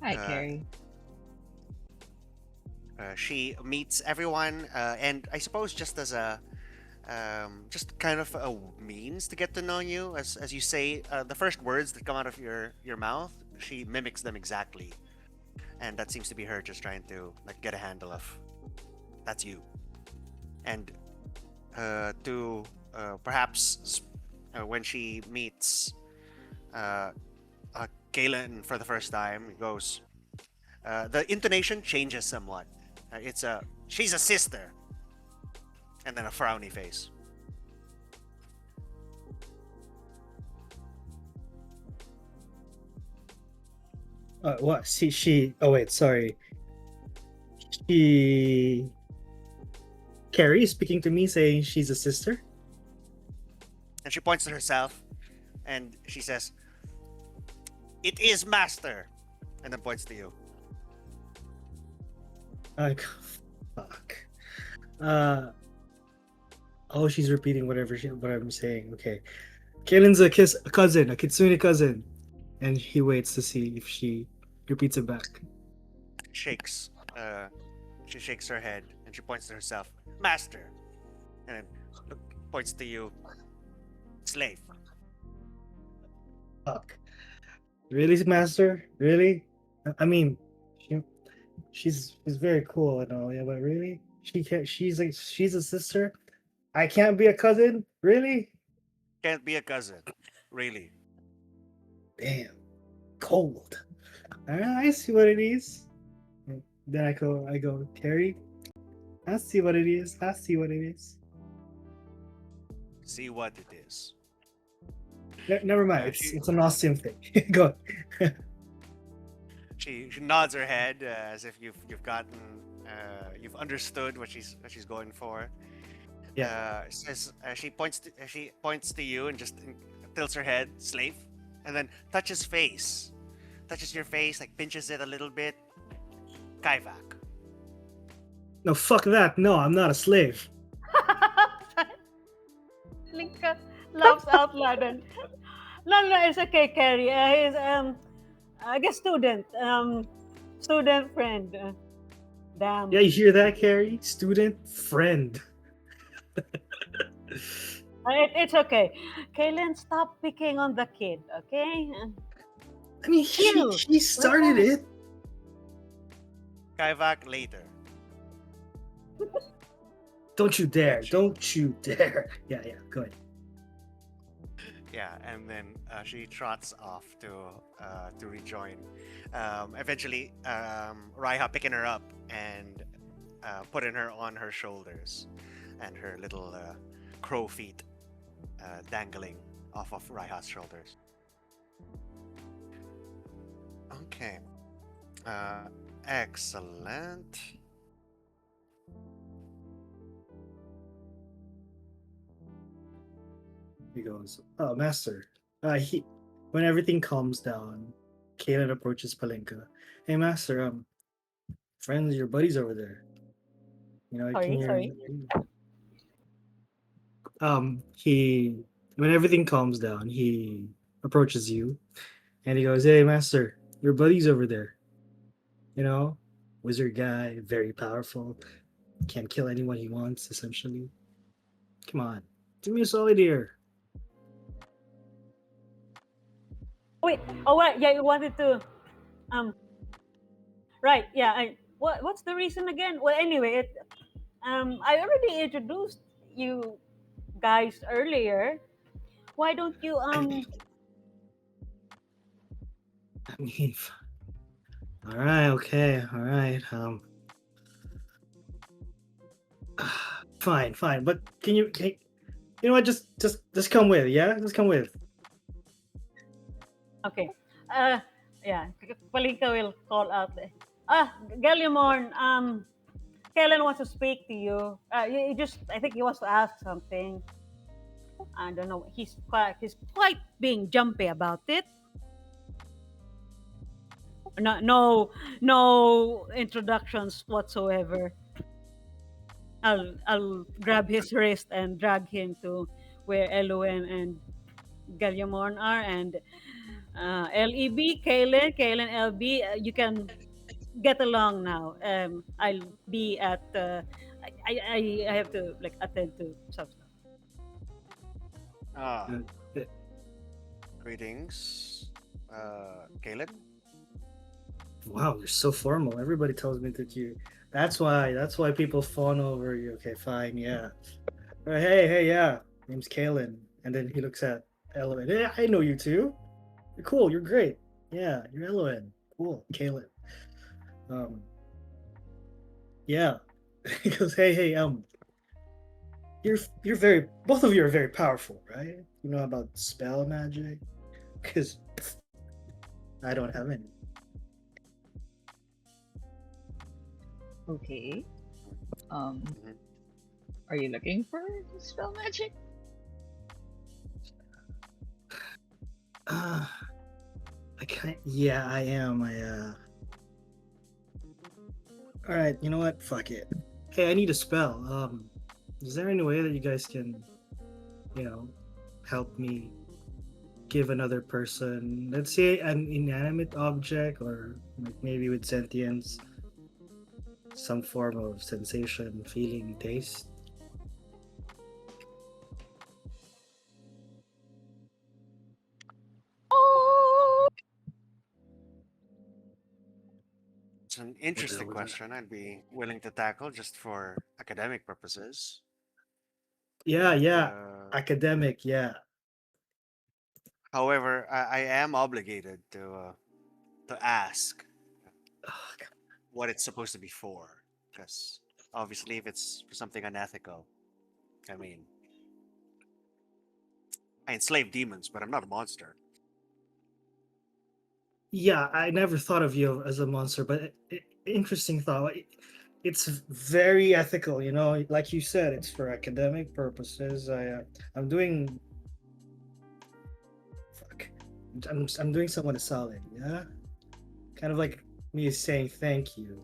Hi, Uh, Carrie. She meets everyone, and I suppose just as a just kind of a means to get to know you, as you say the first words that come out of your mouth, she mimics them exactly, and that seems to be her just trying to like get a handle of that's you, and to perhaps when she meets uh, Galen for the first time, it goes. The intonation changes somewhat. It's a she's a sister, and then a frowny face. what? She. Oh wait, sorry. She. Carrie is speaking to me, saying she's a sister. And she points to herself, and she says, "It is master," and then points to you. Like, fuck. Oh, she's repeating what I'm saying. Okay. Kalen's a cousin, a Kitsune cousin, and he waits to see if she repeats it back. Shakes. She shakes her head, and she points to herself, "Master," and then points to you, "Slave." Fuck. Really, Master? Really? I mean, she, she's very cool and all, yeah, but really, she can't. She's a sister. I can't be a cousin. Really? Can't be a cousin, really. Damn, cold. I see what it is. Then I go, Terry. I see what it is. I see what it is. See what it is. Never mind. It's an awesome thing. Go. She nods her head as if you've gotten you've understood what she's going for. Yeah. Says she points to you and just tilts her head, slave, and then touches your face, like pinches it a little bit. Kaivak. No, fuck that. No, I'm not a slave. Linka laughs out loud. And, no, it's okay, Carrie. He's I guess student friend. Damn. Yeah, you hear that, Carrie? Student friend. It's okay. Kaylin, stop picking on the kid, okay? I mean, Ew, he started relax. it. Kaivak later. Don't you dare. Don't you dare. Yeah, go ahead. Yeah, and then she trots off to rejoin. Eventually, Raiha picking her up and putting her on her shoulders, and her little crow feet dangling off of Raiha's shoulders. Okay. Excellent. He goes, "Oh, master." When everything calms down, Kaylin approaches Palenka. "Hey, master. Friends, your buddies over there. You know, I can hear." Sorry. He when everything calms down, he approaches you, and he goes, "Hey, master, your buddies over there. You know, wizard guy, very powerful, can kill anyone he wants. Essentially, come on, do me a solid here." Wait. Oh, right. Yeah, you wanted to. Right. Yeah. What's the reason again? Well, anyway, I already introduced you guys earlier. Why don't you I mean, all right, okay, all right. Fine. But you know what? Just come with, yeah. Just come with. Okay. Yeah. Palinka will call out. Gallimorn. Kellen wants to speak to you. I think he wants to ask something. I don't know. He's quite being jumpy about it. No introductions whatsoever. I'll grab his wrist and drag him to where Elowen and Gallimorn are, and LEB, Kalen, LB, you can get along now. I'll be at. I have to like attend to some stuff. Ah, Uh, greetings, Galen. Wow, you're so formal. Everybody tells me that you. That's why people fawn over you. Okay, fine, yeah. Hey, yeah. Name's Kalen. And then he looks at Elowen. Hey, I know you too. You're cool. You're great. Yeah, you're Elowen. Cool, Kalen. Yeah. He goes, hey, you're very. Both of you are very powerful, right? You know about spell magic, because I don't have any. Okay. Are you looking for spell magic? I can't. Yeah, I am. All right. You know what? Fuck it. Hey, I need a spell. Is there any way that you guys can, help me give another person, let's say, an inanimate object, or like maybe with sentience, some form of sensation, feeling, taste? It's an interesting question. I'd be willing to tackle just for academic purposes. Yeah. Uh, Academic. Yeah. However, I am obligated to ask Oh, what it's supposed to be for, because obviously, if it's for something unethical, I mean, I enslave demons, but I'm not a monster. yeah, I never thought of you as a monster, but interesting thought. it's very ethical, you know. Like you said, it's for academic purposes. I'm doing. Fuck. I'm doing someone a solid. Yeah. Kind of like me saying thank you.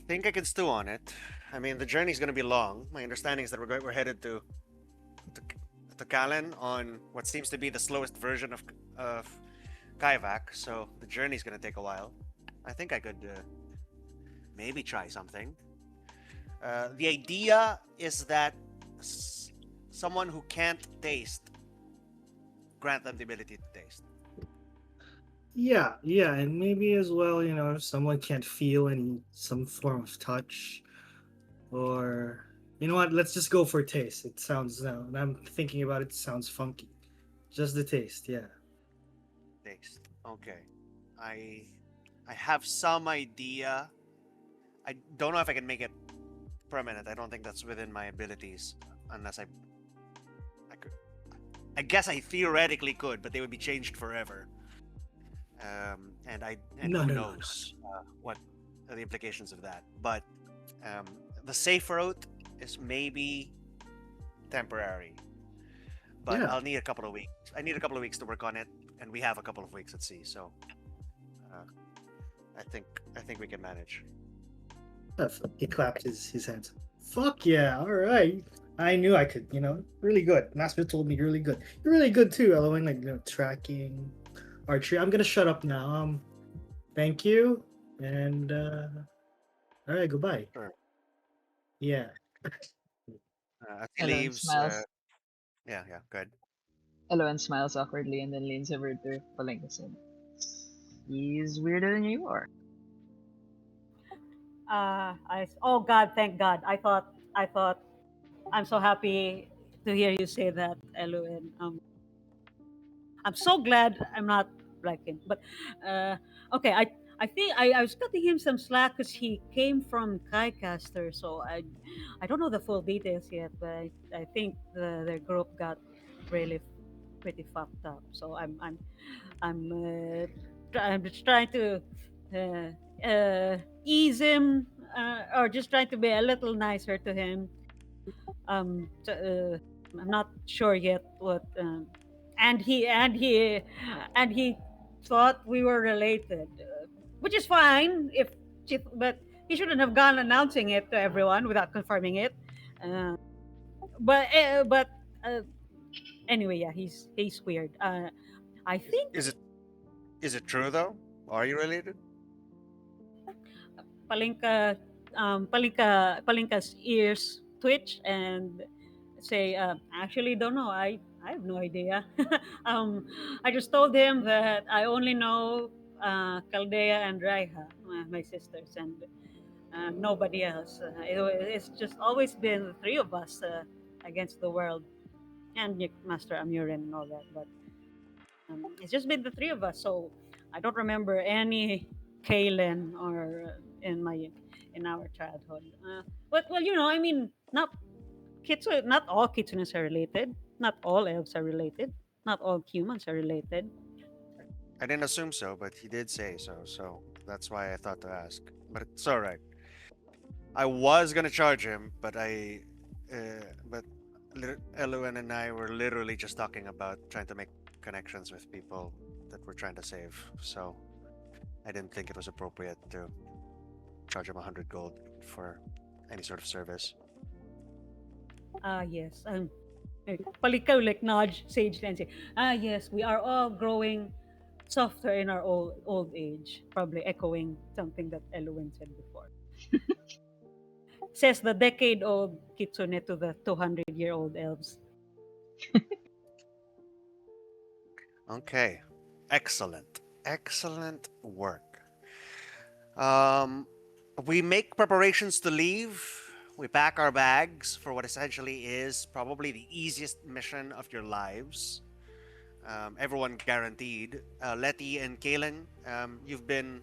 Think I can stew on it. I mean, the journey's going to be long. My understanding is that we're headed to to Kallen on what seems to be the slowest version of Kaivak, so the journey's going to take a while. I think I could maybe try something. The idea is that someone who can't taste, grant them the ability to taste. Yeah, and maybe as well, you know, if someone can't feel some form of touch, or you know what, let's just go for taste. It sounds now, and I'm thinking about it, sounds funky. Just the taste, yeah. Taste. Okay. I I have some idea. I don't know if I can make it permanent. I don't think that's within my abilities unless I could. I guess I theoretically could, but they would be changed forever. And No, who no, no, no. knows what are the implications of that. But um, the safe route is maybe temporary. But Yeah, I'll need a couple of weeks. I need a couple of weeks to work on it, and we have a couple of weeks at sea, so uh, I think we can manage. he clapped his hands. Fuck yeah! All right. I knew I could. You know, really good. Master told me you're really good. You're really good too, Eloin. Like, you know, tracking, archery. I'm gonna shut up now. Thank you, and all right, goodbye. Sure. Yeah. As he Elowen leaves, smiles. yeah, good. Elowen smiles awkwardly and then leans over to Palinkas and he's weirder than you are. Oh God, thank God. I thought I'm so happy to hear you say that, Elu, and I'm so glad I'm not like him. But uh, okay, I think I was cutting him some slack because he came from Kaicaster, so I don't know the full details yet, but I think their group got really pretty fucked up. So I'm just trying to ease him, or just trying to be a little nicer to him. I'm not sure yet what. And he thought we were related, which is fine but he shouldn't have gone announcing it to everyone without confirming it. Uh, but uh, anyway, yeah, he's weird. I think Is it true though? Are you related? Palinka, Palinka's ears twitch and say, actually, don't know. I have no idea. um, I just told him that I only know Caldea and Raiha, my sisters, and nobody else. It's just always been the three of us against the world, and Master Amurin and all that. But it's just been the three of us, so I don't remember any Kalen or in our childhood. But well, I mean, not all kitsunes are related. Not all elves are related. Not all humans are related. I didn't assume so, but he did say so, so that's why I thought to ask. But it's all right. I was gonna charge him, but Elowen and I were literally just talking about trying to make connections with people that we're trying to save. So I didn't think it was appropriate to charge him 100 gold for any sort of service. Yes. Palikaw like nudge Sage and say, yes, we are all growing softer in our old age. Probably echoing something that Elowen said before. Says the decade-old kitsune to the 200-year-old elves. Okay, excellent work. Um, we make preparations to leave. We pack our bags for what essentially is probably the easiest mission of your lives. Everyone guaranteed. Letty and Kalen, you've been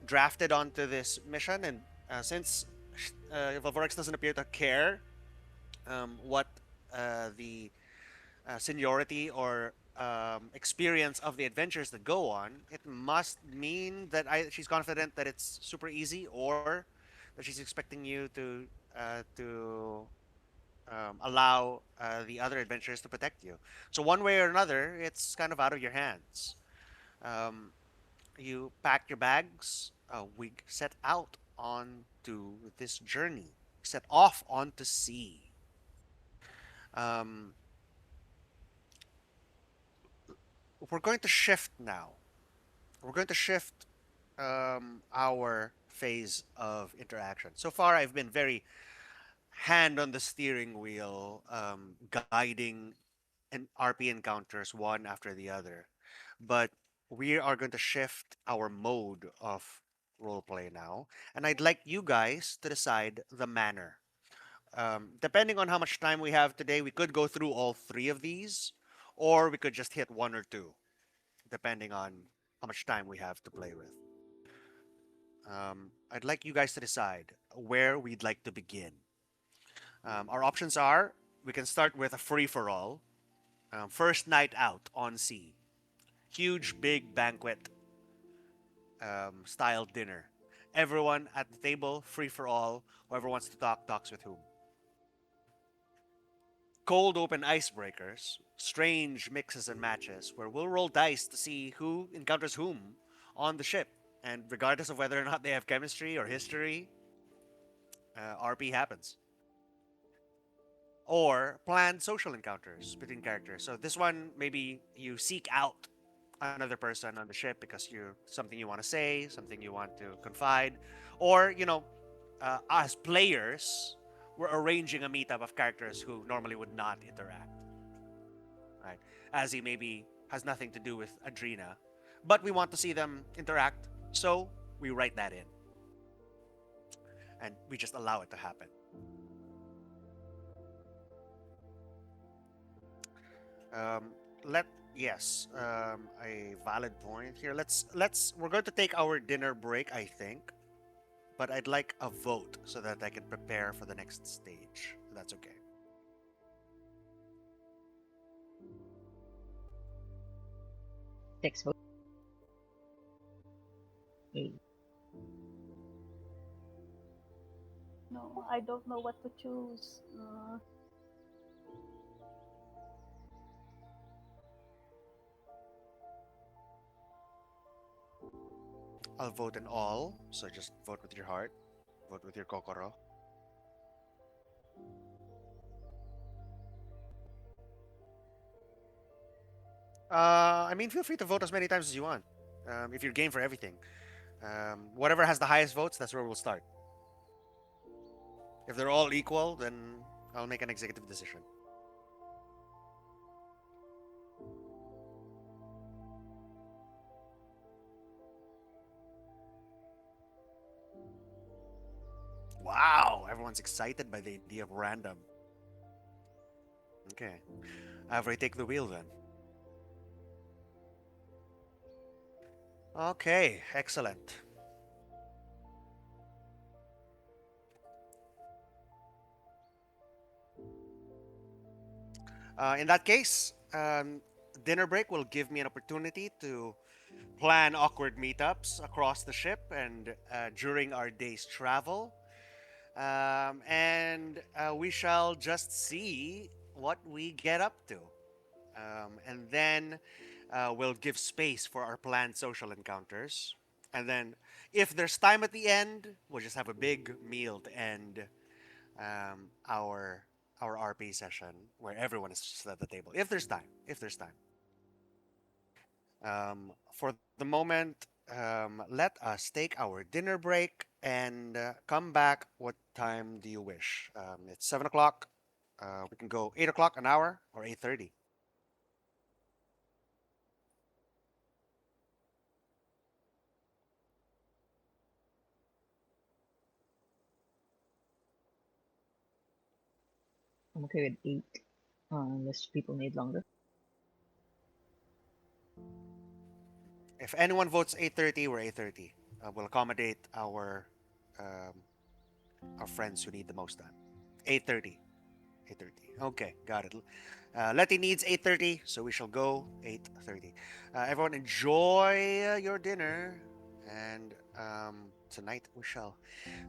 drafted onto this mission, and since Valvorix doesn't appear to care what the seniority or experience of the adventures that go on, it must mean that she's confident that it's super easy, or that she's expecting you to allow the other adventurers to protect you. So one way or another, it's kind of out of your hands. Um, you pack your bags. We set out on to this journey. Set off onto sea. Um, we're going to shift now. We're going to shift our phase of interaction. So far, I've been very hand on the steering wheel, guiding RP encounters one after the other. But we are going to shift our mode of roleplay now, and I'd like you guys to decide the manner. Depending on how much time we have today, we could go through all three of these, or we could just hit one or two, depending on how much time we have to play with. I'd like you guys to decide where we'd like to begin. Our options are: we can start with a free for all, first night out on sea, huge, big banquet style dinner. Everyone at the table, free for all. Whoever wants to talk, talks with whom. Cold open icebreakers, strange mixes and matches, where we'll roll dice to see who encounters whom on the ship. And regardless of whether or not they have chemistry or history, RP happens. Or planned social encounters between characters. So this one, maybe you seek out another person on the ship because you're something you want to say, something you want to confide, or as players, we're arranging a meetup of characters who normally would not interact. Right? Azzy maybe has nothing to do with Adrena, but we want to see them interact, so we write that in, and we just allow it to happen. Let yes, a valid point here. Let's we're going to take our dinner break, I think, but I'd like a vote so that I can prepare for the next stage. That's okay. Six votes. Eight. No, I don't know what to choose. I'll vote in all, so just vote with your heart, vote with your kokoro. I mean, feel free to vote as many times as you want. If you're game for everything, whatever has the highest votes, that's where we'll start. If they're all equal, then I'll make an executive decision. Wow, everyone's excited by the idea of random. Okay, I've already take the wheel then. Okay, excellent. In that case, dinner break will give me an opportunity to plan awkward meetups across the ship and during our day's travel. And we shall just see what we get up to. And then we'll give space for our planned social encounters. And then, if there's time at the end, we'll just have a big meal to end our RP session where everyone is just at the table. If there's time. If there's time. For the moment, let us take our dinner break and come back. What time do you wish? It's 7 o'clock. We can go 8 o'clock, an hour, or 8:30. I'm okay with 8, unless people need longer. If anyone votes 8:30, we're 8:30. We'll accommodate our friends who need the most time. 8:30. 8:30. Okay, got it. Letty needs 8:30, so we shall go 8:30. Everyone, enjoy your dinner, and tonight we shall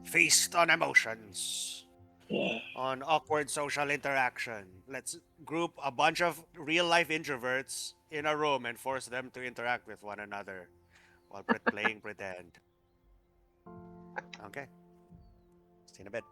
feast on emotions, on awkward social interaction. Let's group a bunch of real life introverts in a room and force them to interact with one another while playing pretend. Okay, see you in a bit.